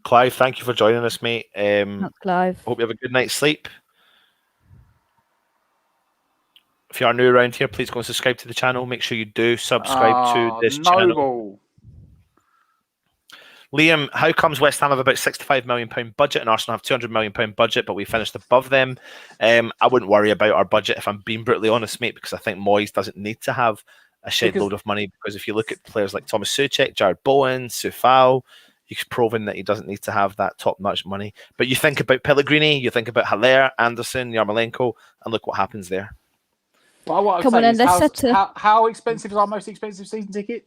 Clive, thank you for joining us, mate. That's Clive. Hope you have a good night's sleep. If you are new around here, please go and subscribe to the channel. Make sure you do subscribe to this channel. Noble. Liam, how comes West Ham have about £65 million budget and Arsenal have £200 million budget, but we finished above them? I wouldn't worry about our budget if I'm being brutally honest, mate, because I think Moyes doesn't need to have a shed load of money, because if you look at players like Thomas Souček, Jared Bowen, Soufal, he's proven that he doesn't need to have that top-notch money. But you think about Pellegrini, you think about Haller, Anderson, Yarmolenko, and look what happens there. Well, what Come on, I'm saying let's is, set to... how expensive is our most expensive season ticket?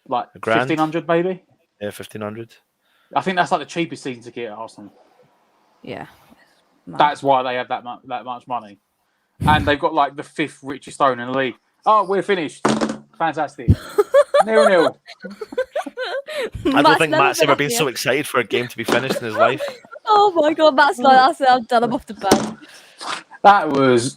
Like £1,000? 1,500 maybe? Yeah, 1,500. I think that's like the cheapest season ticket at Arsenal. Yeah. That's why they have that much money. And they've got like the fifth richest owner in the league. Oh, we're finished. Fantastic. 0-0. I don't think Matt's ever been so excited for a game to be finished in his life. Oh my god, Matt's like, that's it, I'm done, I'm off to bed. That was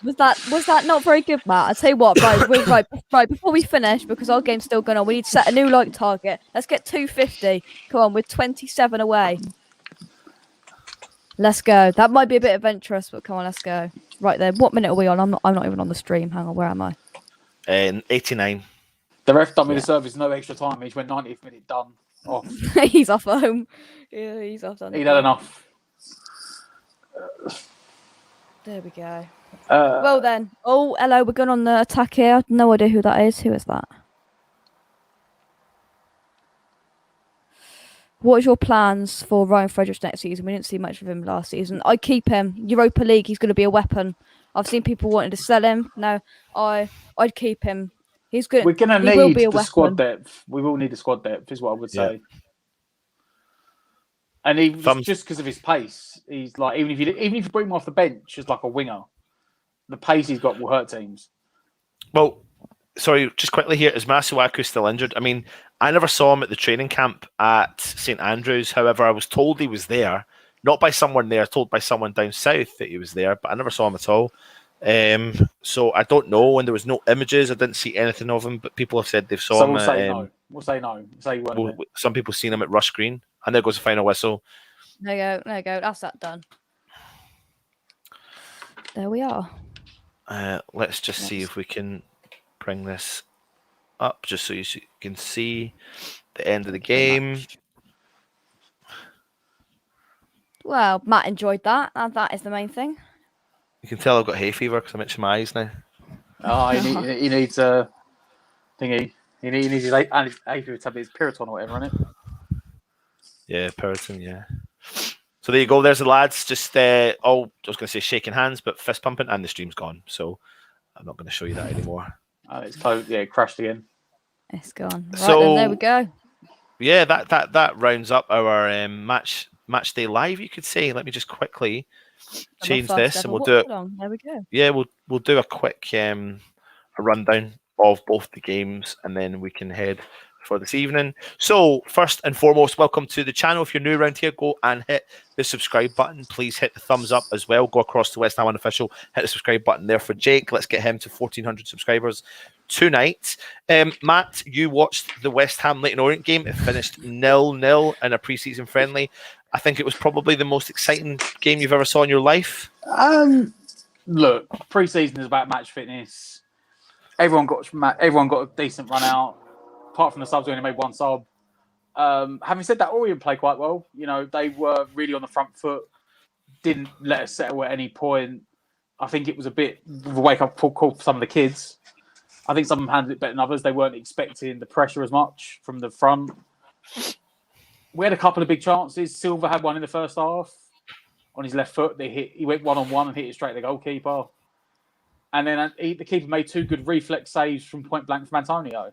Was that not very good, Matt? I tell you what, right, before we finish, because our game's still going on, we need to set a new like target. Let's get 250. Come on, we're 27 away. Let's go. That might be a bit adventurous, but come on, let's go. Right then, what minute are we on? I'm not even on the stream. Hang on, where am I? 89. the ref done me the service, no extra time. He just went 90th minute done. Off. He's off home. Yeah, he's off. He'd had enough. There we go. Well then. Oh, hello. We're going on the attack here. No idea who that is. Who is that? What is your plans for Ryan Fredericks next season? We didn't see much of him last season. I keep him. Europa League, he's going to be a weapon. I've seen people wanting to sell him. No, I'd keep him. He's good. We're going to need the squad depth. We will need the squad depth, is what I would say. Yeah. And even just because of his pace, he's like even if you bring him off the bench as like a winger, the pace he's got will hurt teams. Well, sorry, just quickly here, is Masuaku still injured? I mean, I never saw him at the training camp at St Andrews. However, I was told he was there, not by someone there, told by someone down south that he was there, but I never saw him at all. So I don't know, and there was no images. I didn't see anything of him, but people have said they've saw him. We'll say no. We'll say no. Say you weren't. Some people seen him at Rush Green, and there goes the final whistle. There you go. That's that done. There we are. Let's just see if we can bring this up, just so you can see the end of the game. Well, Matt enjoyed that. That is the main thing. You can tell I've got hay fever because I'm itching my eyes now. Oh, he needs a thingy. He needs his hay fever tablet, his Piriton or whatever, isn't it? Yeah, Piriton, yeah. So there you go. There's the lads. Just I was going to say shaking hands, but fist pumping, and the stream's gone. So I'm not going to show you that anymore. It's closed. Yeah, it crashed again. It's gone. Right, so then, there we go. Yeah, that rounds up our match day live. You could say. Let me just quickly change this, and we'll do it. There we go. Yeah, we'll do a quick a rundown of both the games, and then we can head for this evening. So first and foremost, welcome to the channel. If you're new around here, go and hit the subscribe button. Please hit the thumbs up as well. Go across to West Ham Unofficial, hit the subscribe button there for Jake. Let's get him to 1,400 subscribers tonight. Matt, you watched the West Ham Leyton Orient game. It finished 0-0 in a pre-season friendly. I think it was probably the most exciting game you've ever saw in your life. look, pre-season is about match fitness. Everyone got a decent run out. Apart from the subs, we only made one sub. Having said that, Orient played quite well. You know, they were really on the front foot. Didn't let us settle at any point. I think it was a bit of a wake-up call for some of the kids. I think some of them handled it better than others. They weren't expecting the pressure as much from the front. We had a couple of big chances. Silva had one in the first half on his left foot. He went one-on-one and hit it straight at the goalkeeper. And then the keeper made 2 good reflex saves from point blank from Antonio.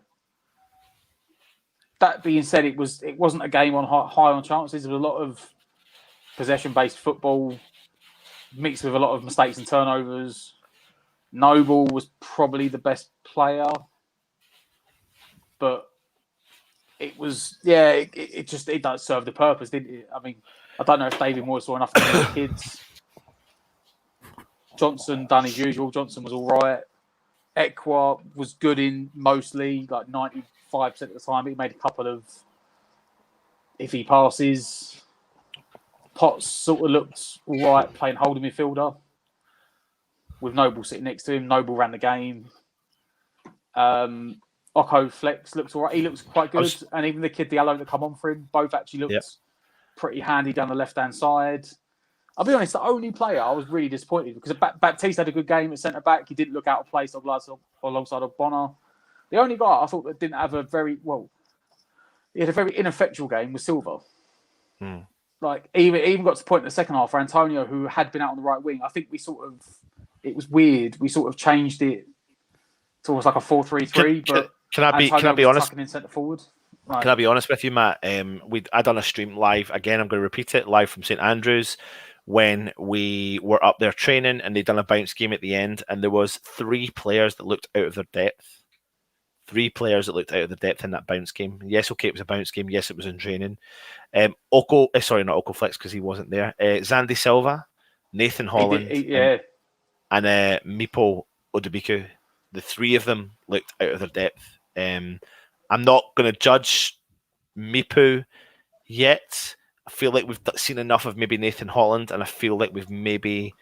That being said, it wasn't a game on high on chances. There was a lot of possession-based football mixed with a lot of mistakes and turnovers. Noble was probably the best player, but it does serve the purpose, didn't it? I mean, I don't know if David Moore saw enough of the kids. Johnson done his usual. Johnson was all right. Ekwa was good in mostly, like 95% of the time. He made a couple of iffy passes. Potts sort of looked all right playing holding midfielder with Noble sitting next to him. Noble ran the game. Oko Flex looks all right. He looks quite good. And even the kid Diallo that come on for him, both actually looked pretty handy down the left-hand side. I'll be honest, the only player I was really disappointed because Baptiste had a good game at centre-back. He didn't look out of place alongside of Bonner. The only guy I thought that didn't have he had a very ineffectual game was Silva. Like, even got to the point in the second half for Antonio, who had been out on the right wing. I think it was weird. We sort of changed it to almost like a 4-3-3. But can I be honest? In centre forward. Right. Can I be honest with you, Matt? I done a stream live again. I'm going to repeat it live from St Andrews when we were up there training, and they'd done a bounce game at the end, and there was 3 players that looked out of their depth. 3 players that looked out of the depth in that bounce game. Yes, okay, it was a bounce game. Yes, it was in training. Not Oko Flex because he wasn't there. Zandy Silva, Nathan Holland, and Mipo Odubiku. The 3 of them looked out of their depth. I'm not going to judge Mipu yet. I feel like we've seen enough of maybe Nathan Holland, and I feel like we've maybe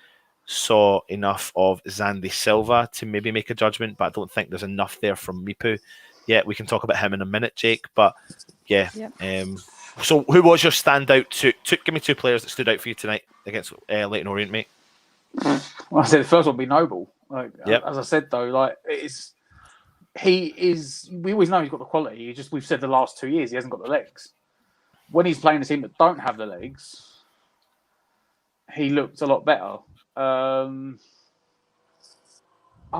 saw enough of Zandy Silva to maybe make a judgment, but I don't think there's enough there from Mipu yet. We can talk about him in a minute, Jake, but yeah. Yep. So who was your standout? Give me 2 players that stood out for you tonight against Leyton Orient, mate. Well, I said the first one would be Noble. As I said, though, we always know he's got the quality. We've said the last 2 years he hasn't got the legs. When he's playing a team that don't have the legs, he looked a lot better. Other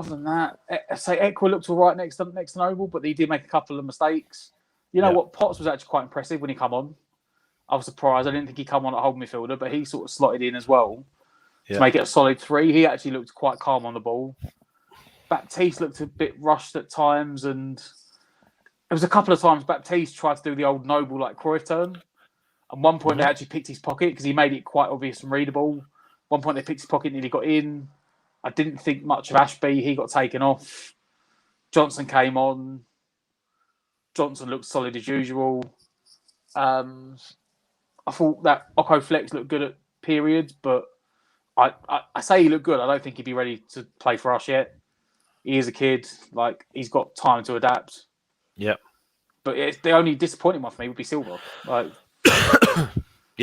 than that, I say Ekwa looked all right next to Noble, but he did make a couple of mistakes. You know what? Potts was actually quite impressive when he come on. I was surprised. I didn't think he'd come on at hold midfielder, but he sort of slotted in as well to make it a solid 3. He actually looked quite calm on the ball. Baptiste looked a bit rushed at times, and there was a couple of times Baptiste tried to do the old Noble like Cruyff turn. At one point, they actually picked his pocket because he made it quite obvious and readable. One point, they picked his pocket and he got in. I didn't think much of Ashby. He got taken off. Johnson came on. Johnson looked solid as usual. I thought that Oko Flex looked good at periods, but I say he looked good. I don't think he'd be ready to play for us yet. He is a kid. Like, he's got time to adapt. Yep. But the only disappointing one for me would be Silva. Like, I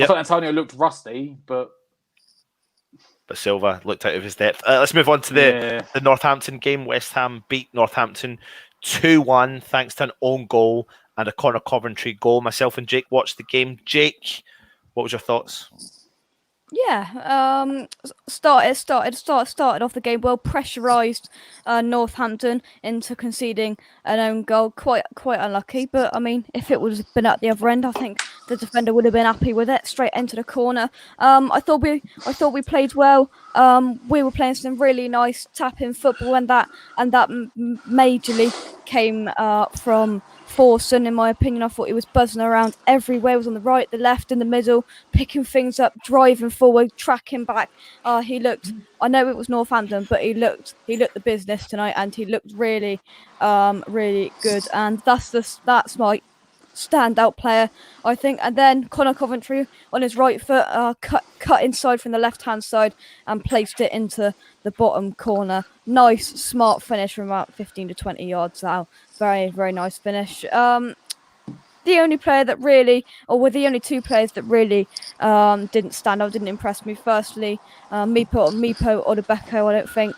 thought Antonio looked rusty, but Silva looked out of his depth. Let's move on to the Northampton game. West Ham beat Northampton 2-1 thanks to an own goal and a Connor Coventry goal. Myself and Jake watched the game. Jake, what was your thoughts? Yeah, started off the game well, pressurised Northampton into conceding an own goal. Quite unlucky, but I mean, if it was been at the other end, I think the defender would have been happy with it. Straight into the corner. I thought we played well. We were playing some really nice tap-in football, and that majorly came from Forson, in my opinion. I thought he was buzzing around everywhere. He was on the right, the left, in the middle, picking things up, driving forward, tracking back. He looked. I know it was Northampton, but he looked the business tonight, and he looked really, really good. And that's standout player, I think. And then Connor Coventry on his right foot, cut inside from the left-hand side and placed it into the bottom corner. Nice, smart finish from about 15 to 20 yards out. Very, very nice finish. The only player that really, or were the only two players that really didn't stand out, didn't impress me. Firstly, Mipo Odebeko, I don't think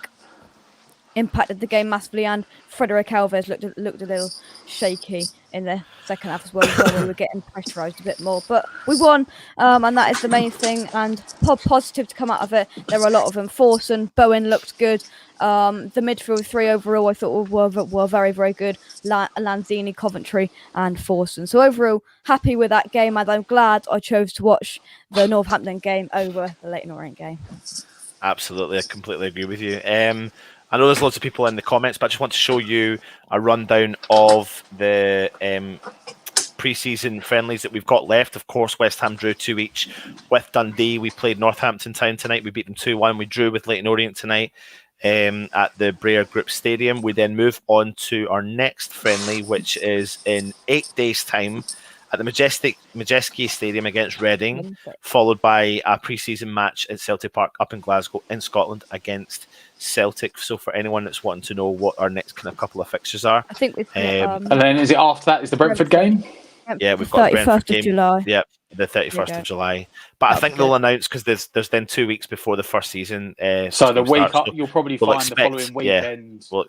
impacted the game massively, and Frederick Alves looked a little shaky in the second half as well, where we were getting pressurised a bit more. But we won, and that is the main thing. And positive to come out of it. There were a lot of them. Forson, Bowen looked good. The midfield three overall, I thought were very, very good. Lanzini, Coventry, and Forson. So overall, happy with that game, and I'm glad I chose to watch the Northampton game over the Leyton Orient game. Absolutely, I completely agree with you. I know there's lots of people in the comments, but I just want to show you a rundown of the pre-season friendlies that we've got left. Of course, West Ham drew 2 each with Dundee. We played Northampton Town tonight. We beat them 2-1. We drew with Leyton Orient tonight at the Brayer Group Stadium. We then move on to our next friendly, which is in 8 days' time at the Majeski Stadium against Reading, followed by a pre-season match at Celtic Park up in Glasgow in Scotland against Celtic. So for anyone that's wanting to know what our next kind of couple of fixtures are, I think we've got, and then is it after that? Is the Brentford game? Yeah, we've got the 31st of July. Yeah, the 31st of July. But I think they'll announce, because there's then 2 weeks before the first season. So the week starts, up, you'll probably find the following weekend. We'll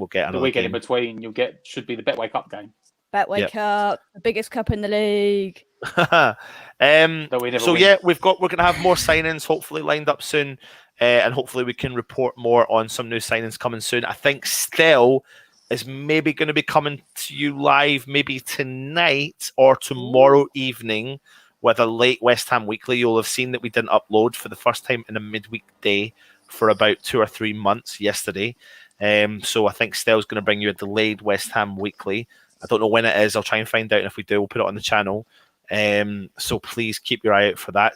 get another the weekend game in between. Should be the Betway Cup game. Betway Cup, the biggest cup in the league. We're going to have more signings hopefully lined up soon, and hopefully we can report more on some new signings coming soon. I think Stell is maybe going to be coming to you live maybe tonight or tomorrow evening with a late West Ham weekly. You'll have seen that we didn't upload for the first time in a midweek day for about 2 or 3 months yesterday. So I think Stell's going to bring you a delayed West Ham weekly. I don't know when it is. I'll try and find out, and if we do, we'll put it on the channel. So please keep your eye out for that.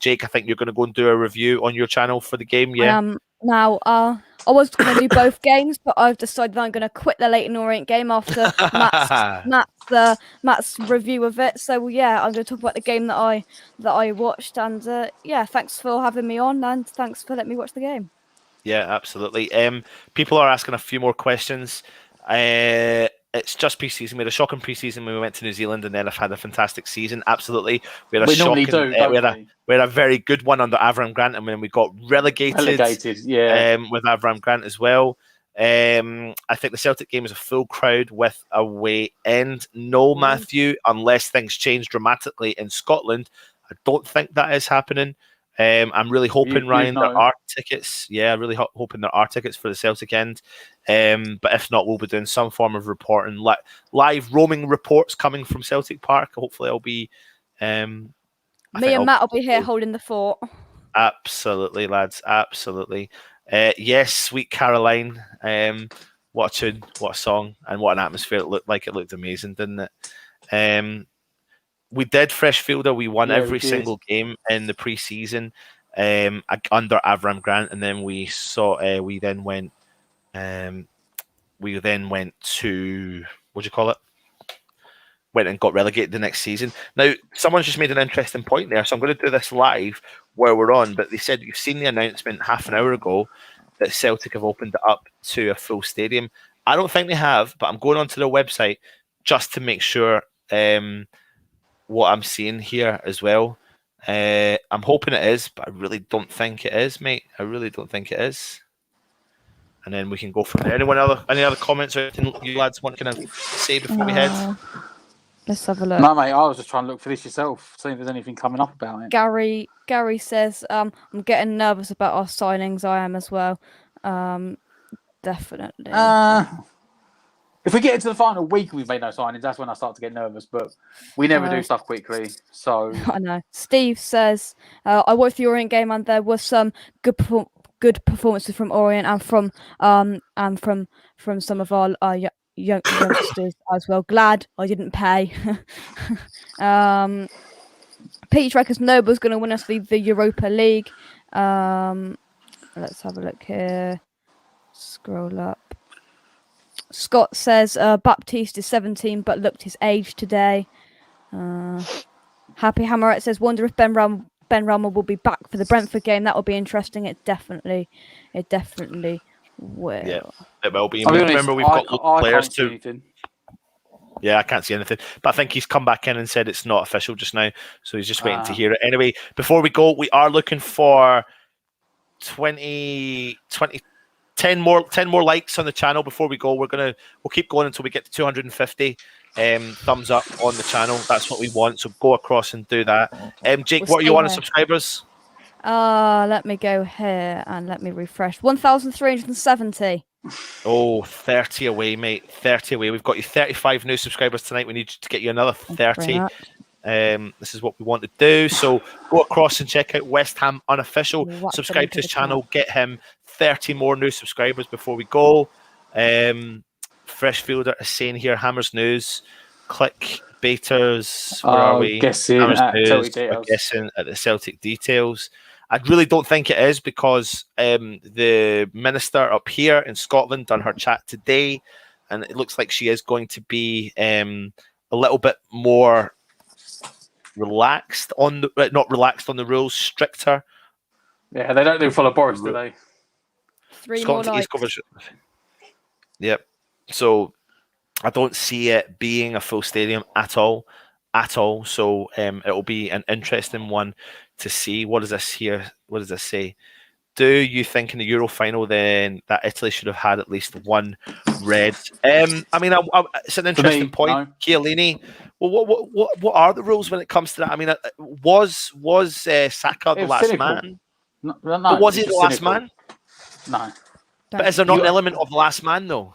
Jake, I think you're going to go and do a review on your channel for the game, yeah? Now, I was going to do both games, but I've decided that I'm going to quit the Leyton Orient game after Matt's review of it. So yeah, I'm going to talk about the game that I watched, and thanks for having me on, and thanks for letting me watch the game. Yeah, absolutely. People are asking a few more questions. It's just pre-season. We had a shocking pre-season when we went to New Zealand, and then I've had a fantastic season. Absolutely, we had a very good one under Avram Grant, and when we got relegated, with Avram Grant as well. I think the Celtic game is a full crowd with away end. No, Matthew, unless things change dramatically in Scotland. I don't think that is happening. I'm really hoping, Ryan, there are tickets. Yeah, really hoping there are tickets for the Celtic end. But if not, we'll be doing some form of reporting, live roaming reports coming from Celtic Park. Hopefully, I'll be. Me and Matt will be here holding the fort. Absolutely, lads. Absolutely. Yes, Sweet Caroline. What a tune, what a song, and what an atmosphere it looked like. It looked amazing, didn't it? We did Freshfielder. We won every single game in the pre-season under Avram Grant, and then we then went to went and got relegated the next season. Now, someone's just made an interesting point there, so I'm going to do this live where we're on. But they said you've seen the announcement half an hour ago that Celtic have opened it up to a full stadium. I don't think they have, but I'm going onto their website just to make sure. What I'm seeing here as well. I'm hoping it is, but I really don't think it is, mate. I really don't think it is. And then we can go from there. Any other comments or anything you lads want to kind of say before we head? Let's have a look. No, mate, I was just trying to look for this yourself, see if there's anything coming up about it. Gary says, I'm getting nervous about our signings. I am as well. Definitely. If we get into the final week, we've made no signings. That's when I start to get nervous. But we never do stuff quickly. So I know. Steve says, I watched the Orient game, and there was some good performances from Orient and from some of our youngsters as well. Glad I didn't pay. Peach reckons Noble's going to win us the Europa League. Let's have a look here. Scroll up. Scott says Baptiste is 17 but looked his age today. Happy Hammerette says, wonder if Ben Rama will be back for the Brentford game. That will be interesting. It definitely will. Yeah, it will be. I'll be honest, Remember, we've got I players can't see to. anything. Yeah, I can't see anything. But I think he's come back in and said it's not official just now. So he's just waiting to hear it. Anyway, before we go, we are looking for 10 more likes on the channel before we go. We'll keep going until we get to 250 thumbs up on the channel. That's what we want. So go across and do that. Jake, what are you on subscribers? Let me go here and let me refresh. 1,370. Oh, 30 away, mate. 30 away. We've got you 35 new subscribers tonight. We need to get you another 30. This is what we want to do. So go across and check out West Ham Unofficial. Subscribe to his channel. Get him 30 more new subscribers before we go. Freshfielder is saying here, Hammers News. Click Baiters. Where are we? Guessing Hammers at News. Celtic We're Details. guessing at the Celtic Details. I really don't think it is because the minister up here in Scotland done her chat today, and it looks like she is going to be a little bit more relaxed on the not relaxed on the rules, stricter. Yeah, they don't do follow Boris, do they? 3 more likes. Yep. So I don't see it being a full stadium at all. So it'll be an interesting one to see. What does this here? What does this say? Do you think in the Euro final then that Italy should have had at least one red? I mean, it's an interesting point. No. Chiellini. Well, what are the rules when it comes to that? I mean, was Saka the last man? No, but was he the last man? No. But is there not an element of the last man though?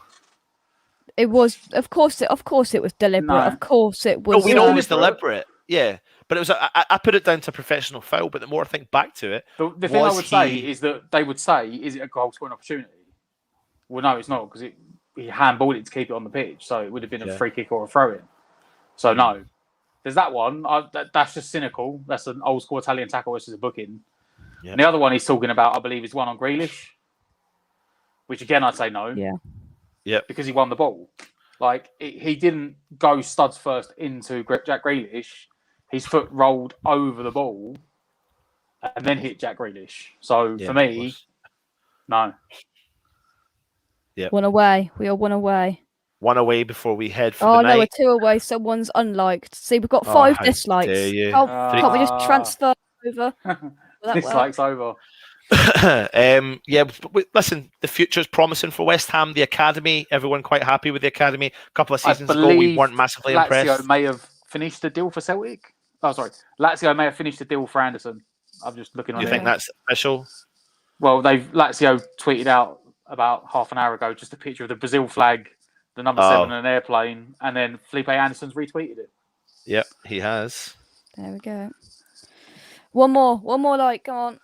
It was, of course it was deliberate. No. Of course it was. No, we know it was deliberate. Yeah, but it was. I put it down to professional foul. But the more I think back to it, the thing I would say is that they would say, "Is it a goal scoring opportunity?" Well, no, it's not because he handballed it to keep it on the pitch, so it would have been a free kick or a throw in. So no, there's that one. That's just cynical. That's an old school Italian tackle versus a booking. Yeah. And the other one he's talking about, I believe, is one on Grealish, which again I'd say no. Yeah. Yeah, because he won the ball. Like he didn't go studs first into Jack Grealish. His foot rolled over the ball and then hit Jack Grealish. So for me, no. Yeah. One away. We are one away. One away before we head for the night. Oh no, we're 2 away. Someone's unliked. See, we've got 5 dislikes. Can't we just transfer over? Dislikes over. Listen, the future is promising for West Ham. The academy, everyone quite happy with the academy. A couple of seasons ago, we weren't massively impressed. Lazio may have finished the deal for Celtic. Oh, sorry, Lazio may have finished the deal for Anderson. I'm just looking on. You think that's official? Well, Lazio tweeted out about half an hour ago just a picture of the Brazil flag, the number 7 on an airplane, and then Felipe Anderson's retweeted it. Yep, he has. There we go. One more like, come on.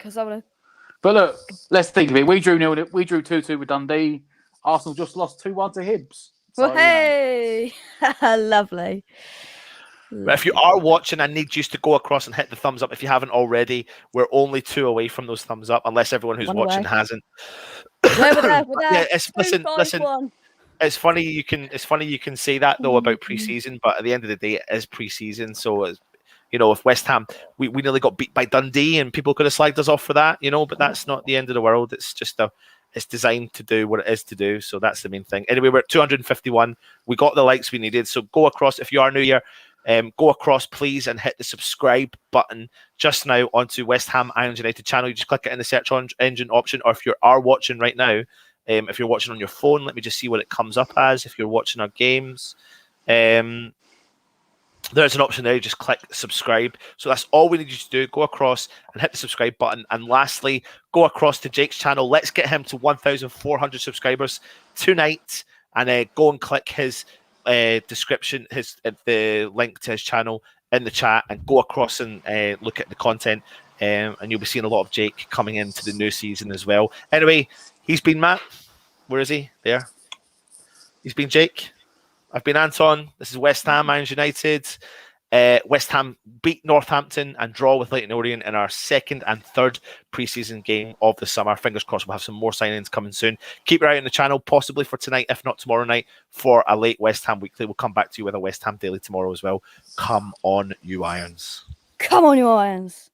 I wanna... But look, let's think of it. We drew 2-2 with Dundee. Arsenal just lost 2-1 to Hibs. So, well, hey, lovely. But if you are watching, I need you to go across and hit the thumbs up if you haven't already. We're only 2 away from those thumbs up, unless everyone who's watching hasn't. We're there. Yeah, listen. It's funny you can say that though about preseason, but at the end of the day, it is preseason, so it's. You know, if West Ham, we nearly got beat by Dundee and people could have slagged us off for that, you know, but that's not the end of the world. It's just it's designed to do what it is to do. So that's the main thing. Anyway, we're at 251. We got the likes we needed. So go across. If you are new here, go across, please, and hit the subscribe button just now onto West Ham Irons United channel. You just click it in the search engine option, or if you are watching right now, if you're watching on your phone, let me just see what it comes up as. If you're watching our games, there's an option there. You just click subscribe. So that's all we need you to do. Go across and hit the subscribe button. And lastly, go across to Jake's channel. Let's get him to 1,400 subscribers tonight. And go and click his description, the link to his channel in the chat, and go across and look at the content. And you'll be seeing a lot of Jake coming into the new season as well. Anyway, he's been Matt. Where is he? There. He's been Jake. I've been Anton. This is West Ham Irons United. West Ham beat Northampton and draw with Leyton Orient in our second and third pre-season game of the summer. Fingers crossed we'll have some more signings coming soon. Keep your eye on the channel, possibly for tonight, if not tomorrow night, for a late West Ham Weekly. We'll come back to you with a West Ham Daily tomorrow as well. Come on, you Irons. Come on, you Irons.